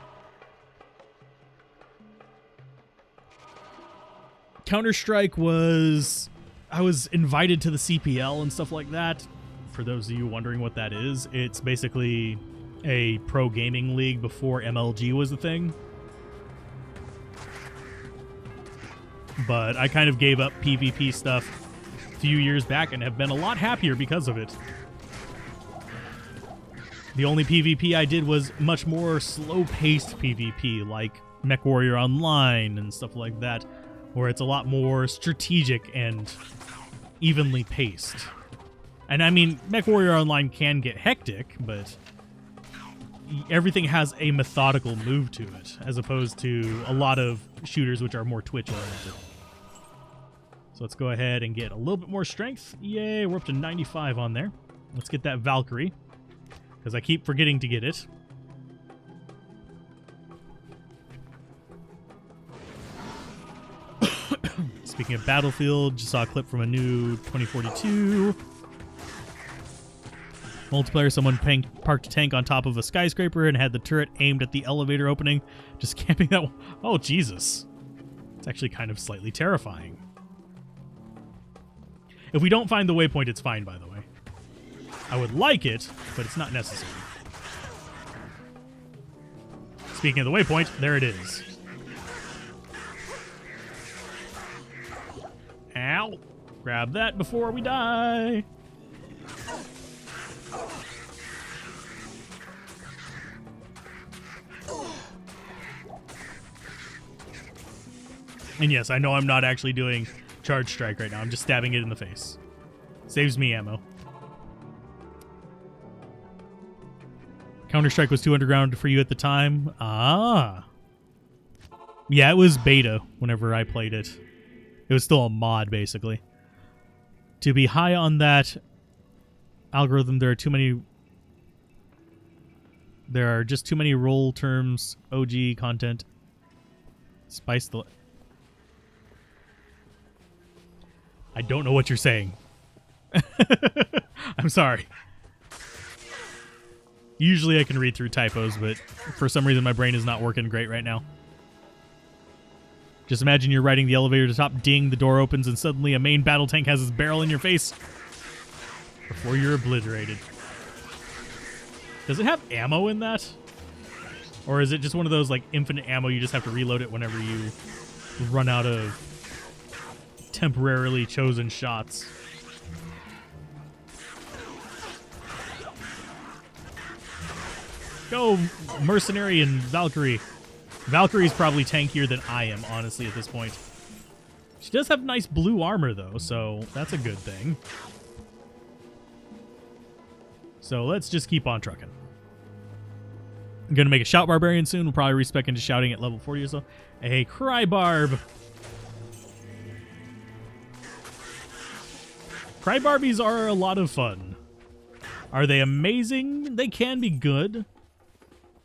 A: Counter-Strike was... I was invited to the CPL and stuff like that. For those of you wondering what that is, it's basically a pro gaming league before MLG was a thing. But I kind of gave up PvP stuff a few years back and have been a lot happier because of it. The only PvP I did was much more slow-paced PvP, like MechWarrior Online and stuff like that, where it's a lot more strategic and evenly paced. And I mean, MechWarrior Online can get hectic, but everything has a methodical move to it, as opposed to a lot of shooters which are more Twitch-oriented. So let's go ahead and get a little bit more strength. Yay, we're up to 95 on there. Let's get that Valkyrie, because I keep forgetting to get it. Speaking of Battlefield, just saw a clip from a new 2042. Multiplayer, someone parked a tank on top of a skyscraper and had the turret aimed at the elevator opening, just camping that one. Oh, Jesus. It's actually kind of slightly terrifying. If we don't find the waypoint, it's fine, by the way. I would like it, but it's not necessary. Speaking of the waypoint, there it is. Ow! Grab that before we die. And yes, I know I'm not actually doing charge strike right now. I'm just stabbing it in the face. Saves me ammo. Counter-Strike was too underground for you at the time? Ah. Yeah, it was beta whenever I played it. It was still a mod, basically. to be high on that algorithm, there are just too many roll terms, OG content. Spice the... I don't know what you're saying. I'm sorry. Usually I can read through typos, but for some reason my brain is not working great right now. Just imagine you're riding the elevator to top, ding, the door opens, and suddenly a main battle tank has its barrel in your face before you're obliterated. Does it have ammo in that? Or is it just one of those, like, infinite ammo, you just have to reload it whenever you run out of temporarily chosen shots? Go, Mercenary and Valkyrie. Valkyrie's probably tankier than I am, honestly, at this point. She does have nice blue armor, though, so that's a good thing. So let's just keep on trucking. I'm going to make a Shout Barbarian soon. We'll probably respec into shouting at level 40 or so. A Cry Barb. Cry Barbies are a lot of fun. Are they amazing? They can be good.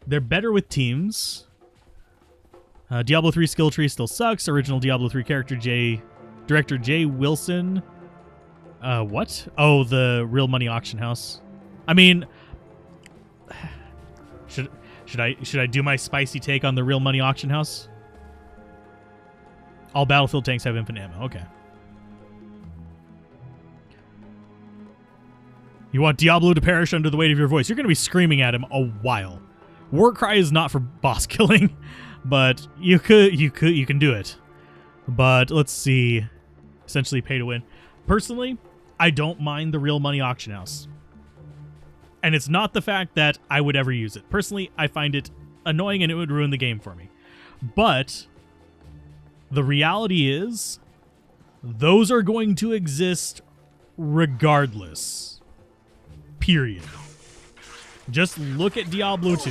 A: They're better with teams. Diablo 3 skill tree still sucks. Original Diablo 3 director Jay Wilson. What? Oh, the Real Money Auction House. I mean, should I do my spicy take on the Real Money Auction House? All battlefield tanks have infinite ammo. Okay. You want Diablo to perish under the weight of your voice. You're going to be screaming at him a while. Warcry is not for boss killing, but you can do it. But let's see. Essentially pay to win. Personally, I don't mind the Real Money Auction House. And it's not the fact that I would ever use it. Personally, I find it annoying and it would ruin the game for me. But the reality is, those are going to exist regardless. Period. Just look at Diablo 2.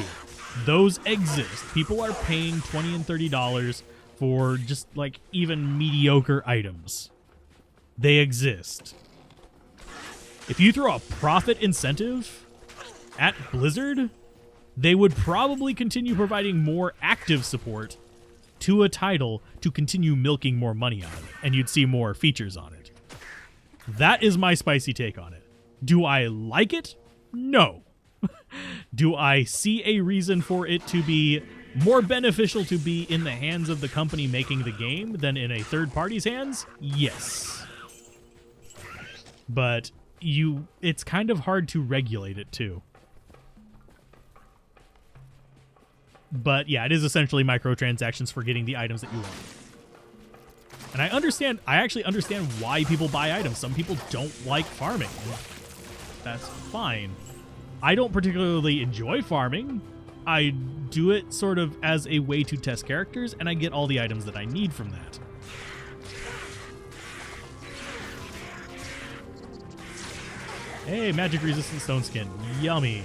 A: Those exist. People are paying $20 and $30 for just like even mediocre items. They exist. If you throw a profit incentive at Blizzard, they would probably continue providing more active support to a title to continue milking more money out of it, and you'd see more features on it. That is my spicy take on it. Do I like it? No. Do I see a reason for it to be more beneficial to be in the hands of the company making the game than in a third party's hands? Yes. But it's kind of hard to regulate it too. But yeah, it is essentially microtransactions for getting the items that you want. And I actually understand why people buy items. Some people don't like farming. That's fine. I don't particularly enjoy farming. I do it sort of as a way to test characters, and I get all the items that I need from that. Hey, magic resistant stone skin. Yummy.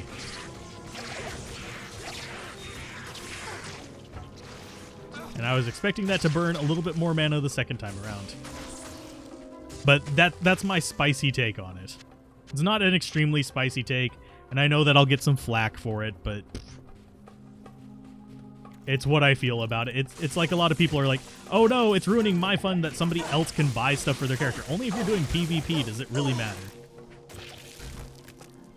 A: And I was expecting that to burn a little bit more mana the second time around. But that's my spicy take on it. It's not an extremely spicy take, and I know that I'll get some flack for it, but it's what I feel about it. It's like a lot of people are like, oh no, it's ruining my fun that somebody else can buy stuff for their character. Only if you're doing PvP does it really matter.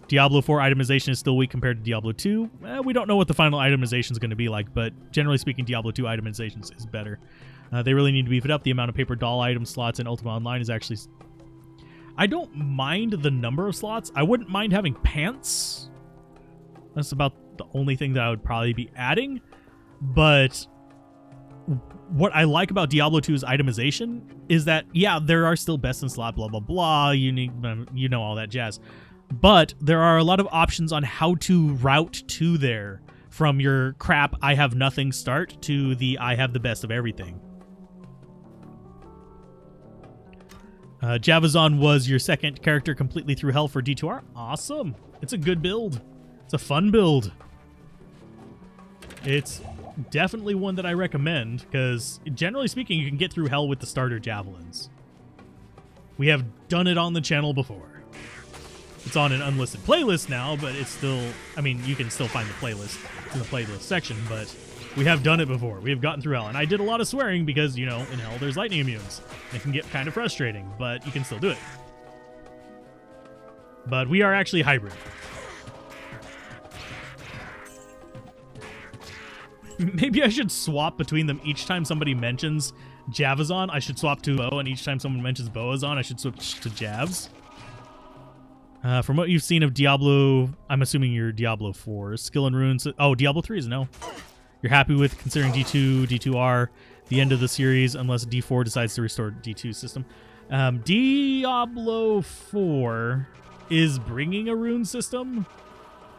A: Diablo 4 itemization is still weak compared to Diablo 2. We don't know what the final itemization is going to be like, but generally speaking, Diablo 2 itemization is better. They really need to beef it up. The amount of paper doll item slots in Ultima Online is actually... I don't mind the number of slots. I wouldn't mind having pants. That's about the only thing that I would probably be adding. But what I like about Diablo 2's itemization is that, yeah, there are still best in slot, blah, blah, blah. You know all that jazz. But there are a lot of options on how to route to there, from your crap I have nothing start to the I have the best of everything. Javazon was your second character completely through hell for D2R. Awesome. It's a good build. It's a fun build. It's definitely one that I recommend because generally speaking, you can get through hell with the starter javelins. We have done it on the channel before. It's on an unlisted playlist now, but it's still, I mean, you can still find the playlist in the playlist section, but we have done it before. We have gotten through hell, and I did a lot of swearing because, you know, in hell there's lightning immunes. It can get kind of frustrating, but you can still do it. But we are actually hybrid. Maybe I should swap between them each time somebody mentions Javazon. I should swap to Bo, and each time someone mentions Boazon, I should switch to Javs. From what you've seen of Diablo, I'm assuming you're Diablo 4. Skill and runes. Oh, Diablo 3 is no. You're happy with considering D2, D2R, the end of the series, unless D4 decides to restore D2 system. Diablo 4 is bringing a rune system.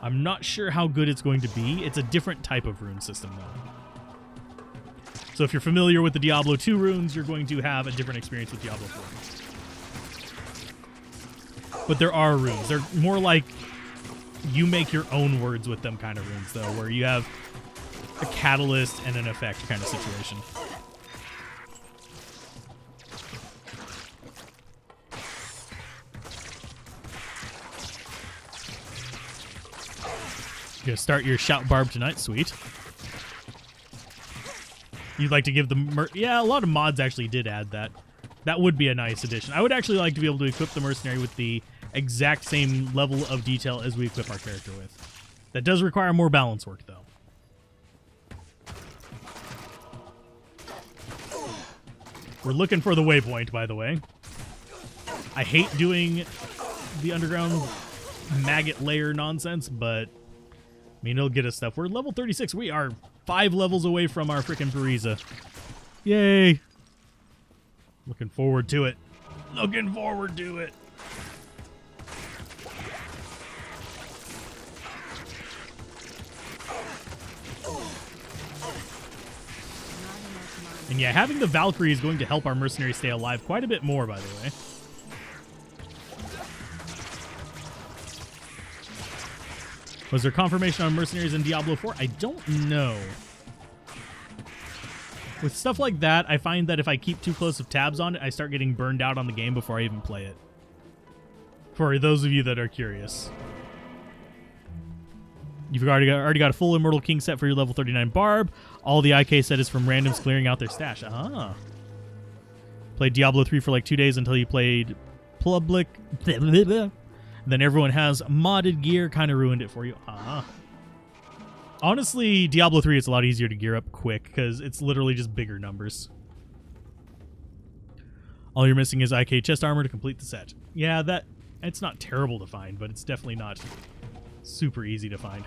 A: I'm not sure how good it's going to be. It's a different type of rune system, though. So if you're familiar with the Diablo 2 runes, you're going to have a different experience with Diablo 4. But there are runes. They're more like you make your own words with them kind of runes, though, where you have a catalyst and an effect kind of situation. You're gonna start your shout barb tonight, sweet. You'd like to give the yeah, a lot of mods actually did add that. That would be a nice addition. I would actually like to be able to equip the mercenary with the exact same level of detail as we equip our character with. That does require more balance work, though. We're looking for the waypoint, by the way. I hate doing the underground maggot layer nonsense, but I mean, it'll get us stuff. We're level 36. We are 5 levels away from our freaking Parisa. Yay. Looking forward to it. Looking forward to it. And yeah, having the Valkyrie is going to help our mercenary stay alive quite a bit more, by the way. Was there confirmation on mercenaries in Diablo 4? I don't know. With stuff like that, I find that if I keep too close of tabs on it, I start getting burned out on the game before I even play it. For those of you that are curious. You've already got a full Immortal King set for your level 39 Barb. All the IK set is from randoms clearing out their stash. Ah. Played Diablo 3 for like 2 days until you played Public. Then everyone has modded gear. Kind of ruined it for you. Ah. Honestly, Diablo 3 is a lot easier to gear up quick because it's literally just bigger numbers. All you're missing is IK chest armor to complete the set. Yeah, it's not terrible to find, but it's definitely not super easy to find.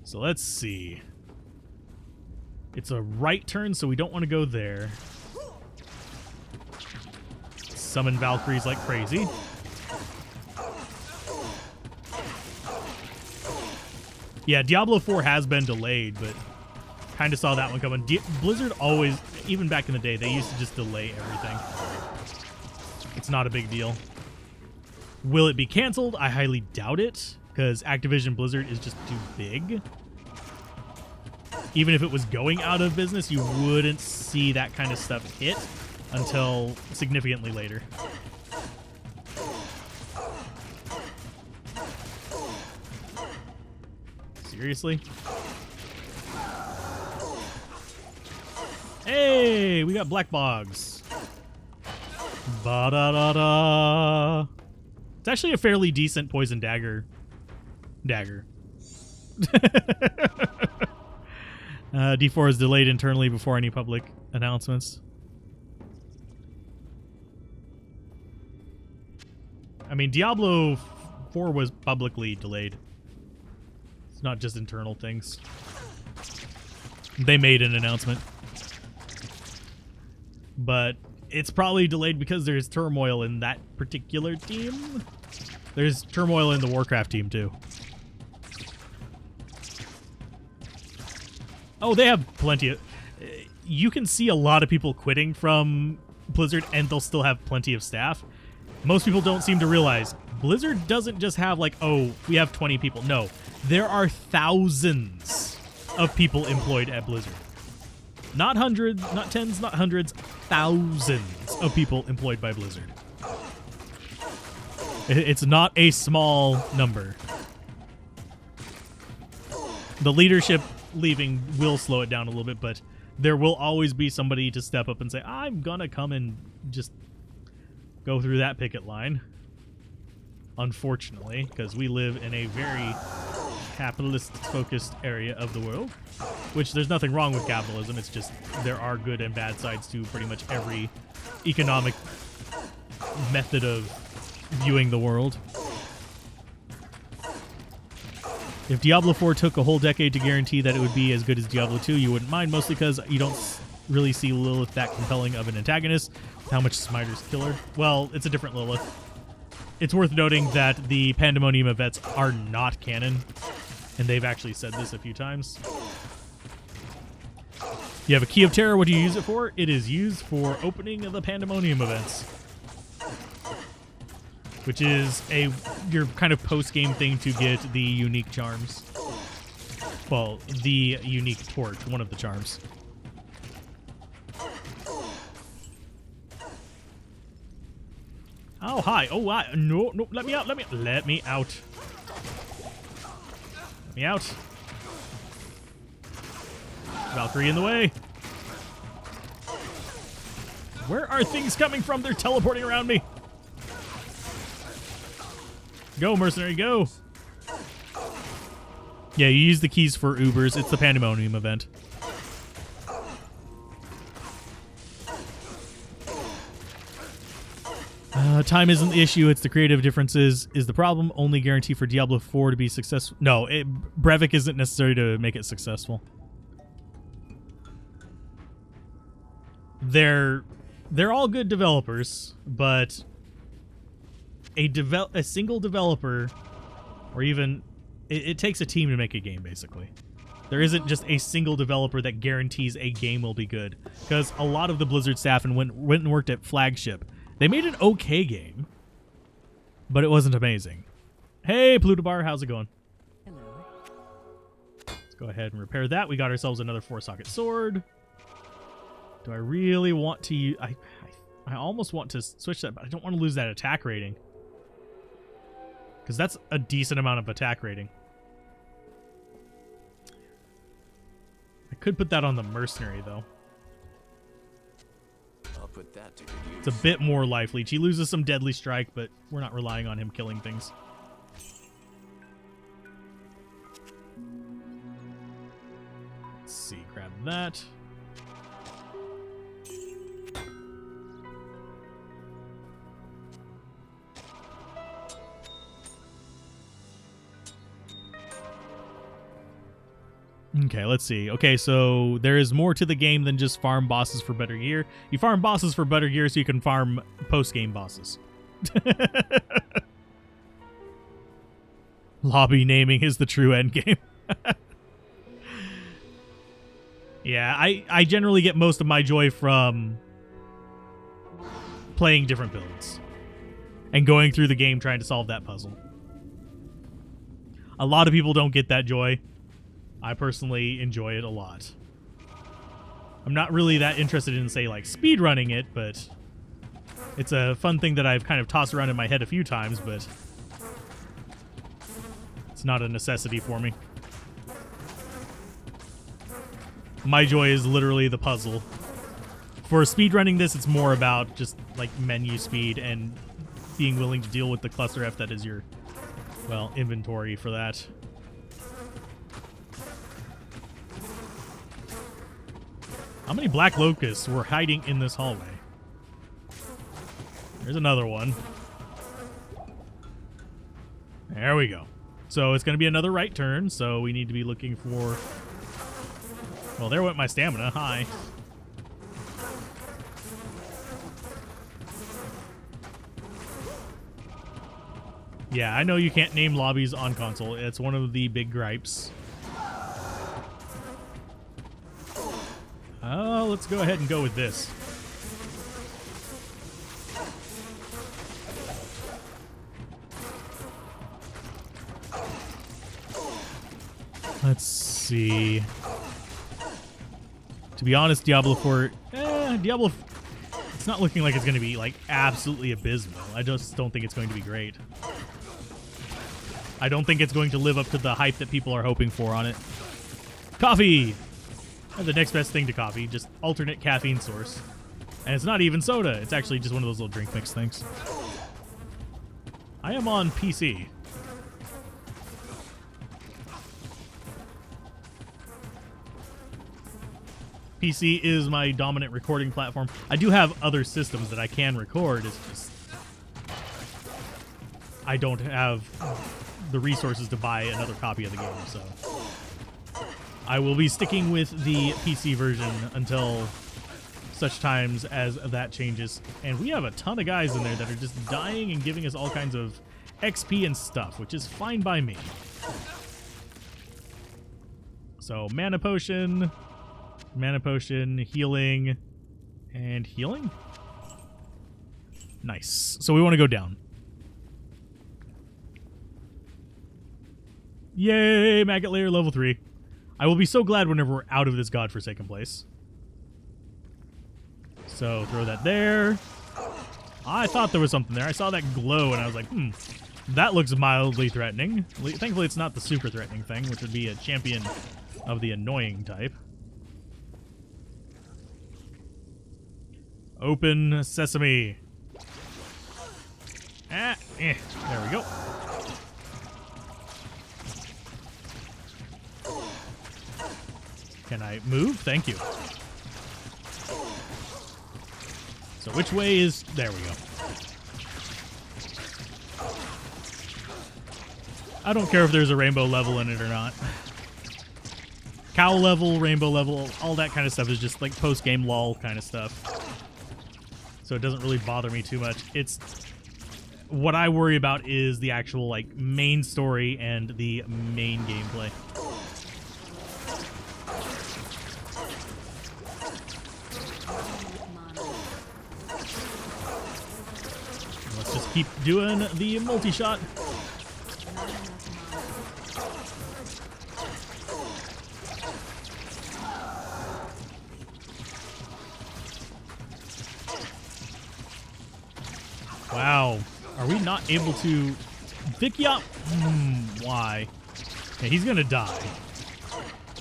A: So let's see. It's a right turn, so we don't want to go there. Summon Valkyries like crazy. Yeah, Diablo 4 has been delayed, but kind of saw that one coming. Blizzard always, even back in the day, they used to just delay everything. It's not a big deal. Will it be canceled? I highly doubt it, because Activision Blizzard is just too big. Even if it was going out of business, you wouldn't see that kind of stuff hit until significantly later. Seriously? Hey, we got Black Bogs. Ba-da-da-da. It's actually a fairly decent poison dagger. D4 is delayed internally before any public announcements. I mean, Diablo 4 was publicly delayed. It's not just internal things. They made an announcement. But it's probably delayed because there's turmoil in that particular team. There's turmoil in the Warcraft team, too. Oh, they have plenty of... You can see a lot of people quitting from Blizzard, and they'll still have plenty of staff. Most people don't seem to realize Blizzard doesn't just have like, oh, we have 20 people. No, there are thousands of people employed at Blizzard. Not hundreds, not tens, not hundreds, thousands of people employed by Blizzard. It's not a small number. The leadership leaving will slow it down a little bit, but there will always be somebody to step up and say, I'm gonna come and just go through that picket line. Unfortunately, because we live in a very capitalist-focused area of the world, which there's nothing wrong with capitalism. It's just there are good and bad sides to pretty much every economic method of viewing the world. If Diablo 4 took a whole decade to guarantee that it would be as good as Diablo 2, you wouldn't mind, mostly because you don't really see Lilith that compelling of an antagonist. How much Smiter's killer? Well, it's a different Lilith. It's worth noting that the Pandemonium events are not canon, and they've actually said this a few times. You have a Key of Terror. What do you use it for? It is used for opening of the Pandemonium events, which is your kind of post-game thing to get the unique charms. Well, the unique torch, one of the charms. Oh, hi. Oh, hi. No, no, let me out. Let me out. Let me out. Let me out. Valkyrie in the way. Where are things coming from? They're teleporting around me. Go, mercenary, go. Yeah, you use the keys for Ubers. It's the Pandemonium event. Time isn't the issue. It's the creative differences is the problem. Only guarantee for Diablo 4 to be successful. No, Brevik isn't necessary to make it successful. They're all good developers, but a single developer, or even it takes a team to make a game. Basically, there isn't just a single developer that guarantees a game will be good. Because a lot of the Blizzard staff went and worked at Flagship. They made an okay game, but it wasn't amazing. Hey, Plutobar, how's it going?
B: Hello.
A: Let's go ahead and repair that. We got ourselves another 4-socket sword. Do I really want to use... I almost want to switch that, but I don't want to lose that attack rating. Because that's a decent amount of attack rating. I could put that on the mercenary, though.
C: I'll put that to good use.
A: It's a bit more life leech. He loses some deadly strike, but we're not relying on him killing things. Let's see, grab that. Okay, let's see. Okay, so there is more to the game than just farm bosses for better gear. You farm bosses for better gear so you can farm post-game bosses. Lobby naming is the true end game. Yeah, I generally get most of my joy from playing different builds and going through the game trying to solve that puzzle. A lot of people don't get that joy. I personally enjoy it a lot. I'm not really that interested in, say, like, speedrunning it, but it's a fun thing that I've kind of tossed around in my head a few times, but it's not a necessity for me. My joy is literally the puzzle. For speedrunning this, it's more about just, like, menu speed and being willing to deal with the cluster F that is your, well, inventory for that. How many black locusts were hiding in this hallway? There's another one. There we go. So it's going to be another right turn, so we need to be looking for... Well, there went my stamina. Hi. Yeah, I know you can't name lobbies on console. It's one of the big gripes. Oh, let's go ahead and go with this. Let's see. To be honest, Diablo 4, Diablo, it's not looking like it's going to be like absolutely abysmal. I just don't think it's going to be great. I don't think it's going to live up to the hype that people are hoping for on it. Coffee! The next best thing to coffee, just alternate caffeine source. And it's not even soda. It's actually just one of those little drink mix things. I am on PC. PC is my dominant recording platform. I do have other systems that I can record. It's just I don't have the resources to buy another copy of the game, so I will be sticking with the PC version until such times as that changes. And we have a ton of guys in there that are just dying and giving us all kinds of XP and stuff, which is fine by me. So mana potion, healing, and healing. Nice. So we want to go down. Yay, maggot layer level 3. I will be so glad whenever we're out of this godforsaken place. So throw that there. I thought there was something there. I saw that glow and I was like, that looks mildly threatening. Thankfully it's not the super threatening thing, which would be a champion of the annoying type. Open sesame. There we go. Can I move? Thank you. So which way is... There we go. I don't care if there's a rainbow level in it or not. Cow level, rainbow level, all that kind of stuff is just like post-game lol kind of stuff. So it doesn't really bother me too much. It's... What I worry about is the actual like main story and the main gameplay. Let's just keep doing the multi-shot. Wow. Are we not able to... Vikyop? Why? Yeah, he's gonna die.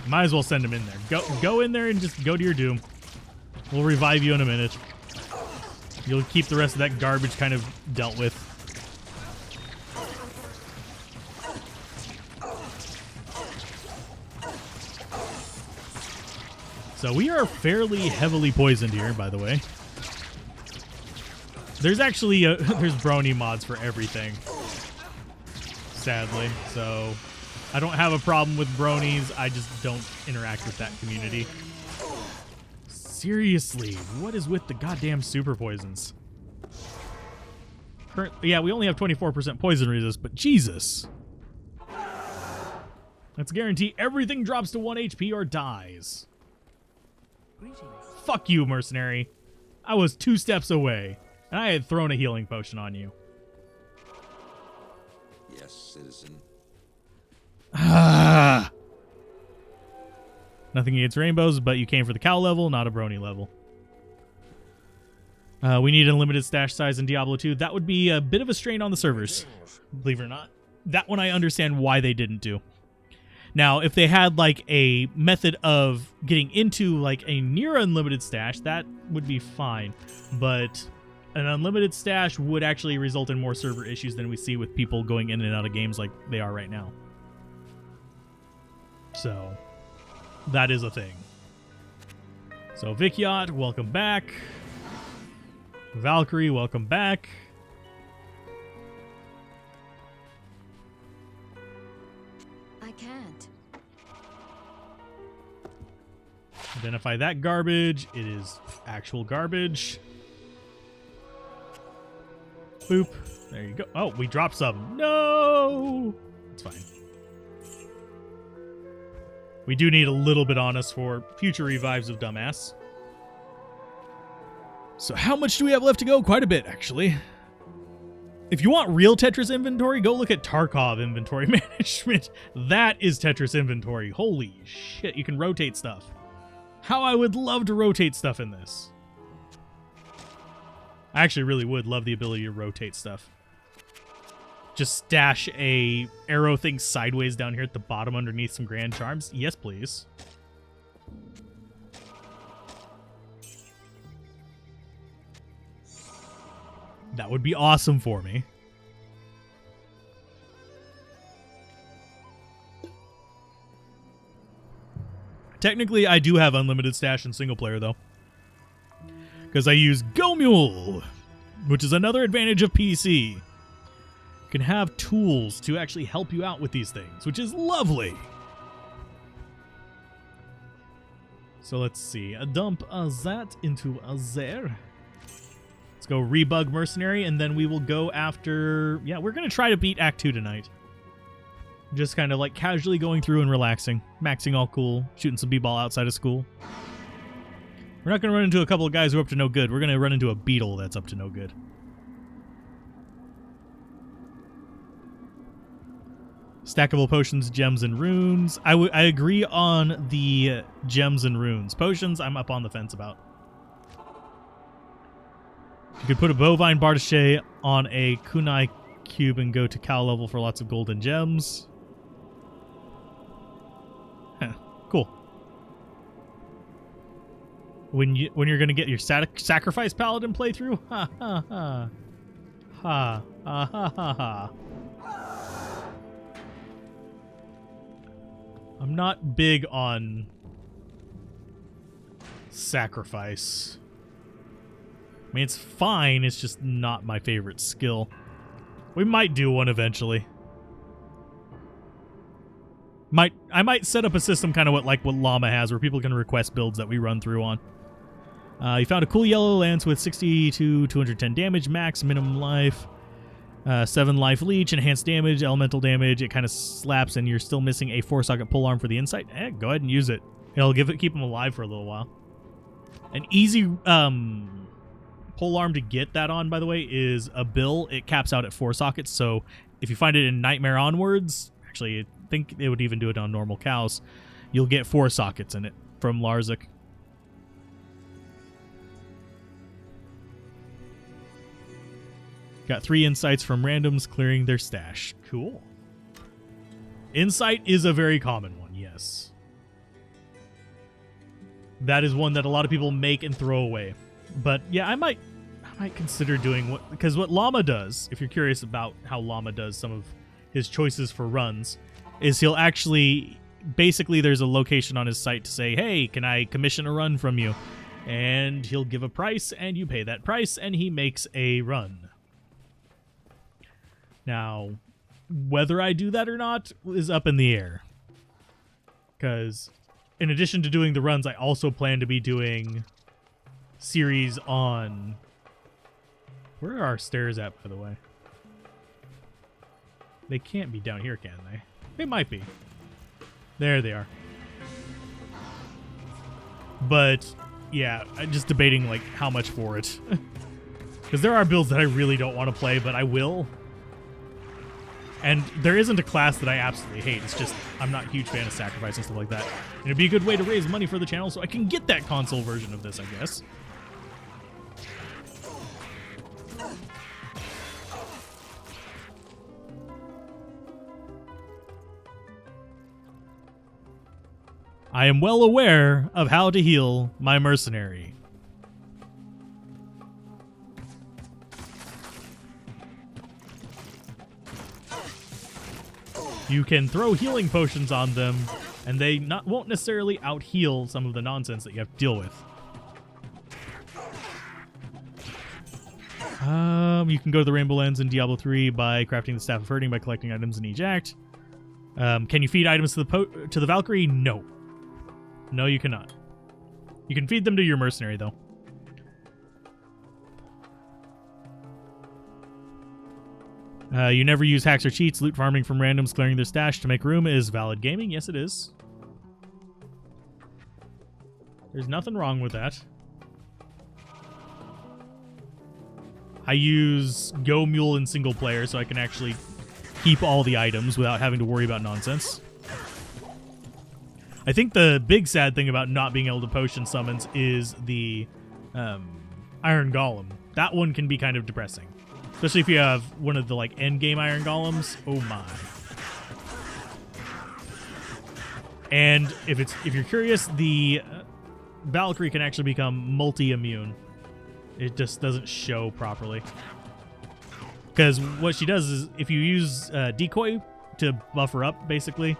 A: Might as well send him in there. Go in there and just go to your doom. We'll revive you in a minute. You'll keep the rest of that garbage kind of dealt with. So we are fairly heavily poisoned here, by the way. There's actually there's brony mods for everything, sadly. So I don't have a problem with bronies. I just don't interact with that community. Seriously, what is with the goddamn super poisons? Yeah, we only have 24% poison resist, but Jesus. Let's guarantee everything drops to 1 HP or dies.
B: Greetings.
A: Fuck you, mercenary. I was 2 steps away. And I had thrown a healing potion on you.
C: Yes, citizen.
A: Ah. Nothing against rainbows, but you came for the cow level, not a brony level. We need unlimited stash size in Diablo 2. That would be a bit of a strain on the servers, believe it or not. That one I understand why they didn't do. Now, if they had like a method of getting into like a near unlimited stash, that would be fine. But an unlimited stash would actually result in more server issues than we see with people going in and out of games like they are right now. So, that is a thing. So, Vikyot, welcome back. Valkyrie, welcome back.
B: I can't.
A: Identify that garbage. It is actual garbage. Boop. There you go. Oh, we dropped some. No! It's fine. We do need a little bit on us for future revives of Dumbass. So how much do we have left to go? Quite a bit, actually. If you want real Tetris inventory, go look at Tarkov inventory management. That is Tetris inventory. Holy shit, you can rotate stuff. How I would love to rotate stuff in this. I actually really would love the ability to rotate stuff. Just stash a arrow thing sideways down here at the bottom underneath some grand charms. Yes, please. That would be awesome for me. Technically, I do have unlimited stash in single player, though. Because I use Go Mule, which is another advantage of PC. You can have tools to actually help you out with these things, which is lovely. So let's see. Dump that into there. Let's go rebug Mercenary, and then we will go after... Yeah, we're going to try to beat Act 2 tonight. Just kind of like casually going through and relaxing. Maxing all cool. Shooting some b-ball outside of school. We're not going to run into a couple of guys who are up to no good. We're going to run into a beetle that's up to no good. Stackable potions, gems, and runes. I agree on the gems and runes. Potions, I'm up on the fence about. You could put a bovine Bardache on a kunai cube and go to cow level for lots of gold and gems. Huh, cool. When you're gonna get your sacrifice paladin playthrough? Ha ha ha. Ha ha ha ha ha. I'm not big on sacrifice. I mean, it's fine, it's just not my favorite skill. We might do one eventually. I might set up a system kind of like what Llama has, where people can request builds that we run through on. You found a cool yellow lance with 60 to 210 damage, max, minimum life, 7 life leech, enhanced damage, elemental damage. It kind of slaps, and you're still missing a 4-socket pole arm for the insight. Go ahead and use it. It'll keep them alive for a little while. An easy pole arm to get that on, by the way, is a bill. It caps out at 4 sockets, so if you find it in Nightmare onwards, actually, I think they would even do it on normal cows, you'll get 4 sockets in it from Larzik. Got 3 insights from randoms clearing their stash. Cool. Insight is a very common one, yes. That is one that a lot of people make and throw away. But yeah, I might consider doing because what Llama does, if you're curious about how Llama does some of his choices for runs, is he'll actually, basically there's a location on his site to say, hey, can I commission a run from you? And he'll give a price, and you pay that price, and he makes a run. Now, whether I do that or not is up in the air. Because in addition to doing the runs, I also plan to be doing series on... Where are our stairs at, by the way? They can't be down here, can they? They might be. There they are. But, yeah, I'm just debating, like, how much for it. Because there are builds that I really don't want to play, but I will. And there isn't a class that I absolutely hate. It's just I'm not a huge fan of sacrifice and stuff like that. And it'd be a good way to raise money for the channel so I can get that console version of this, I guess. I am well aware of how to heal my mercenary. You can throw healing potions on them, and they won't necessarily out-heal some of the nonsense that you have to deal with. You can go to the Rainbow Lens in Diablo 3 by crafting the Staff of Herding by collecting items in each act. Can you feed items to the Valkyrie? No. No, you cannot. You can feed them to your mercenary, though. You never use hacks or cheats. Loot farming from randoms clearing their stash to make room is valid gaming. Yes, it is. There's nothing wrong with that. I use Go Mule in single player so I can actually keep all the items without having to worry about nonsense. I think the big sad thing about not being able to potion summons is the Iron Golem. That one can be kind of depressing. Especially if you have one of the like end game Iron Golems. Oh my. And if you're curious, the Valkyrie can actually become multi-immune. It just doesn't show properly. Because what she does is if you use Decoy to buff her up, basically,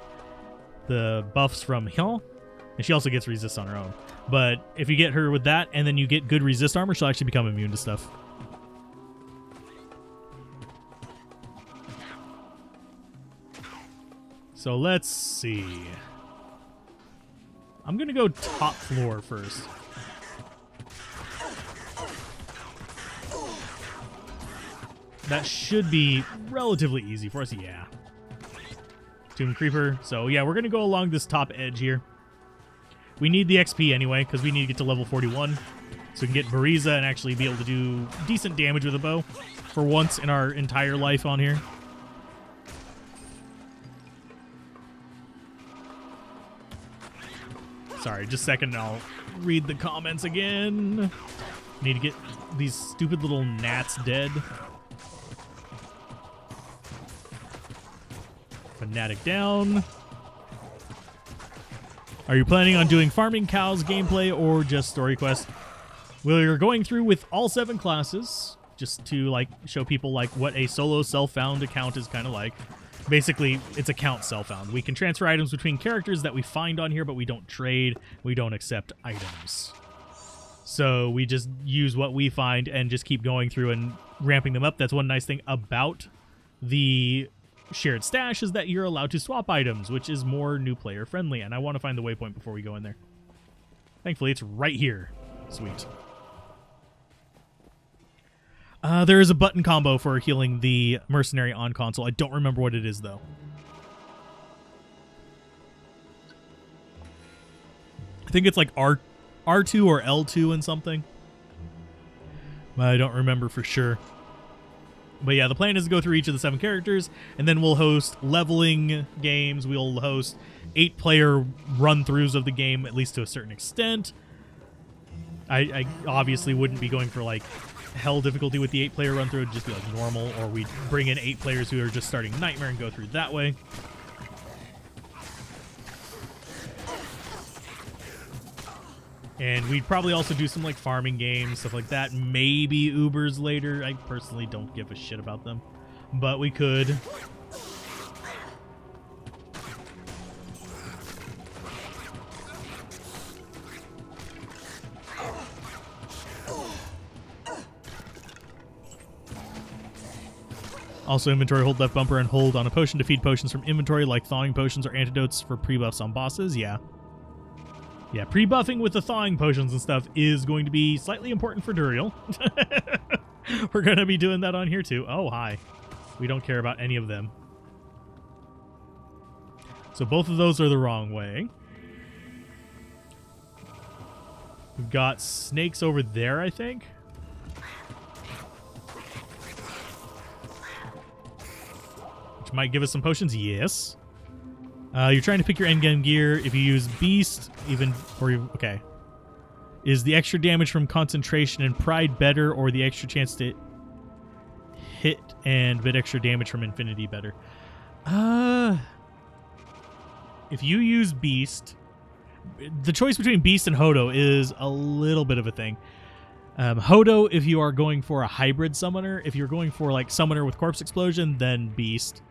A: the buffs from Hyun, and she also gets resist on her own. But if you get her with that and then you get good resist armor, she'll actually become immune to stuff. So let's see. I'm going to go top floor first. That should be relatively easy for us. Yeah. Tomb Creeper. So yeah, we're going to go along this top edge here. We need the XP anyway, because we need to get to level 41. So we can get Bariza and actually be able to do decent damage with a bow for once in our entire life on here. Sorry, just a second and I'll read the comments again. Need to get these stupid little gnats dead. Fanatic down. Are you planning on doing farming cows gameplay or just story quest? Well, you're going through with all 7 classes just to like show people like what a solo self-found account is kind of like. Basically, it's account self-found. We can transfer items between characters that we find on here, but we don't trade. We don't accept items. So we just use what we find and just keep going through and ramping them up. That's one nice thing about the shared stash is that you're allowed to swap items, which is more new player friendly. And I want to find the waypoint before we go in there. Thankfully, it's right here. Sweet. There is a button combo for healing the mercenary on console. I don't remember what it is, though. I think it's like R2 or L2 and something. But I don't remember for sure. But yeah, the plan is to go through each of the 7 characters, and then we'll host leveling games. We'll host 8-player run-throughs of the game, at least to a certain extent. I obviously wouldn't be going for, like, hell difficulty with the 8-player run-through. It'd just be, like, normal, or we'd bring in 8 players who are just starting Nightmare and go through that way. And we'd probably also do some like farming games, stuff like that. Maybe Ubers later. I personally don't give a shit about them, but we could. Also, inventory, hold left bumper and hold on a potion to feed potions from inventory like thawing potions or antidotes for pre-buffs on bosses. Yeah. Yeah, pre-buffing with the thawing potions and stuff is going to be slightly important for Duriel. We're going to be doing that on here too. Oh, hi. We don't care about any of them. So both of those are the wrong way. We've got snakes over there, I think. Which might give us some potions. Yes. You're trying to pick your endgame gear. If you use Beast, okay. Is the extra damage from concentration and pride better, or the extra chance to hit and bit extra damage from infinity better? If you use Beast, the choice between Beast and Hodo is a little bit of a thing. Hodo, if you are going for a hybrid summoner. If you're going for like summoner with corpse explosion, then Beast.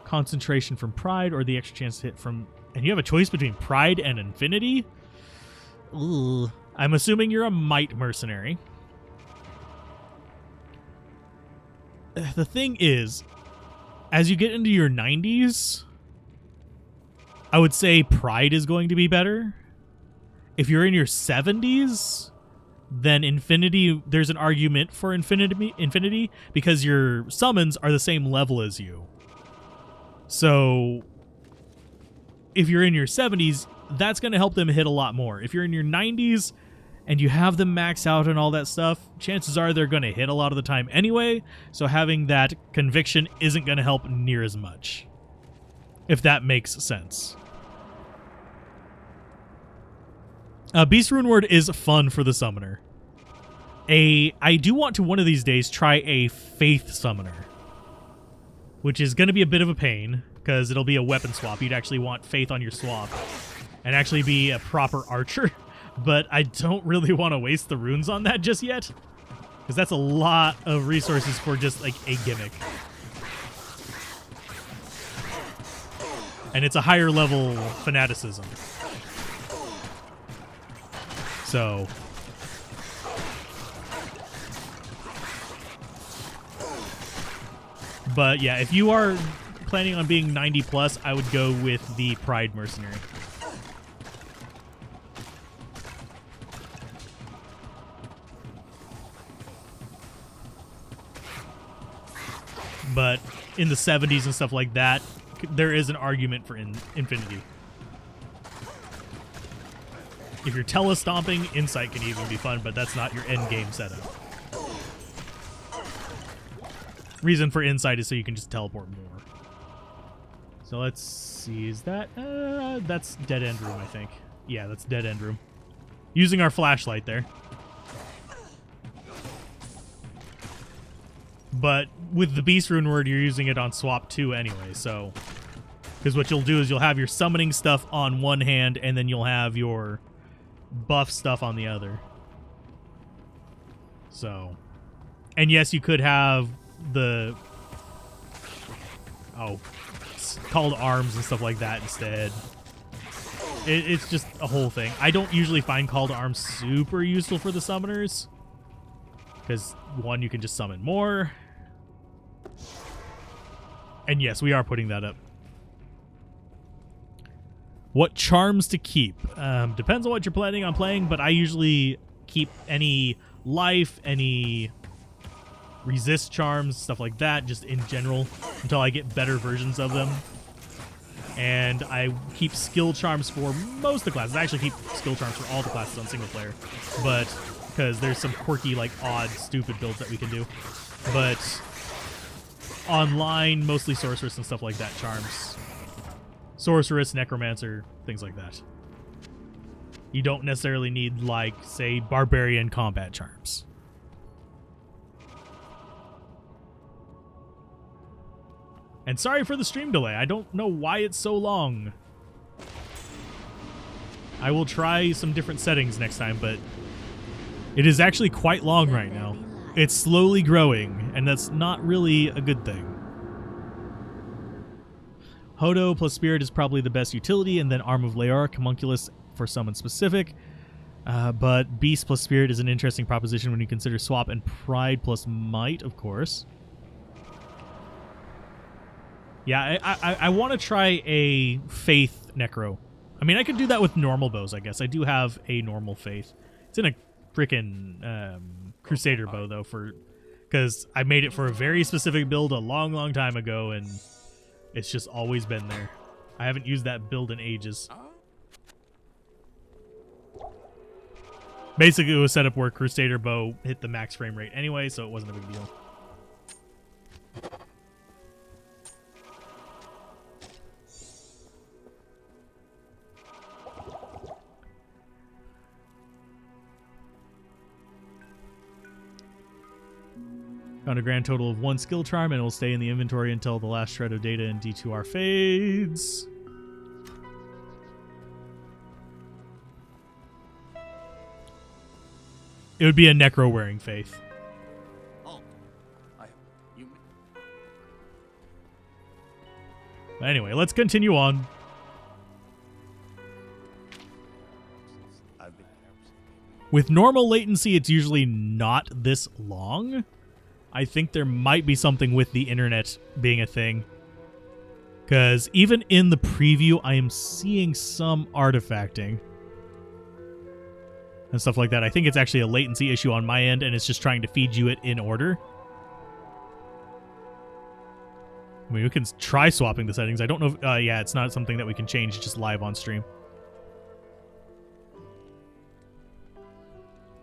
A: Concentration from pride or the extra chance to hit from... And you have a choice between pride and infinity? Ugh. I'm assuming you're a might mercenary. The thing is, as you get into your 90s, I would say pride is going to be better. If you're in your 70s, then infinity, there's an argument for infinity because your summons are the same level as you. So if you're in your 70s, that's going to help them hit a lot more. If you're in your 90s and you have them max out and all that stuff, chances are they're going to hit a lot of the time anyway. So having that conviction isn't going to help near as much, if that makes sense. Beast Rune Word is fun for the summoner. I do want to one of these days try a Faith Summoner, which is going to be a bit of a pain because it'll be a weapon swap. You'd actually want Faith on your swap and actually be a proper archer, but I don't really want to waste the runes on that just yet because that's a lot of resources for just like a gimmick. And it's a higher level fanaticism. So but yeah, if you are planning on being 90 plus, I would go with the Pride Mercenary. But in the 70s and stuff like that, there is an argument for Infinity. If you're telestomping, Insight can even be fun, but that's not your end game setup. Reason for Insight is so you can just teleport more. So let's see, is that that's Dead End Room, I think. Yeah, that's Dead End Room. Using our flashlight there. But with the Beast Rune Word, you're using it on swap 2 anyway, so because what you'll do is you'll have your summoning stuff on one hand and then you'll have your buff stuff on the other. So, and yes, you could have the called arms and stuff like that instead. It's just a whole thing. I don't usually find call to arms super useful for the summoners because one, you can just summon more, and yes, we are putting that up. What charms to keep? Depends on what you're planning on playing, but I usually keep any life, any resist charms, stuff like that, just in general, until I get better versions of them. And I keep skill charms for most of the classes. I actually keep skill charms for all the classes on single player, but because there's some quirky, like, odd, stupid builds that we can do. But online, mostly sorceress and stuff like that, charms. Sorceress, necromancer, things like that. You don't necessarily need, like, say, barbarian combat charms. And sorry for the stream delay. I don't know why it's so long. I will try some different settings next time, but it is actually quite long right now. It's slowly growing, and that's not really a good thing. Hodo plus Spirit is probably the best utility, and then Arm of Leor, Homunculus for summon specific. But Beast plus Spirit is an interesting proposition when you consider Swap and Pride plus Might, of course. Yeah, I want to try a Faith Necro. I mean, I could do that with normal bows, I guess. I do have a normal Faith. It's in a freaking Crusader bow, though, because I made it for a very specific build a long, long time ago, and it's just always been there. I haven't used that build in ages. Basically, it was set up where Crusader bow hit the max frame rate anyway, so it wasn't a big deal. Found a grand total of 1 skill charm, and it will stay in the inventory until the last shred of data in D2R fades. It would be a Necro wearing Faith. But anyway, let's continue on. With normal latency, it's usually not this long. I think there might be something with the internet being a thing. Because even in the preview, I am seeing some artifacting and stuff like that. I think it's actually a latency issue on my end, and it's just trying to feed you it in order. I mean, we can try swapping the settings. I don't know if, yeah, it's not something that we can change just live on stream.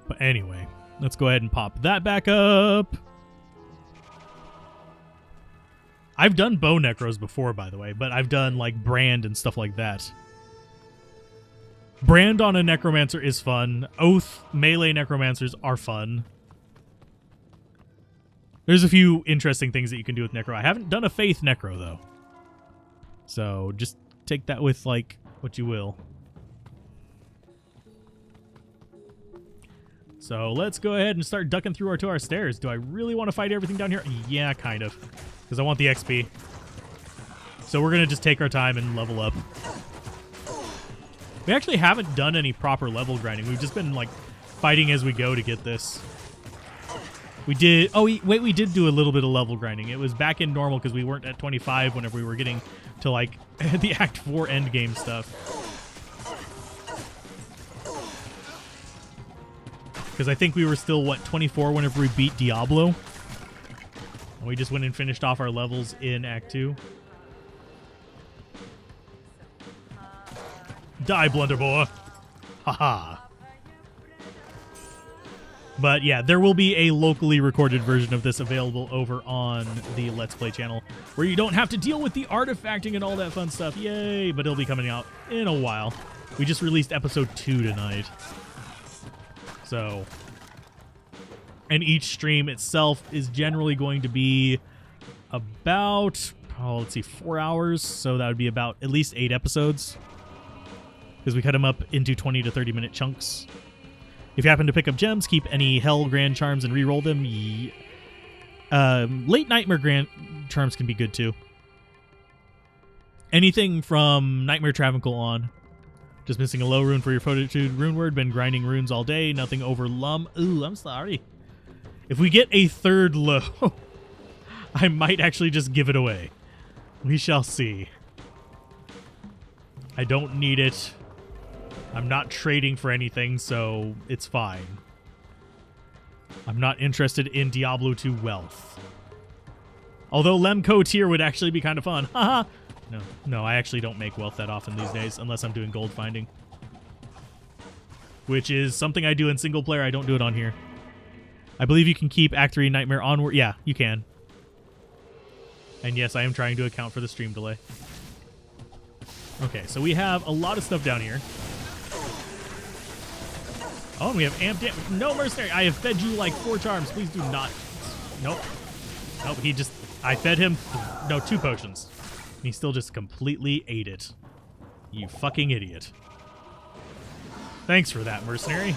A: But anyway, let's go ahead and pop that back up. I've done bow necros before, by the way, but I've done like brand and stuff like that. Brand on a Necromancer is fun. Oath melee Necromancers are fun. There's a few interesting things that you can do with Necro. I haven't done a Faith Necro, though. So just take that with, like, what you will. So let's go ahead and start ducking through to our stairs. Do I really want to fight everything down here? Yeah, kind of. Because I want the XP. So we're going to just take our time and level up. We actually haven't done any proper level grinding. We've just been, like, fighting as we go to get this. We did... Oh, wait, we did do a little bit of level grinding. It was back in normal because we weren't at 25 whenever we were getting to, like, the Act 4 endgame stuff. Because I think we were still, what, 24 whenever we beat Diablo? And we just went and finished off our levels in Act 2. Die, Blunderboar. Haha. But yeah, there will be a locally recorded version of this available over on the Let's Play channel where you don't have to deal with the artifacting and all that fun stuff. Yay, but it'll be coming out in a while. We just released episode 2 tonight. So, and each stream itself is generally going to be about, let's see, 4 hours. So that would be about at least 8 episodes. Because we cut them up into 20 to 30 minute chunks. If you happen to pick up gems, keep any Hell Grand Charms and re-roll them. Late Nightmare Grand Charms can be good too. Anything from Nightmare Travancore on. Just missing a low rune for your Fortitude rune word. Been grinding runes all day. Nothing over Lum. Ooh, I'm sorry. If we get a third low, I might actually just give it away. We shall see. I don't need it. I'm not trading for anything, so it's fine. I'm not interested in Diablo 2 wealth. Although Lemco tier would actually be kind of fun. Haha. No, I actually don't make wealth that often these days, unless I'm doing gold finding. Which is something I do in single player. I don't do it on here. I believe you can keep Act 3 Nightmare onward. Yeah, you can. And yes, I am trying to account for the stream delay. Okay, so we have a lot of stuff down here. Oh, and we have amp damage. No, Mercenary, I have fed you like 4 charms. Please do not. Nope. Nope, he just... I fed him... No, 2 potions. And he still just completely ate it. You fucking idiot. Thanks for that, Mercenary.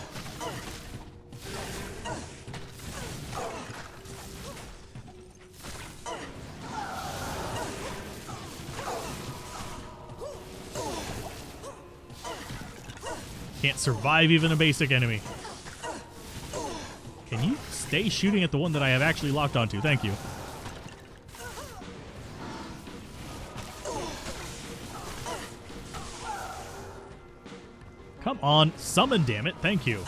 A: Can't survive even a basic enemy. Can you stay shooting at the one that I have actually locked onto? Thank you. Come on, summon, damn it. Thank you.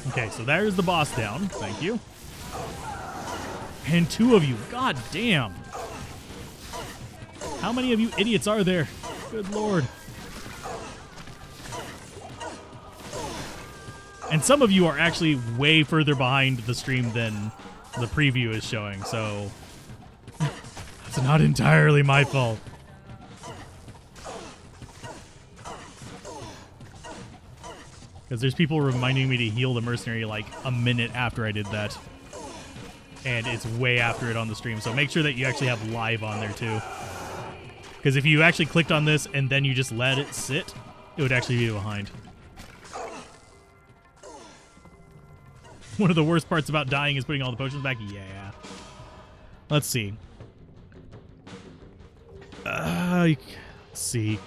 A: Okay, so there's the boss down. Thank you. And 2 of you. God damn. How many of you idiots are there? Good lord. And some of you are actually way further behind the stream than the preview is showing, so it's not entirely my fault. Because there's people reminding me to heal the Mercenary like a minute after I did that. And it's way after it on the stream, so make sure that you actually have live on there too. Because if you actually clicked on this and then you just let it sit, it would actually be behind. One of the worst parts about dying is putting all the potions back. Yeah. Let's see. Let's see.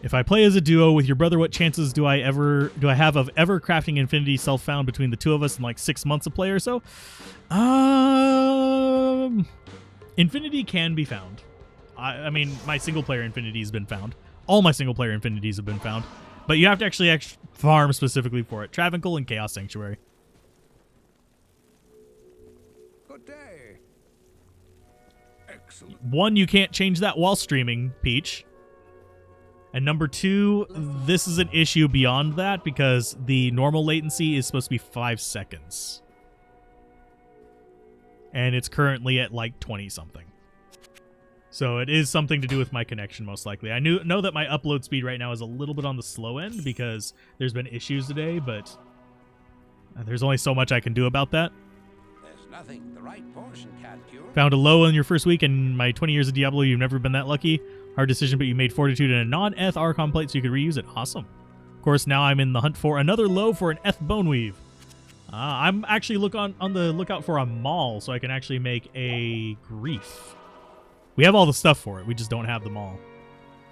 A: If I play as a duo with your brother, what chances do I have of ever crafting Infinity self-found between the 2 of us in like 6 months of play or so? Infinity can be found. I mean, my single-player Infinity has been found. All my single-player Infinities have been found. But you have to actually farm specifically for it. Travancore and Chaos Sanctuary.
C: Good day. Excellent.
A: 1, you can't change that while streaming, Peach. And number 2, this is an issue beyond that because the normal latency is supposed to be 5 seconds. And it's currently at like 20 something. So it is something to do with my connection, most likely. I know that my upload speed right now is a little bit on the slow end because there's been issues today, but there's only so much I can do about that.
C: There's nothing the right portion can't cure.
A: Found a low in your first week in my 20 years of Diablo. You've never been that lucky. Hard decision, but you made Fortitude and a non-Eth Archon plate so you could reuse it. Awesome. Of course, now I'm in the hunt for another low for an Eth Bone Weave. I'm actually on the lookout for a Maul so I can actually make a Grief. We have all the stuff for it. We just don't have them all.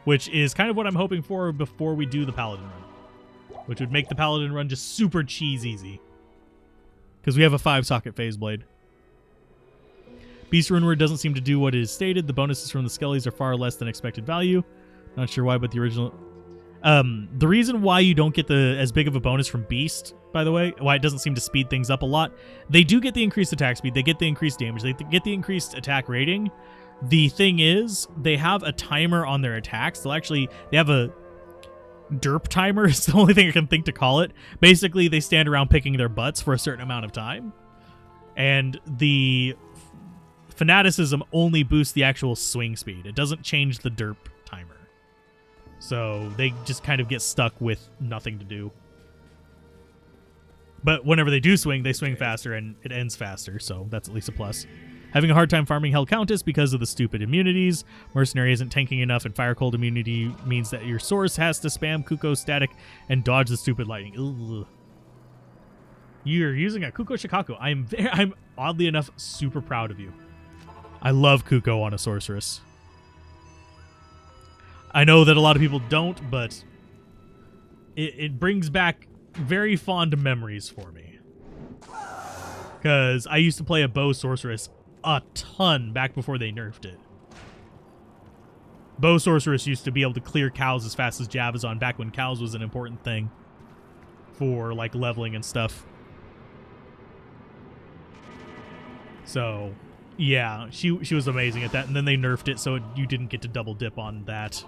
A: Which is kind of what I'm hoping for before we do the Paladin run. Which would make the Paladin run just super cheese easy. Because we have a 5-socket Phase Blade. Beast Rune Word doesn't seem to do what it is stated. The bonuses from the Skellies are far less than expected value. Not sure why, but the original... the reason why you don't get as big of a bonus from Beast, by the way, why it doesn't seem to speed things up a lot, they do get the increased attack speed, they get the increased damage, they get the increased attack rating. The thing is, they have a timer on their attacks. They have a derp timer, is the only thing I can think to call it. Basically, they stand around picking their butts for a certain amount of time. And the fanaticism only boosts the actual swing speed. It doesn't change the derp timer. So they just kind of get stuck with nothing to do. But whenever they do swing, they swing faster and it ends faster, so that's at least a plus. Having a hard time farming Hell Countess because of the stupid immunities. Mercenary isn't tanking enough, and Fire Cold immunity means that your source has to spam Kuko static and dodge the stupid lightning. Ugh. You're using a Kuko Shikaku. I'm oddly enough super proud of you. I love Kuko on a sorceress. I know that a lot of people don't, but it brings back very fond memories for me. Because I used to play a bow sorceress a ton back before they nerfed it. Bow sorceress used to be able to clear cows as fast as Javazon back when cows was an important thing for like leveling and stuff. So yeah, she was amazing at that, and then they nerfed it so you didn't get to double dip on that.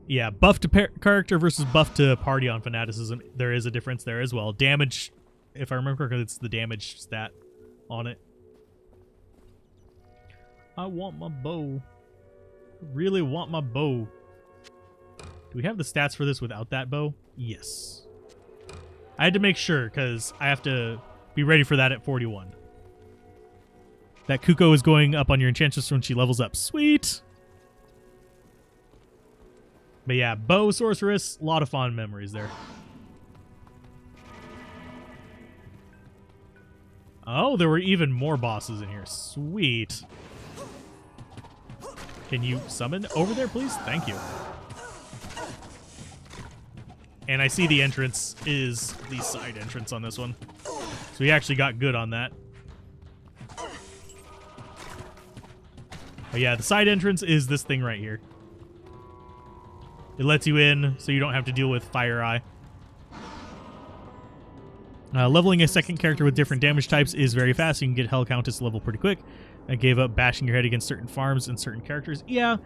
A: Yeah, buff to character versus buff to party on fanaticism. There is a difference there as well. Damage, if I remember correctly, it's the damage stat on it. I want my bow. I really want my bow. Do we have the stats for this without that bow? Yes. I had to make sure because I have to be ready for that at 41. That Kuko is going up on your enchantress when she levels up. Sweet. But yeah, bow sorceress, a lot of fond memories there. Oh, there were even more bosses in here. Sweet. Can you summon over there, please? Thank you. And I see the entrance is the side entrance on this one. So we actually got good on that. But yeah, the side entrance is this thing right here. It lets you in so you don't have to deal with Fire Eye. Leveling a second character with different damage types is very fast. You can get Hell Countess level pretty quick. I gave up bashing your head against certain farms and certain characters. Yeah,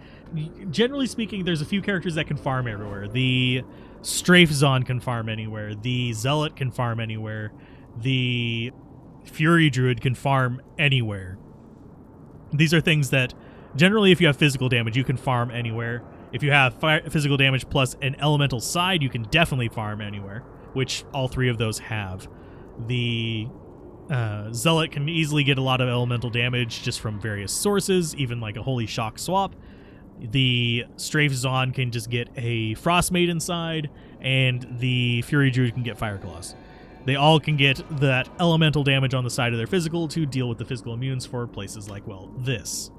A: generally speaking, there's a few characters that can farm everywhere. The Strafe Zon can farm anywhere. The Zealot can farm anywhere. The Fury Druid can farm anywhere. These are things that, generally, if you have physical damage, you can farm anywhere. If you have physical damage plus an elemental side, you can definitely farm anywhere, which all three of those have. The Zealot can easily get a lot of elemental damage just from various sources, even like a Holy Shock swap. The Strafe Zon can just get a Frost Maiden side, and the Fury Druid can get Fire Claws. They all can get that elemental damage on the side of their physical to deal with the physical immunes for places like, well, this.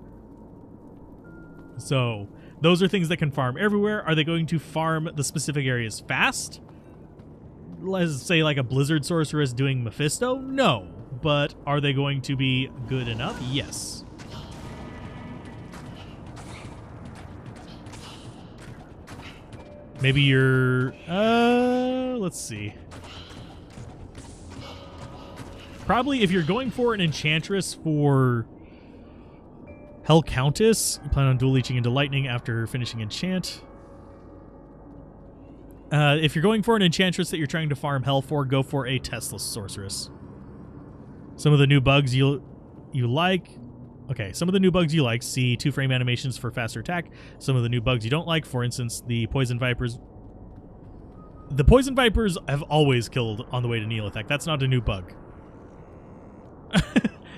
A: So those are things that can farm everywhere. Are they going to farm the specific areas fast? Let's say like a Blizzard Sorceress doing Mephisto? No. But are they going to be good enough? Yes. Maybe you're... let's see. Probably if you're going for an Enchantress for Hell Countess. You plan on dual leeching into lightning after finishing enchant. If you're going for an enchantress that you're trying to farm hell for, go for a Tesla sorceress. Some of the new bugs you like. Okay, some of the new bugs you like. See 2-frame animations for faster attack. Some of the new bugs you don't like. For instance, the poison vipers. The poison vipers have always killed on the way to Neolithic. That's not a new bug.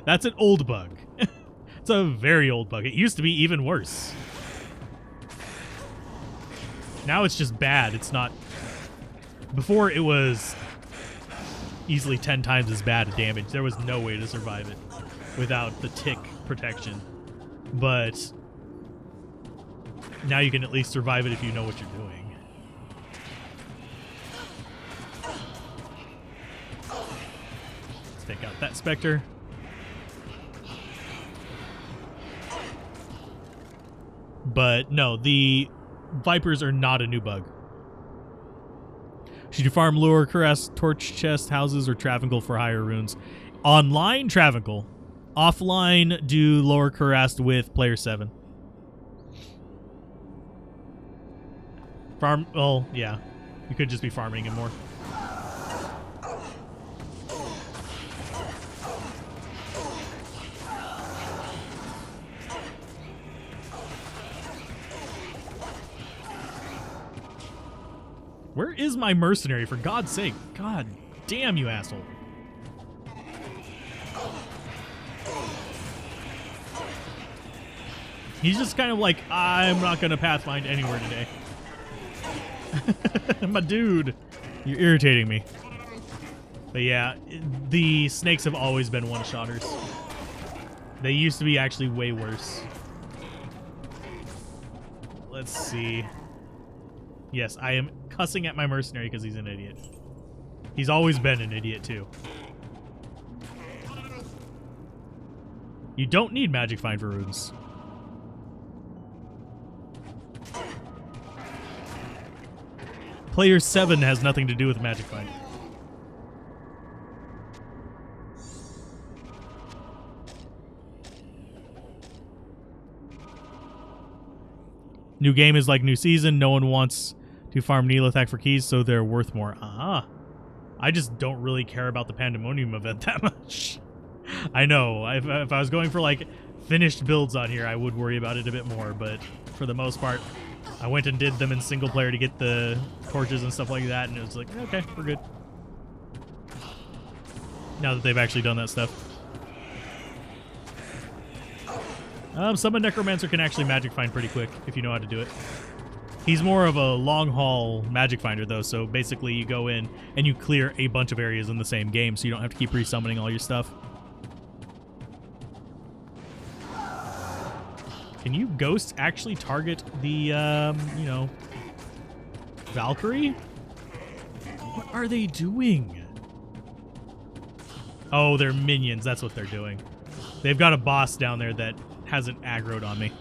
A: That's an old bug. It's a very old bug. It used to be even worse. Now it's just bad. It's not... Before, it was easily 10 times as bad a damage. There was no way to survive it without the tick protection. But now you can at least survive it if you know what you're doing. Let's take out that Spectre. But no, the Vipers are not a new bug. Should you farm Lure, Caress, Torch Chest, Houses, or Travangle for higher runes? Online, Travangle. Offline, do Lower Caress with player 7. Farm, well, yeah. You could just be farming him more. Where is my mercenary, for God's sake? God damn, you asshole. He's just kind of like, I'm not going to pathfind anywhere today. My dude, you're irritating me. But yeah, the snakes have always been one-shotters. They used to be actually way worse. Let's see. Yes, I am cussing at my mercenary because he's an idiot. He's always been an idiot, too. You don't need Magic Find for runes. Player 7 has nothing to do with Magic Find. New game is like new season. No one wants to farm Neolithak for keys, so they're worth more. Ah. I just don't really care about the Pandemonium event that much. I know. If I was going for, like, finished builds on here, I would worry about it a bit more, but for the most part, I went and did them in single player to get the torches and stuff like that, and it was like, okay, we're good. Now that they've actually done that stuff. Summon Necromancer can actually magic find pretty quick if you know how to do it. He's more of a long haul magic finder though, so basically you go in and you clear a bunch of areas in the same game, so you don't have to keep resummoning all your stuff. Can you ghosts actually target the, you know, Valkyrie? What are they doing? Oh, they're minions. That's what they're doing. They've got a boss down there that hasn't aggroed on me.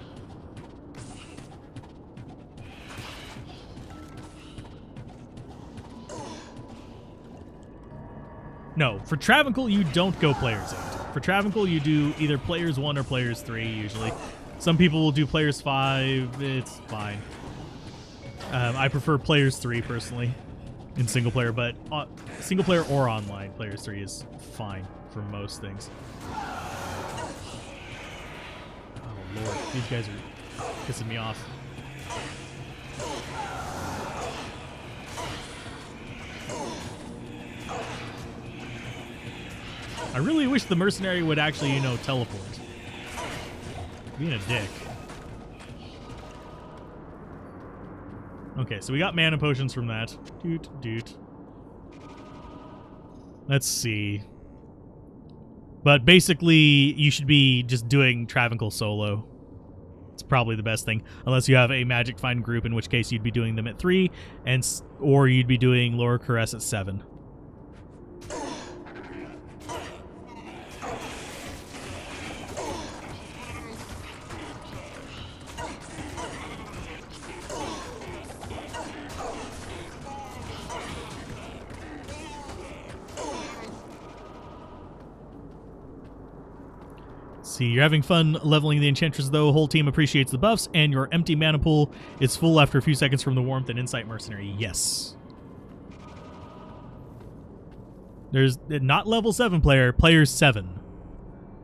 A: No, for Travancle, you don't go players 8. For Travancle, you do either players 1 or players 3, usually. Some people will do players 5. It's fine. I prefer players 3, personally, in single player, but single player or online, players 3 is fine for most things. Oh, Lord. These guys are pissing me off. I really wish the mercenary would actually, you know, teleport. Being a dick. Okay, so we got mana potions from that. Doot. Let's see. But basically, you should be just doing Travancle solo. It's probably the best thing. Unless you have a Magic Find group, in which case you'd be doing them at 3, or you'd be doing Lower Caress at 7. See, you're having fun leveling the Enchantress, though. Whole team appreciates the buffs, and your empty mana pool is full after a few seconds from the warmth and Insight Mercenary. Yes. There's not level 7 player, player 7.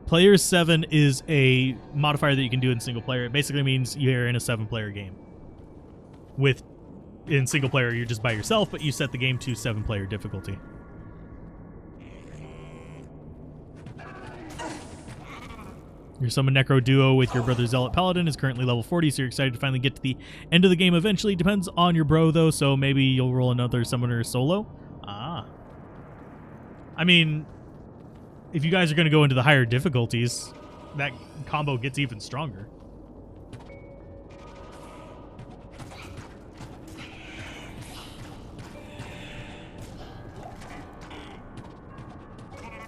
A: Player 7 is a modifier that you can do in single player. It basically means you're in a 7-player game. In single player, you're just by yourself, but you set the game to 7-player difficulty. Your Summon Necro duo with your brother Zealot Paladin is currently level 40, so you're excited to finally get to the end of the game eventually. Depends on your bro, though, so maybe you'll roll another Summoner solo. Ah. I mean, if you guys are going to go into the higher difficulties, that combo gets even stronger.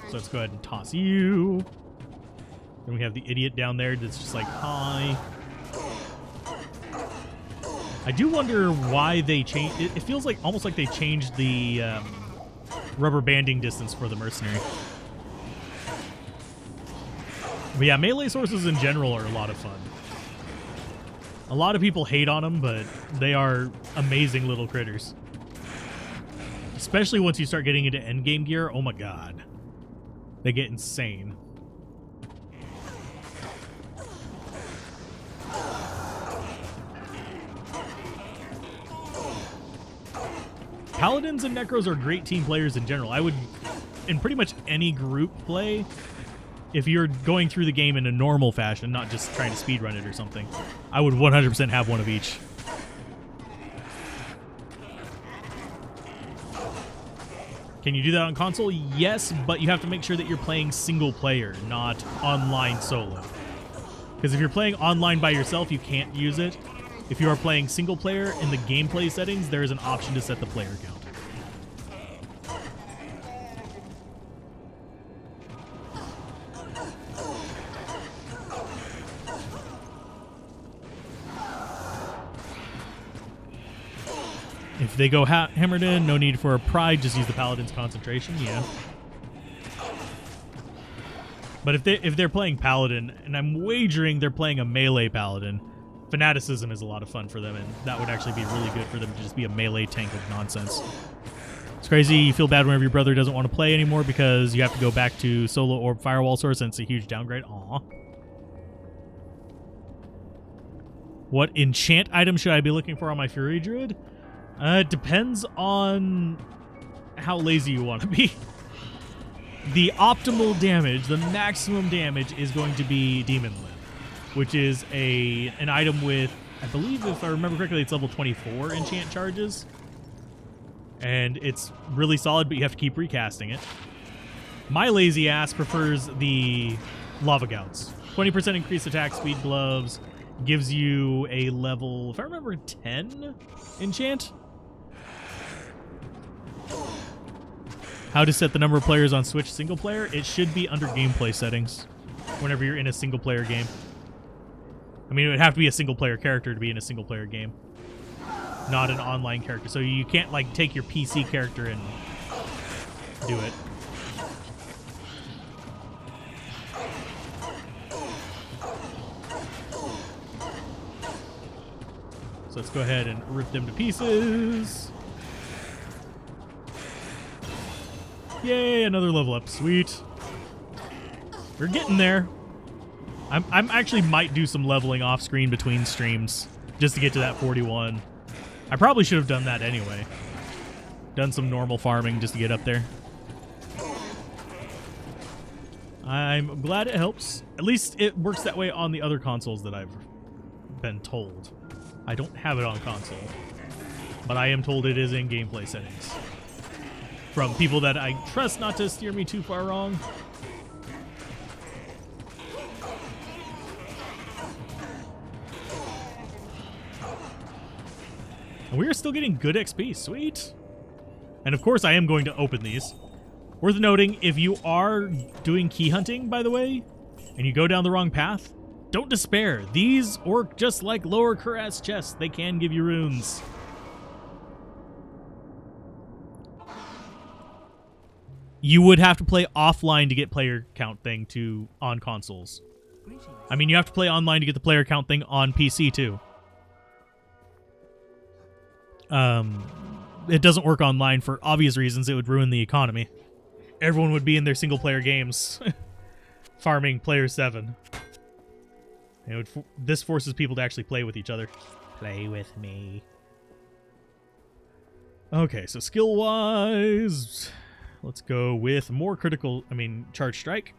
A: So let's go ahead and toss you. Then we have the idiot down there that's just like, hi. I do wonder why they changed. It feels like almost like they changed the rubber banding distance for the mercenary. But yeah, melee sources in general are a lot of fun. A lot of people hate on them, but they are amazing little critters. Especially once you start getting into endgame gear. Oh my god. They get insane. Paladins and Necros are great team players in general. I would, in pretty much any group play, if you're going through the game in a normal fashion, not just trying to speedrun it or something, I would 100% have one of each. Can you do that on console? Yes, but you have to make sure that you're playing single player, not online solo. Because if you're playing online by yourself, you can't use it. If you are playing single player in the gameplay settings, there is an option to set the player count. If they go hammered in, no need for a pride, just use the Paladin's concentration, yeah. But if they're playing Paladin, and I'm wagering they're playing a melee Paladin, Fanaticism is a lot of fun for them, and that would actually be really good for them to just be a melee tank of nonsense. It's crazy. You feel bad whenever your brother doesn't want to play anymore because you have to go back to solo orb firewall source, and it's a huge downgrade. Aw. What enchant item should I be looking for on my Fury Druid? It depends on how lazy you want to be. The optimal damage, the maximum damage, is going to be Demon Limb, which is an item with, I believe, if I remember correctly, it's level 24 enchant charges. And it's really solid, but you have to keep recasting it. My lazy ass prefers the Lava Gouts. 20% increased attack speed gloves, gives you a level, if I remember, 10 enchant. How to set the number of players on Switch single player? It should be under gameplay settings whenever you're in a single player game. I mean, it would have to be a single player character to be in a single player game, not an online character. So you can't like take your PC character and do it. So let's go ahead and rip them to pieces. Yay, another level up. Sweet. We're getting there. I'm actually might do some leveling off screen between streams just to get to that 41. I probably should have done that anyway. Done some normal farming just to get up there. I'm glad it helps. At least it works that way on the other consoles that I've been told. I don't have it on console, but I am told it is in gameplay settings. From people that I trust not to steer me too far wrong. And we are still getting good XP. Sweet. And of course, I am going to open these. Worth noting, if you are doing key hunting, by the way, and you go down the wrong path, don't despair. These work just like lower cuirass chests. They can give you runes. You would have to play offline to get player count thing on consoles.
B: Greetings.
A: I mean, you have to play online to get the player count thing on PC too. It doesn't work online for obvious reasons. It would ruin the economy. Everyone would be in their single player games farming player 7. This forces people to actually play with each other. Play with me. Okay, so skill-wise, let's go with more charge strike.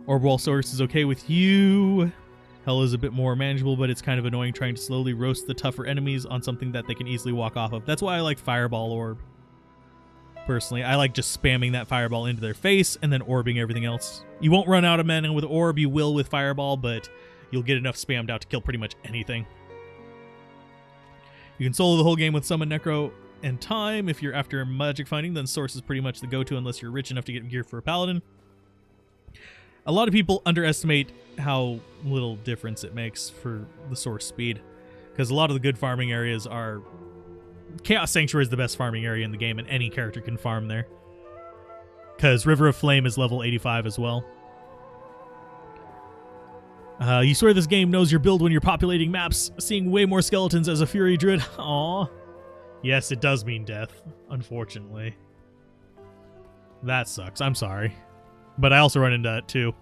A: Orb wall source is okay with you. Hell is a bit more manageable, but it's kind of annoying trying to slowly roast the tougher enemies on something that they can easily walk off of. That's why I like fireball orb. Personally, I like just spamming that fireball into their face and then orbing everything else. You won't run out of mana with orb, you will with fireball, but you'll get enough spammed out to kill pretty much anything. You can solo the whole game with Summon Necro and Time. If you're after magic finding, then Source is pretty much the go-to unless you're rich enough to get gear for a Paladin. A lot of people underestimate how little difference it makes for the Source speed, because a lot of the good farming areas are... Chaos Sanctuary is the best farming area in the game, and any character can farm there. Because River of Flame is level 85 as well. You swear this game knows your build when you're populating maps, seeing way more skeletons as a Fury Druid. Aww. Yes, it does mean death, unfortunately. That sucks. I'm sorry. But I also run into that too.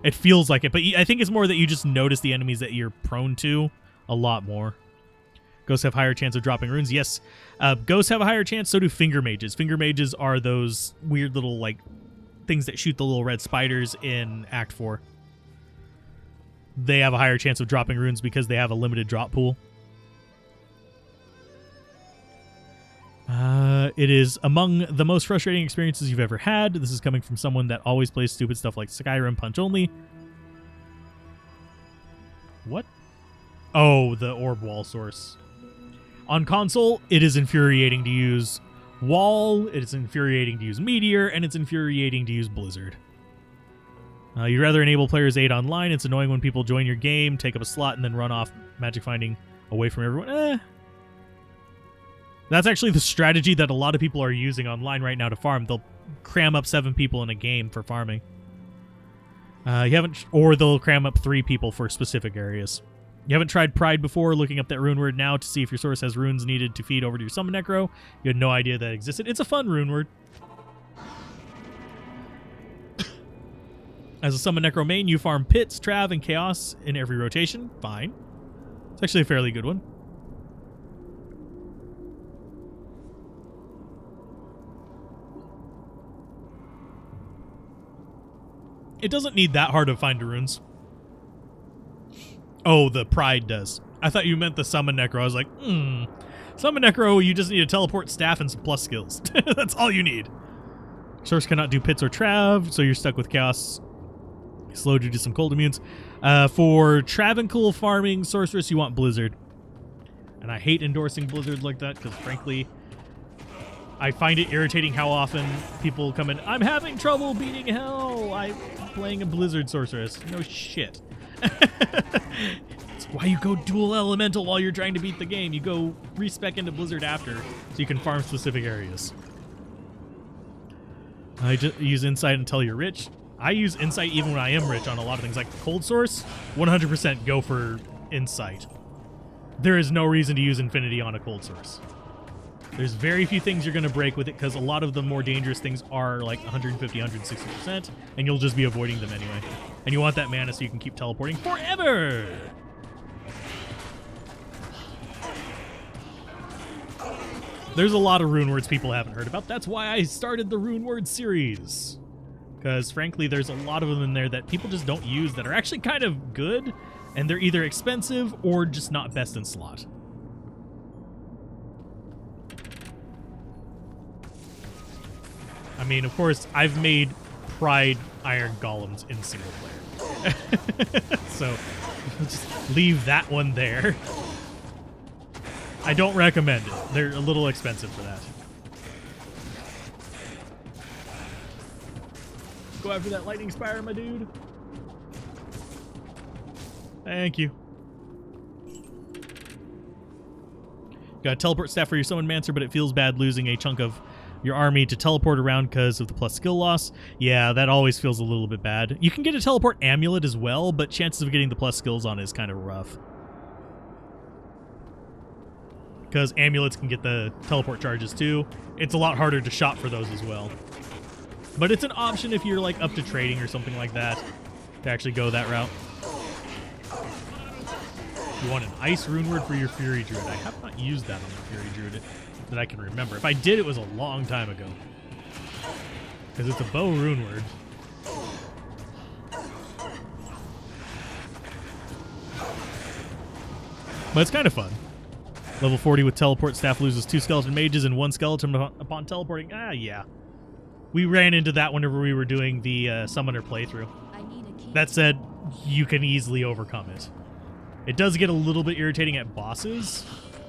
A: It feels like it, but I think it's more that you just notice the enemies that you're prone to a lot more. Ghosts have higher chance of dropping runes. Yes, ghosts have a higher chance, so do finger mages. Finger mages are those weird little, like, things that shoot the little red spiders in Act 4. They have a higher chance of dropping runes because they have a limited drop pool. It is among the most frustrating experiences you've ever had. This is coming from someone that always plays stupid stuff like Skyrim Punch Only. What? Oh, the orb wall source. On console, it is infuriating to use Wall, it is infuriating to use Meteor, and it's infuriating to use Blizzard. You'd rather enable players 8 online. It's annoying when people join your game, take up a slot, and then run off magic finding away from everyone. That's actually the strategy that a lot of people are using online right now to farm. They'll cram up 7 people in a game for farming. Or they'll cram up 3 people for specific areas. You haven't tried Pride before, looking up that rune word now to see if your source has runes needed to feed over to your Summon Necro. You had no idea that existed. It's a fun rune word. As a Summon Necro main, you farm Pits, Trav, and Chaos in every rotation. Fine. It's actually a fairly good one. It doesn't need that hard to find runes. Oh, the Pride does. I thought you meant the Summon Necro. I was like, Summon Necro, you just need a teleport staff and some plus skills. That's all you need. Source cannot do Pits or Trav, so you're stuck with Chaos. Slow due to some cold immunes. For Travancore farming Sorceress, you want Blizzard. And I hate endorsing Blizzard like that, because frankly, I find it irritating how often people come in, I'm having trouble beating hell. I'm playing a Blizzard Sorceress. No shit. It's why you go dual elemental while you're trying to beat the game. You go respec into Blizzard after, so you can farm specific areas. I just use Insight until you're rich. I use Insight even when I am rich on a lot of things. Like Cold Source, 100% go for Insight. There is no reason to use Infinity on a Cold Source. There's very few things you're going to break with it, because a lot of the more dangerous things are like 150, 160%, and you'll just be avoiding them anyway. And you want that mana so you can keep teleporting forever! There's a lot of rune words people haven't heard about. That's why I started the rune word series. Because frankly, there's a lot of them in there that people just don't use that are actually kind of good, and they're either expensive or just not best in slot. I mean, of course, I've made Pride Iron Golems in single player. So, just leave that one there. I don't recommend it. They're a little expensive for that. Go after that lightning spire, my dude. Thank you. Got a teleport staff for your Summon Mancer, but it feels bad losing a chunk of your army to teleport around because of the plus skill loss. Yeah, that always feels a little bit bad. You can get a teleport amulet as well, but chances of getting the plus skills on is kind of rough. Because amulets can get the teleport charges too. It's a lot harder to shop for those as well. But it's an option if you're like up to trading or something like that to actually go that route. You want an ice rune word for your Fury Druid. I have not used that on the Fury Druid that I can remember. If I did, it was a long time ago. Because it's a bow rune word. But it's kind of fun. Level 40 with teleport staff loses 2 skeleton mages and 1 skeleton upon teleporting. Ah, yeah. We ran into that whenever we were doing the summoner playthrough. That said, you can easily overcome it. It does get a little bit irritating at bosses,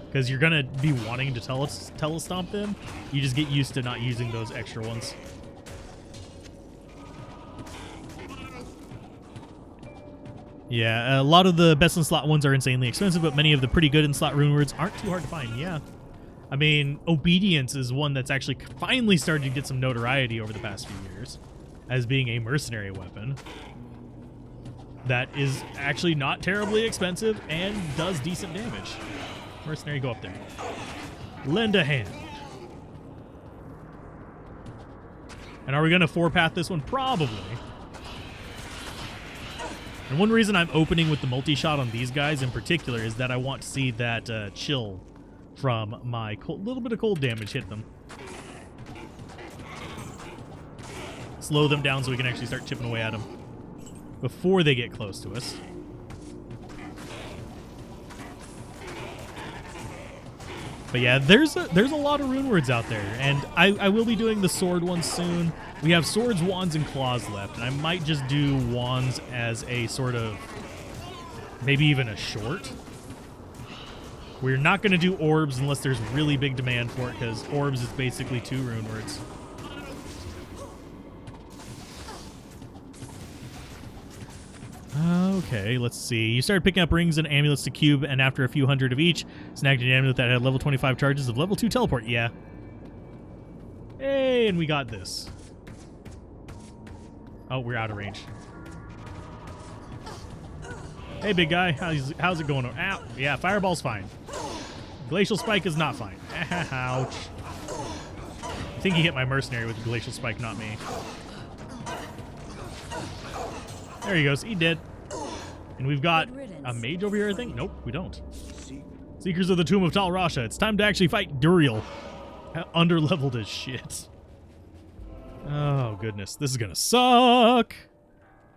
A: because you're going to be wanting to telestomp them. You just get used to not using those extra ones. Yeah, a lot of the best in slot ones are insanely expensive, but many of the pretty good in slot rune words aren't too hard to find. Yeah. I mean, Obedience is one that's actually finally started to get some notoriety over the past few years as being a mercenary weapon that is actually not terribly expensive and does decent damage. Mercenary, go up there. Lend a hand. And are we going to 4-path this one? Probably. And one reason I'm opening with the multi-shot on these guys in particular is that I want to see that chill from my little bit of cold damage hit them. Slow them down so we can actually start chipping away at them before they get close to us. But yeah, there's a lot of rune words out there, and I will be doing the sword ones soon. We have swords, wands, and claws left, and I might just do wands as a sort of, maybe even a short. We're not going to do orbs unless there's really big demand for it, because orbs is basically 2 rune words. Okay, let's see. You started picking up rings and amulets to cube, and after a few hundred of each, snagged an amulet that had level 25 charges of level 2 teleport. Yeah. Hey, and we got this. Oh, we're out of range. Hey, big guy. How's it going? Ow. Yeah, fireball's fine. Glacial spike is not fine. Ouch. I think he hit my mercenary with the glacial spike, not me. There he goes. He did. And we've got a mage over here, I think? Nope, we don't. Seekers of the Tomb of Tal Rasha. It's time to actually fight Duriel. Underleveled as shit. Oh, goodness. This is going to suck.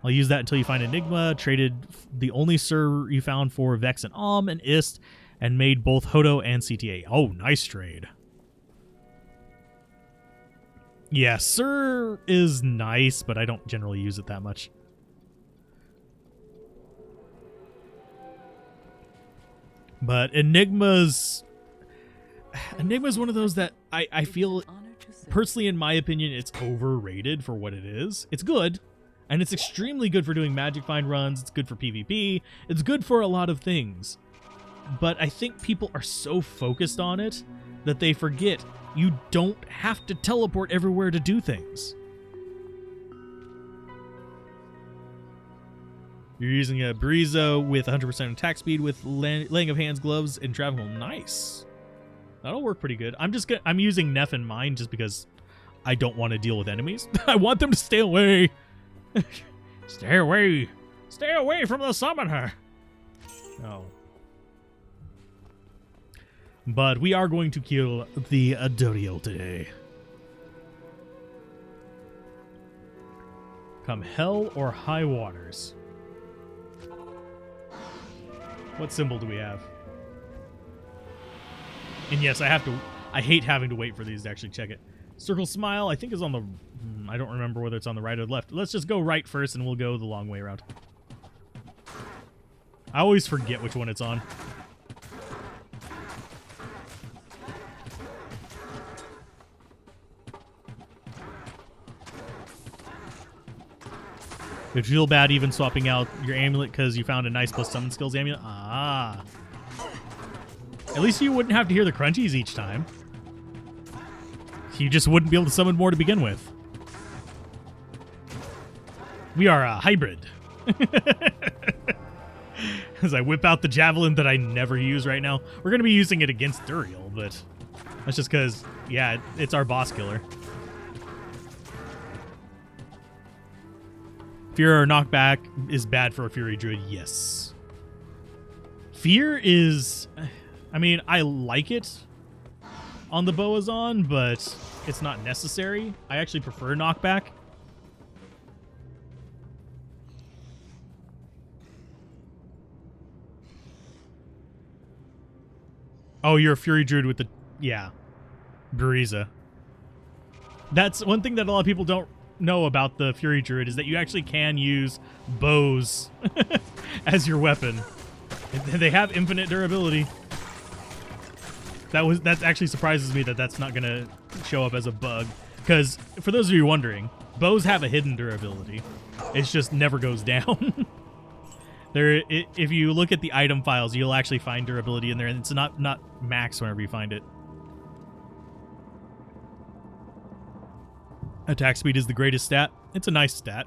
A: I'll use that until you find Enigma. Traded the only Sir you found for Vex and and Ist, and made both Hodo and CTA. Oh, nice trade. Yeah, Sir is nice, but I don't generally use it that much. But Enigma's one of those that I feel, personally in my opinion, it's overrated for what it is. It's good, and it's extremely good for doing Magic Find runs. It's good for PvP. It's good for a lot of things. But I think people are so focused on it that they forget you don't have to teleport everywhere to do things. You're using a Brizo with 100% attack speed with laying of hands, gloves, and travel. Nice. That'll work pretty good. I'm using Neff in mine just because I don't want to deal with enemies. I want them to stay away. Stay away. Stay away from the summoner. Oh. But we are going to kill the Duriel today. Come hell or high waters. What symbol do we have? And yes, I hate having to wait for these to actually check it. Circle Smile, I think is on the, I don't remember whether it's on the right or the left. Let's just go right first and we'll go the long way around. I always forget which one it's on. It'd feel bad even swapping out your amulet because you found a nice plus summon skills amulet. Ah. At least you wouldn't have to hear the crunchies each time. You just wouldn't be able to summon more to begin with. We are a hybrid. As I whip out the javelin that I never use right now. We're going to be using it against Duriel, but that's just because, yeah, it's our boss killer. Fear or knockback is bad for a Fury Druid, yes. Fear is... I mean, I like it on the Boazon, but it's not necessary. I actually prefer knockback. Oh, you're a Fury Druid with the... Yeah. Buriza. That's one thing that a lot of people don't know about the Fury Druid, is that you actually can use bows as your weapon. They have infinite durability. That actually surprises me that that's not going to show up as a bug. Because, for those of you wondering, bows have a hidden durability. It just never goes down. If you look at the item files, you'll actually find durability in there, and it's not max whenever you find it. Attack speed is the greatest stat. It's a nice stat.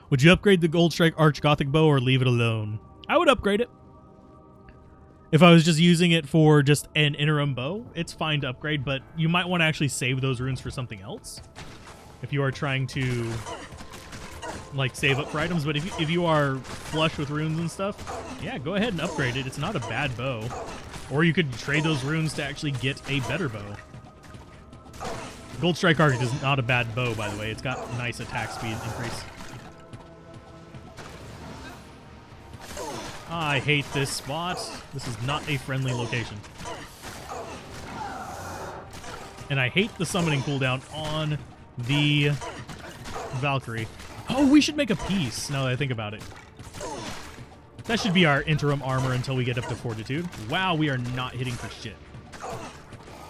A: Would you upgrade the Gold Strike Arch Gothic Bow or leave it alone? I would upgrade it. If I was just using it for just an interim bow, it's fine to upgrade, but you might want to actually save those runes for something else. If you are trying to... like save up for items, but if you are flush with runes and stuff, yeah, go ahead and upgrade it. It's not a bad bow. Or you could trade those runes to actually get a better bow. Gold Strike Arc is not a bad bow, by the way. It's got nice attack speed increase. I hate this spot. This is not a friendly location. And I hate the summoning cooldown on the Valkyrie. Oh, we should make a piece, now that I think about it. That should be our interim armor until we get up to Fortitude. Wow, we are not hitting for shit.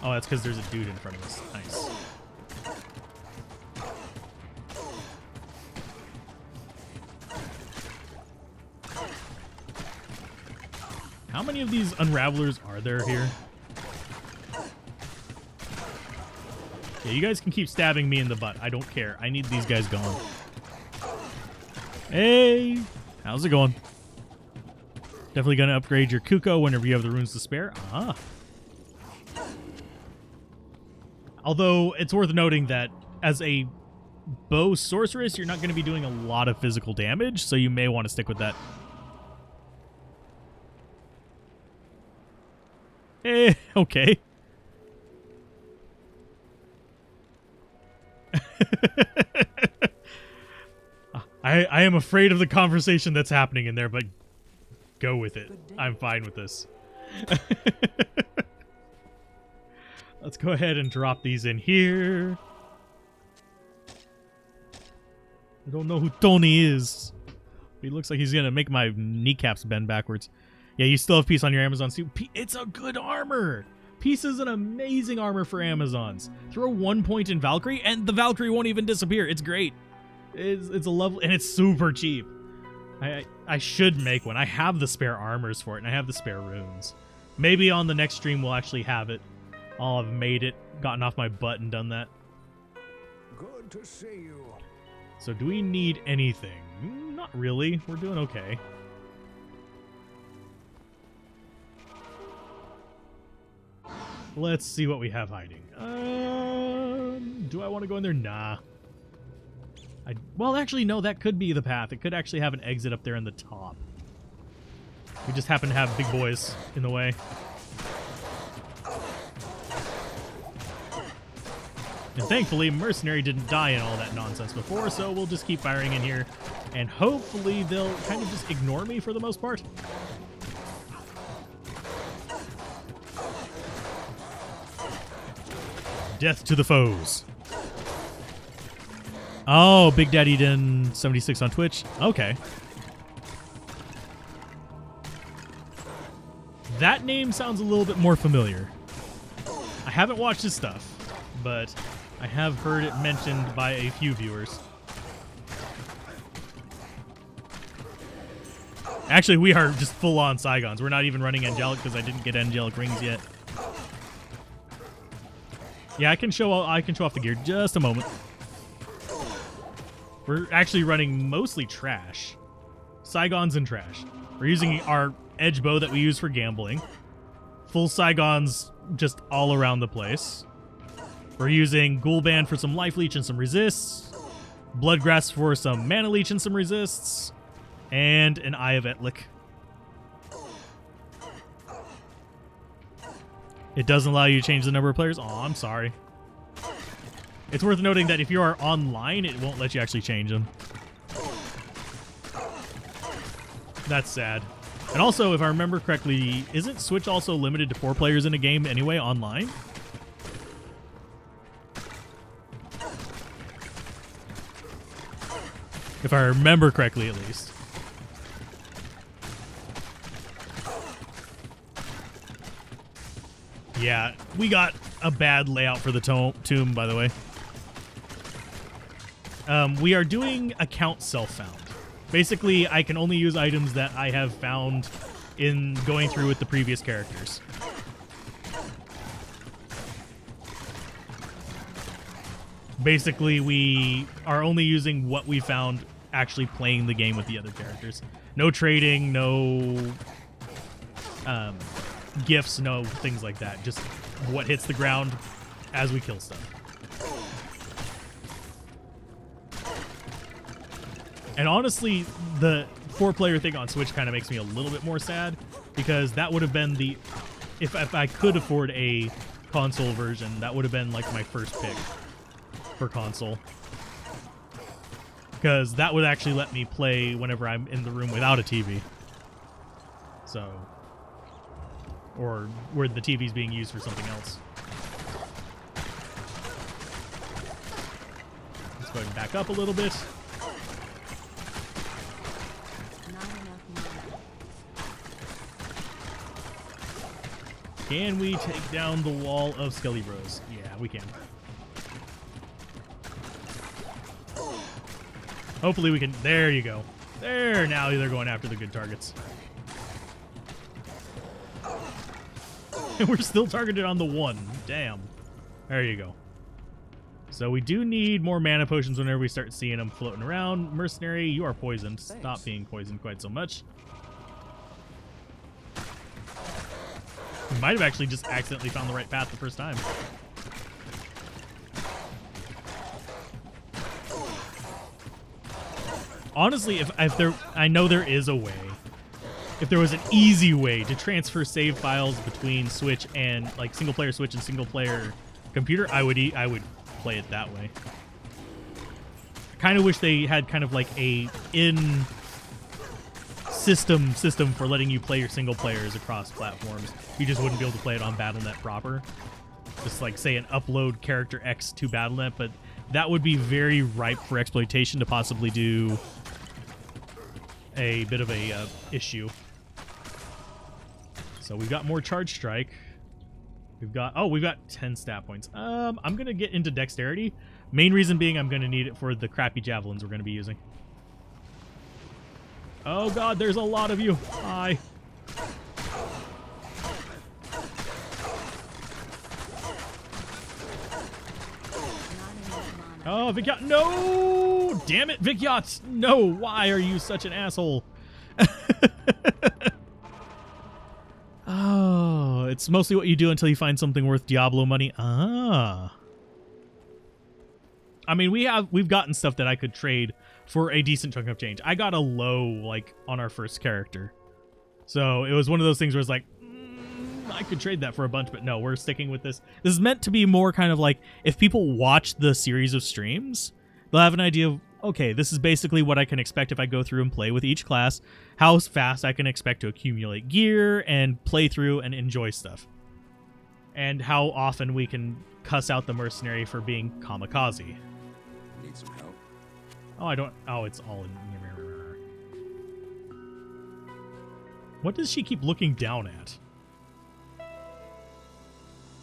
A: Oh, that's because there's a dude in front of us. Nice. How many of these Unravelers are there here? Yeah, you guys can keep stabbing me in the butt. I don't care. I need these guys gone. Hey, how's it going? Definitely going to upgrade your Kuko whenever you have the runes to spare. Ah. Although, it's worth noting that as a bow sorceress, you're not going to be doing a lot of physical damage, so you may want to stick with that. Eh, okay. I am afraid of the conversation that's happening in there, but go with it. I'm fine with this. Let's go ahead and drop these in here. I don't know who Tony is. He looks like he's going to make my kneecaps bend backwards. Yeah, you still have Peace on your Amazon suit. It's a good armor. Peace is an amazing armor for Amazons. Throw 1 point in Valkyrie, and the Valkyrie won't even disappear. It's great. It's a lovely, and it's super cheap. I should make one. I have the spare armors for it, and I have the spare runes. Maybe on the next stream we'll actually have it. I'll have made it, gotten off my butt, and done that.
C: Good to see you.
A: So do we need anything? Not really. We're doing okay. Let's see what we have hiding. Do I want to go in there? Nah. Well, actually, no, that could be the path. It could actually have an exit up there in the top. We just happen to have big boys in the way. And thankfully, Mercenary didn't die in all that nonsense before, so we'll just keep firing in here. And hopefully they'll kind of just ignore me for the most part. Death to the foes. Oh, Big Daddy Den 76 on Twitch. Okay. That name sounds a little bit more familiar. I haven't watched his stuff, but I have heard it mentioned by a few viewers. Actually, we are just full-on Saigons. We're not even running Angelic because I didn't get Angelic Rings yet. Yeah, I can show off the gear. Just a moment. We're actually running mostly trash. Saigons and trash. We're using our edge bow that we use for gambling. Full Saigons just all around the place. We're using Ghoul Band for some life leech and some resists. Bloodgrass for some mana leech and some resists. And an Eye of Etlik. It doesn't allow you to change the number of players. Oh, I'm sorry. It's worth noting that if you are online, it won't let you actually change them. That's sad. And also, if I remember correctly, isn't Switch also limited to 4 players in a game anyway online? If I remember correctly, at least. Yeah, we got a bad layout for the tomb, by the way. We are doing account self-found. Basically, I can only use items that I have found in going through with the previous characters. Basically, we are only using what we found actually playing the game with the other characters. No trading, no gifts, no things like that. Just what hits the ground as we kill stuff. And honestly, the 4-player thing on Switch kind of makes me a little bit more sad, because that would have been the... If I could afford a console version, that would have been like my first pick for console. Because that would actually let me play whenever I'm in the room without a TV. So... Or where the TV's being used for something else. Let's go ahead and back up a little bit. Can we take down the wall of Skelly Bros? Yeah, we can. Hopefully we can... There you go. There, now they're going after the good targets. And we're still targeted on the 1. Damn. There you go. So we do need more mana potions whenever we start seeing them floating around. Mercenary, you are poisoned.
B: Thanks.
A: Stop being poisoned quite so much. We might have actually just accidentally found the right path the first time. Honestly, if there... I know there is a way. If there was an easy way to transfer save files between Switch and like single player Switch and single player computer, I would play it that way. I kind of wish they had kind of like a in system for letting you play your single players across platforms. You just wouldn't be able to play it on Battle.net proper. Just like say an upload character X to Battle.net, but that would be very ripe for exploitation to possibly do a bit of a issue. So we've got more Charge Strike. We've got 10 stat points. I'm gonna get into Dexterity. Main reason being I'm gonna need it for the crappy javelins we're gonna be using. Oh god, there's a lot of you. Hi. Oh, Vikyat, no! Damn it, Vikyat! No, why are you such an asshole? Oh, it's mostly what you do until you find something worth Diablo money. Ah. I mean, we've gotten stuff that I could trade for a decent chunk of change. I got a low, like, on our first character. So it was one of those things where it's like, I could trade that for a bunch, but no, we're sticking with this. This is meant to be more kind of like, if people watch the series of streams, they'll have an idea of, okay, this is basically what I can expect if I go through and play with each class, how fast I can expect to accumulate gear and play through and enjoy stuff. And how often we can cuss out the mercenary for being kamikaze.
C: Need some help?
A: Oh, it's all in... What does she keep looking down at?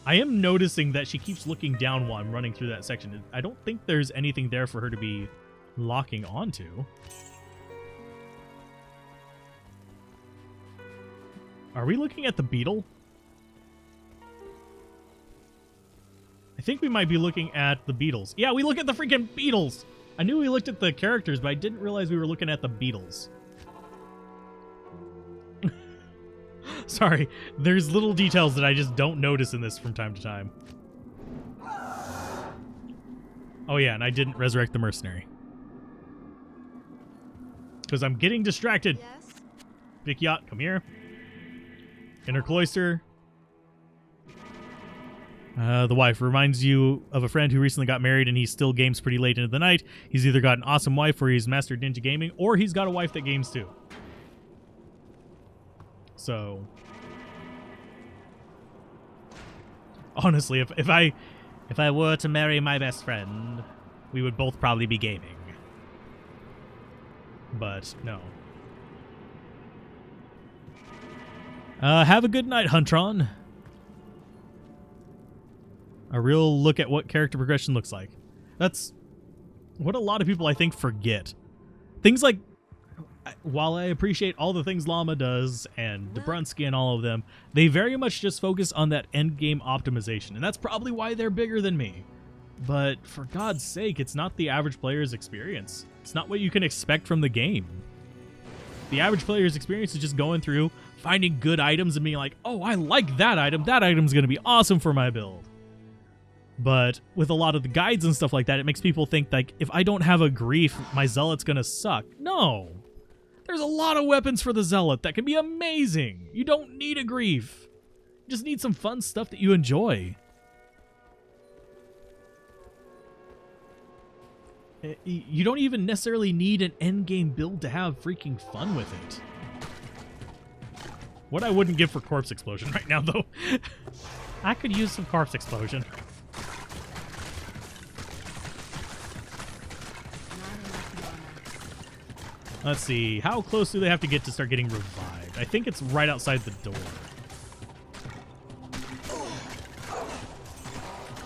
A: I am noticing that she keeps looking down while I'm running through that section. I don't think there's anything there for her to be locking onto. Are we looking at the beetle? I think we might be looking at the Beatles. Yeah, we look at the freaking Beatles. I knew we looked at the characters, but I didn't realize we were looking at the Beatles. Sorry, there's little details that I just don't notice in this from time to time. Oh yeah, and I didn't resurrect the mercenary. Because I'm getting distracted.
B: Yes?
A: Big Yacht, come here. Inner cloister. The wife reminds you of a friend who recently got married and he still games pretty late into the night. He's either got an awesome wife where he's mastered ninja gaming, or he's got a wife that games too. So, honestly, if I were to marry my best friend, we would both probably be gaming. But no. Have a good night, Huntron. A real look at what character progression looks like. That's what a lot of people, I think, forget. Things like, while I appreciate all the things Llama does and Dobrunsky and all of them, they very much just focus on that end game optimization. And that's probably why they're bigger than me. But for God's sake, it's not the average player's experience. It's not what you can expect from the game. The average player's experience is just going through, finding good items and being like, oh, I like that item. That item's going to be awesome for my build. But with a lot of the guides and stuff like that, it makes people think, like, if I don't have a grief, my zealot's going to suck. No. There's a lot of weapons for the zealot that can be amazing. You don't need a grief. You just need some fun stuff that you enjoy. You don't even necessarily need an endgame build to have freaking fun with it. What I wouldn't give for Corpse Explosion right now, though. I could use some Corpse Explosion. Let's see. How close do they have to get to start getting revived? I think it's right outside the door.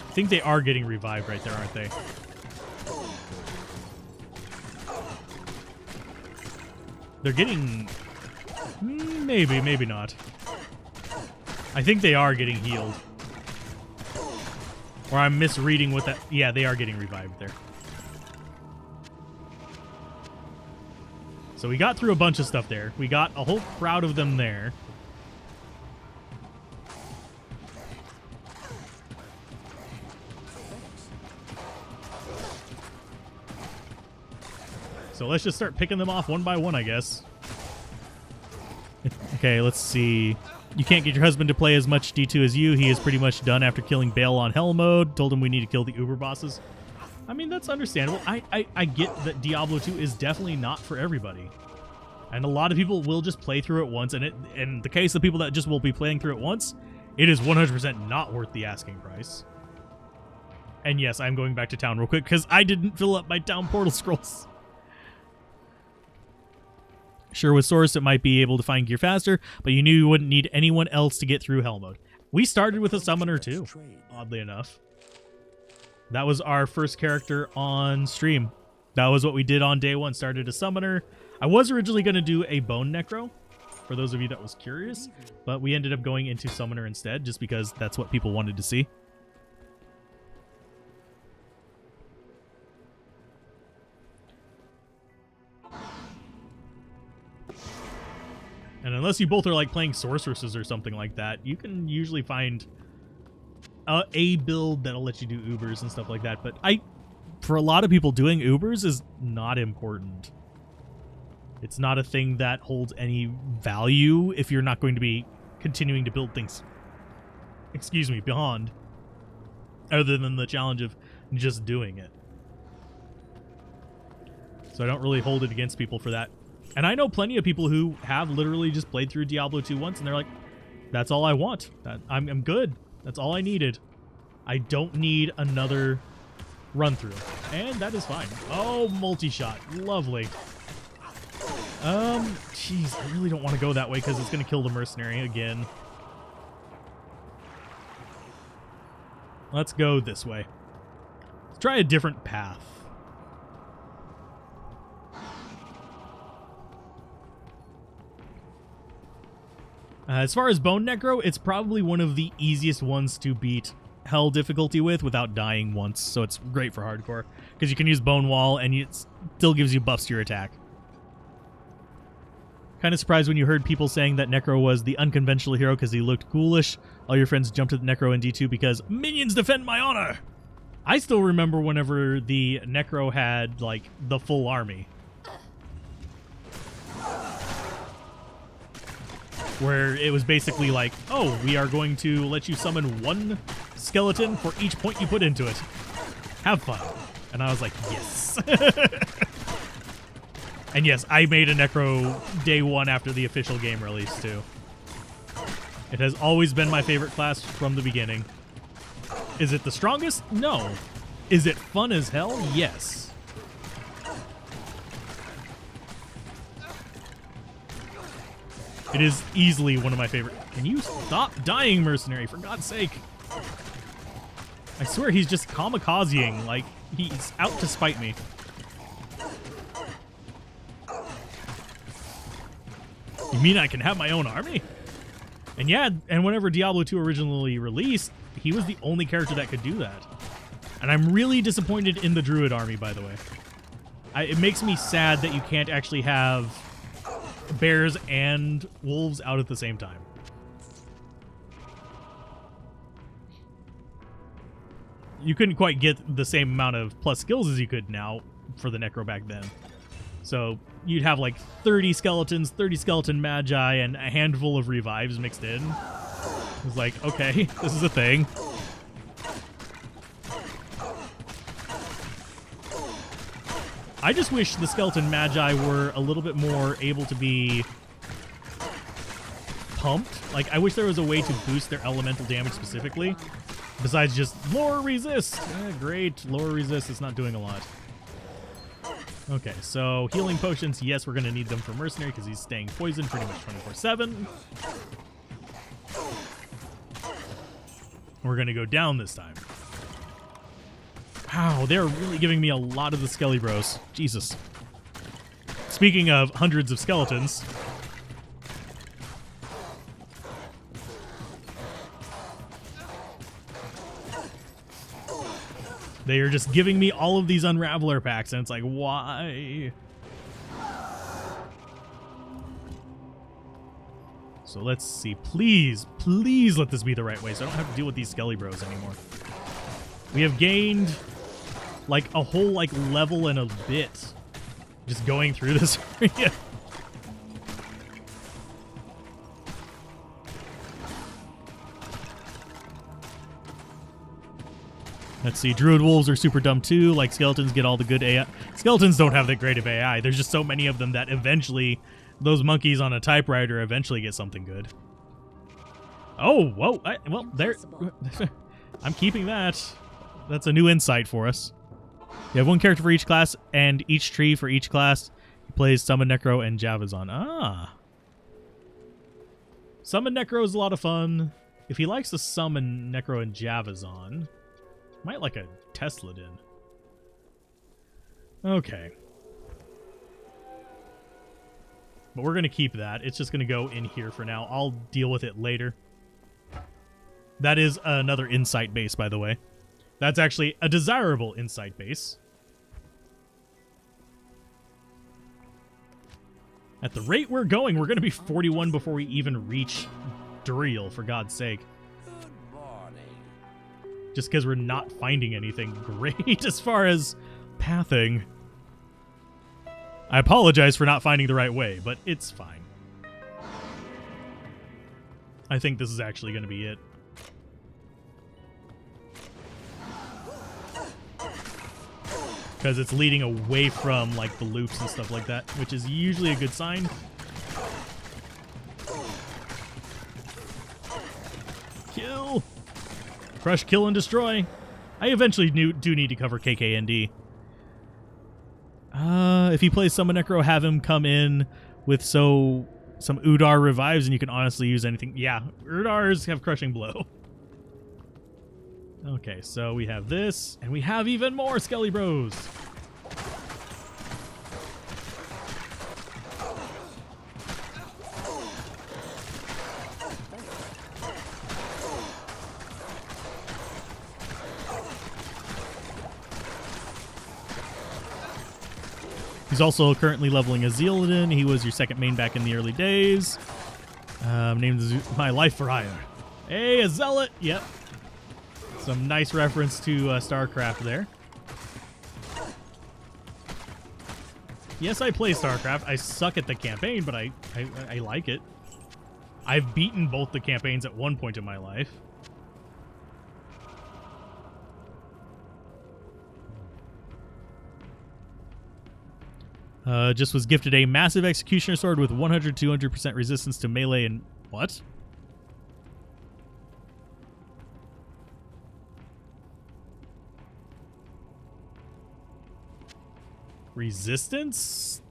A: I think they are getting revived right there, aren't they? They're getting... maybe, maybe not. I think they are getting healed. Or I'm misreading what that... Yeah, they are getting revived there. So we got through a bunch of stuff there. We got a whole crowd of them there. So let's just start picking them off one by one, I guess. Okay, let's see. You can't get your husband to play as much D2 as you. He is pretty much done after killing Bale on Hell mode. Told him we need to kill the Uber bosses. I mean, that's understandable. I get that Diablo 2 is definitely not for everybody. And a lot of people will just play through it once. And in the case of people that just will be playing through it once, it is 100% not worth the asking price. And yes, I'm going back to town real quick because I didn't fill up my town portal scrolls. Sure, with Source, it might be able to find gear faster, but you knew you wouldn't need anyone else to get through Hell mode. We started with a summoner too, oddly enough. That was our first character on stream. That was what we did on day one, started a summoner. I was originally going to do a bone necro, for those of you that was curious, but we ended up going into summoner instead, just because that's what people wanted to see. And unless you both are like playing sorceresses or something like that, you can usually find a build that'll let you do Ubers and stuff like that. But for a lot of people, doing Ubers is not important. It's not a thing that holds any value if you're not going to be continuing to build things, excuse me, beyond, other than the challenge of just doing it. So I don't really hold it against people for that. And I know plenty of people who have literally just played through Diablo 2 once, and they're like, that's all I want. I'm good. That's all I needed. I don't need another run-through. And that is fine. Oh, multi-shot. Lovely. Jeez, I really don't want to go that way because it's going to kill the mercenary again. Let's go this way. Let's try a different path. As far as Bone Necro, it's probably one of the easiest ones to beat hell difficulty with without dying once, so it's great for hardcore because you can use Bone Wall and it still gives you buffs to your attack. Kind of surprised when you heard people saying that Necro was the unconventional hero because he looked ghoulish. All your friends jumped to the Necro in D2 because minions defend my honor. I still remember whenever the Necro had like the full army, where it was basically like, oh, we are going to let you summon one skeleton for each point you put into it. Have fun. And I was like, yes. And yes, I made a Necro day one after the official game release too. It has always been my favorite class from the beginning. Is it the strongest? No. Is it fun as hell? Yes. It is easily one of my favorite. Can you stop dying, mercenary, for God's sake? I swear he's just kamikazeing, like he's out to spite me. You mean I can have my own army? And yeah, and whenever Diablo 2 originally released, he was the only character that could do that. And I'm really disappointed in the Druid army, by the way. It makes me sad that you can't actually have bears and wolves out at the same time. You couldn't quite get the same amount of plus skills as you could now for the Necro back then. So you'd have like 30 skeletons, 30 skeleton magi, and a handful of revives mixed in. It was like, okay, this is a thing. I just wish the skeleton magi were a little bit more able to be pumped. Like, I wish there was a way to boost their elemental damage specifically, besides just lower resist. Great, lower resist, it's not doing a lot. Okay, so healing potions, yes, we're going to need them for Mercenary because he's staying poisoned pretty much 24/7. We're going to go down this time. Wow, they're really giving me a lot of the Skelly Bros. Jesus. Speaking of hundreds of skeletons. They are just giving me all of these Unraveler packs, and it's like, why? So let's see. Please, please let this be the right way so I don't have to deal with these Skelly Bros anymore. We have gained like a whole like level and a bit just going through this area. Let's see, Druid Wolves are super dumb too, like Skeletons get all the good AI. Skeletons don't have that great of AI. There's just so many of them that eventually those monkeys on a typewriter eventually get something good. Oh, whoa, well, there. I'm keeping that. That's a new insight for us. You have one character for each class and each tree for each class. He plays Summon Necro and Javazon. Ah. Summon Necro is a lot of fun. If he likes to summon Necro and Javazon, might like a Tesladin. Okay. But we're going to keep that. It's just going to go in here for now. I'll deal with it later. That is another insight base, by the way. That's actually a desirable insight base. At the rate we're going, we're going to be 41 before we even reach Duriel, for God's sake. Just because we're not finding anything great as far as pathing. I apologize for not finding the right way, but it's fine. I think this is actually going to be it. Because it's leading away from like the loops and stuff like that, which is usually a good sign. Kill! Crush, kill, and destroy. I eventually do need to cover KKND. If he plays Summon Necro, have him come in with some Udar revives, and you can honestly use anything. Yeah, Udars have Crushing Blow. Okay, so we have this, and we have even more Skelly Bros. He's also currently leveling a Zealadin. He was your second main back in the early days. Named My Life for Hire. Hey, a Zealot! Yep. Some nice reference to StarCraft there. Yes, I play StarCraft. I suck at the campaign, but I like it. I've beaten both the campaigns at one point in my life. Just was gifted a massive executioner sword with 100-200% resistance to melee and... What? Resistance?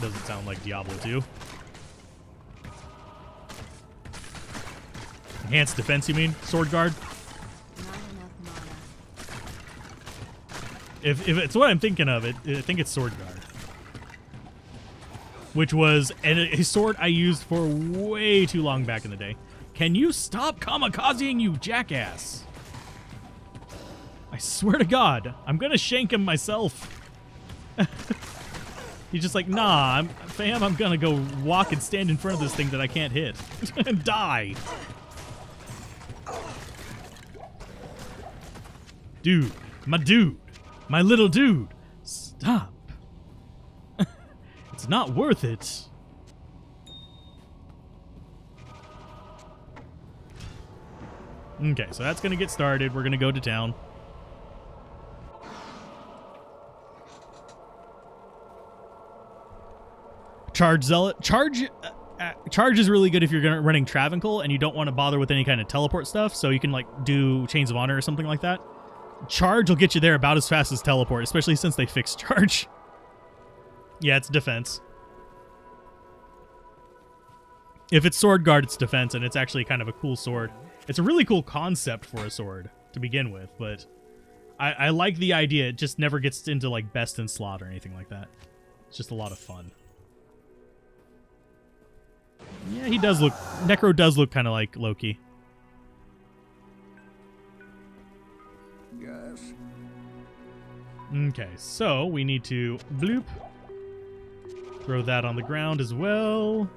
A: Doesn't sound like Diablo 2. Enhanced defense, you mean? Sword guard?
B: Not enough mana.
A: If it's what I'm thinking of, I think it's sword guard. Which was a sword I used for way too long back in the day. Can you stop kamikazing, you jackass? I swear to God, I'm gonna shank him myself. He's just like, nah, fam, I'm gonna go walk and stand in front of this thing that I can't hit. And die. Dude, my little dude, stop. It's not worth it. Okay, so that's gonna get started. We're gonna go to town. Charge Zealot. Charge is really good if you're running Travancore and you don't want to bother with any kind of teleport stuff, so you can like do Chains of Honor or something like that. Charge will get you there about as fast as teleport, especially since they fixed Charge. Yeah, it's defense. If it's Sword Guard, it's defense, and it's actually kind of a cool sword. It's a really cool concept for a sword to begin with, but I like the idea. It just never gets into like best in slot or anything like that. It's just a lot of fun. Yeah, he does look... Necro does look kind of like Loki.
C: Yes.
A: Okay, so we need to... Bloop. Throw that on the ground as well.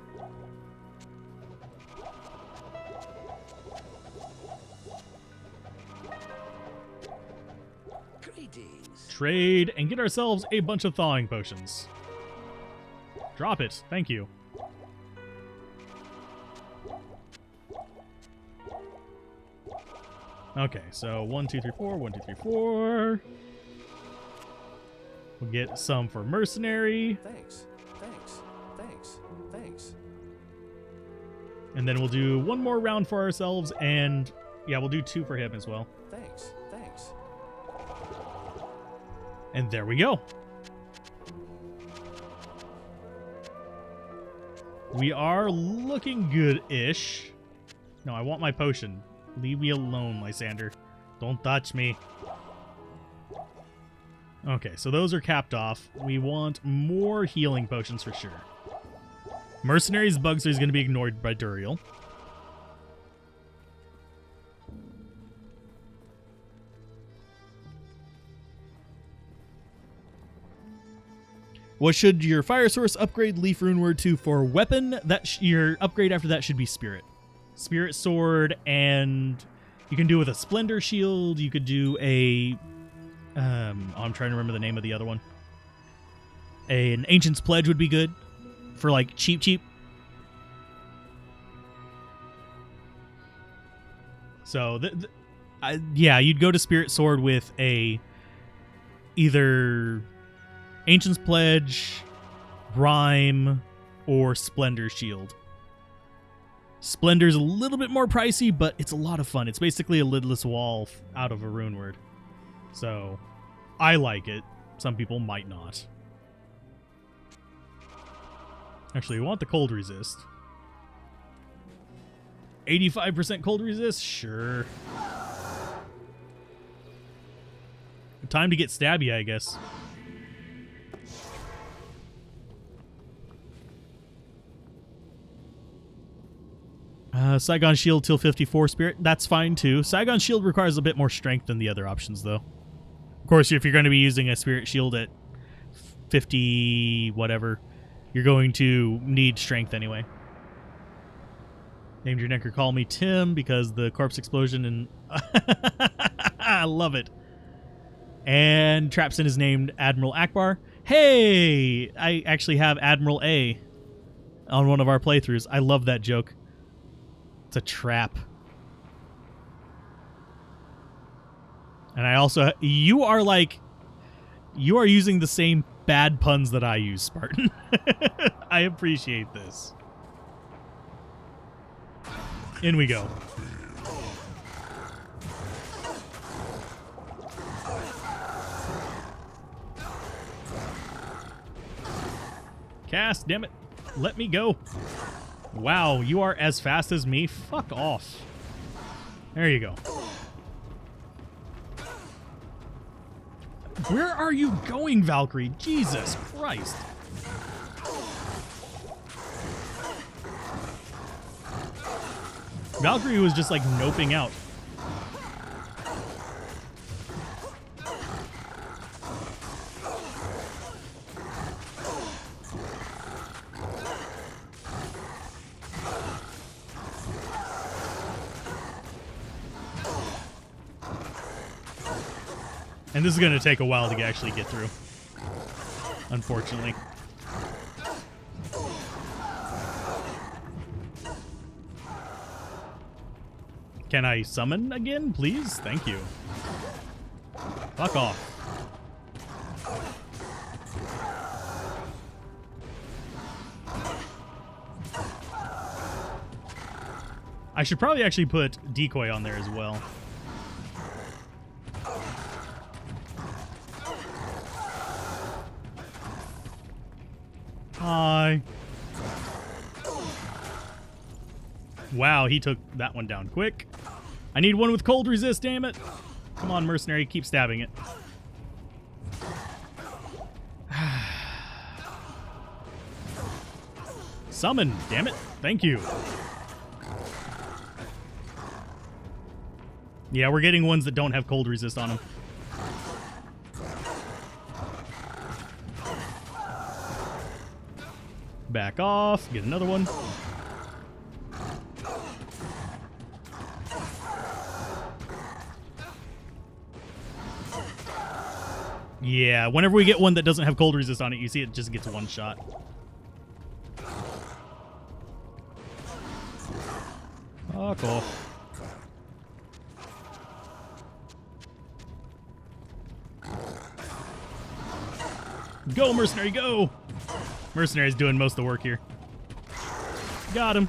C: Greetings.
A: Trade and get ourselves a bunch of thawing potions. Drop it. Thank you. Okay, so 1, 2, 3, 4, 1, 2, 3, 4. We'll get some for mercenary.
C: Thanks.
A: And then we'll do one more round for ourselves, and yeah, we'll do 2 for him as well.
C: Thanks.
A: And there we go. We are looking good-ish. No, I want my potion. Leave me alone, Lysander. Don't touch me. Okay, so those are capped off. We want more healing potions for sure. Mercenary's Bugster is going to be ignored by Duriel. What should your fire source upgrade Leaf Rune Word to for weapon? Your upgrade after that should be Spirit. Spirit Sword, and you can do it with a Splendor Shield. You could do a... I'm trying to remember the name of the other one. An Ancient's Pledge would be good for, like, cheap. So, yeah, you'd go to Spirit Sword with a... either Ancient's Pledge, Rhyme, or Splendor Shield. Splendor's a little bit more pricey, but it's a lot of fun. It's basically a lidless wall out of a rune word. So, I like it. Some people might not. Actually, we want the cold resist. 85% cold resist? Sure. Time to get stabby, I guess. Saigon Shield till 54 Spirit. That's fine too. Saigon Shield requires a bit more strength than the other options though. Of course, if you're going to be using a Spirit Shield at 50 whatever, you're going to need strength anyway. Named your necker, call me Tim because the corpse explosion and I love it. And Trapson is named Admiral Akbar. Hey, I actually have Admiral A on one of our playthroughs. I love that joke. It's a trap. And I also, you are using the same bad puns that I use, Spartan. I appreciate this. In we go. Cast, damn it. Let me go. Wow, you are as fast as me? Fuck off. There you go. Where are you going, Valkyrie? Jesus Christ. Valkyrie was just like noping out. And this is going to take a while to actually get through, unfortunately. Can I summon again, please? Thank you. Fuck off. I should probably actually put decoy on there as well. Hi. Wow, he took that one down quick. I need one with cold resist, damn it. Come on, mercenary, keep stabbing it. Summon, damn it. Thank you. Yeah, we're getting ones that don't have cold resist on them. Back off. Get another one. Yeah, whenever we get one that doesn't have cold resist on it, you see it just gets one shot. Fuck off. Go, mercenary, go! Mercenary's doing most of the work here. Got him.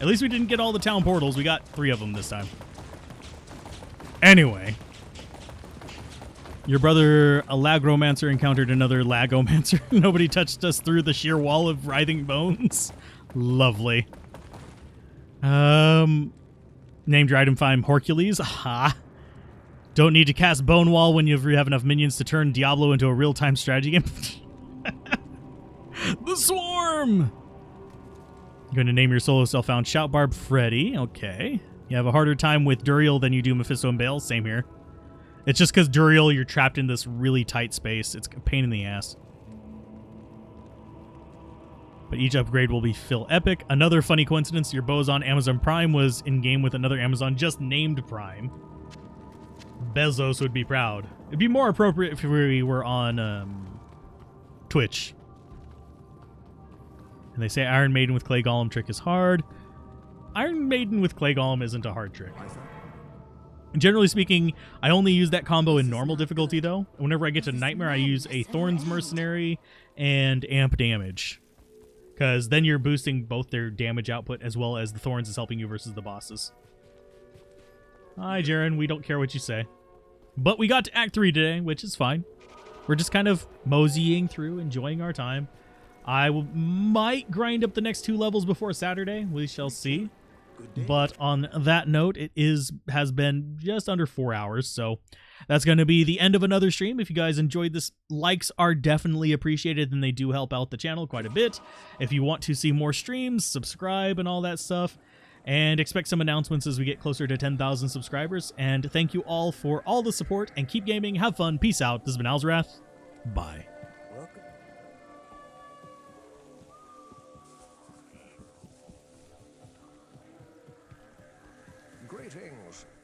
A: At least we didn't get all the town portals. We got 3 of them this time. Anyway. Your brother, a Lagromancer, encountered another Lagomancer. Nobody touched us through the sheer wall of writhing bones. Lovely. Named your item find Hercules. Aha. Don't need to cast Bone Wall when you have enough minions to turn Diablo into a real-time strategy game. The Swarm! You're going to name your solo self-found Shoutbarb Freddy. Okay. You have a harder time with Duriel than you do Mephisto and Bale. Same here. It's just because Duriel, you're trapped in this really tight space. It's a pain in the ass. But each upgrade will be Phil Epic. Another funny coincidence, your bows on Amazon Prime was in-game with another Amazon just named Prime. Bezos would be proud. It'd be more appropriate if we were on Twitch. And they say Iron Maiden with Clay Golem trick is hard. Iron Maiden with Clay Golem isn't a hard trick. Generally speaking, I only use that combo in normal difficulty, though. Whenever I get to Nightmare, I use a Thorns Mercenary and Amp Damage. Because then you're boosting both their damage output as well as the Thorns is helping you versus the bosses. Hi, Jaren. We don't care what you say. But we got to Act 3 today, which is fine. We're just kind of moseying through, enjoying our time. I might grind up the next 2 levels before Saturday. We shall see. But on that note, it has been just under 4 hours, so that's going to be the end of another stream. If you guys enjoyed this, likes are definitely appreciated, and they do help out the channel quite a bit. If you want to see more streams, subscribe and all that stuff, and expect some announcements as we get closer to 10,000 subscribers. And thank you all for all the support, and keep gaming, have fun, peace out. This has been Alzorath. Bye.
C: Welcome.
D: Greetings.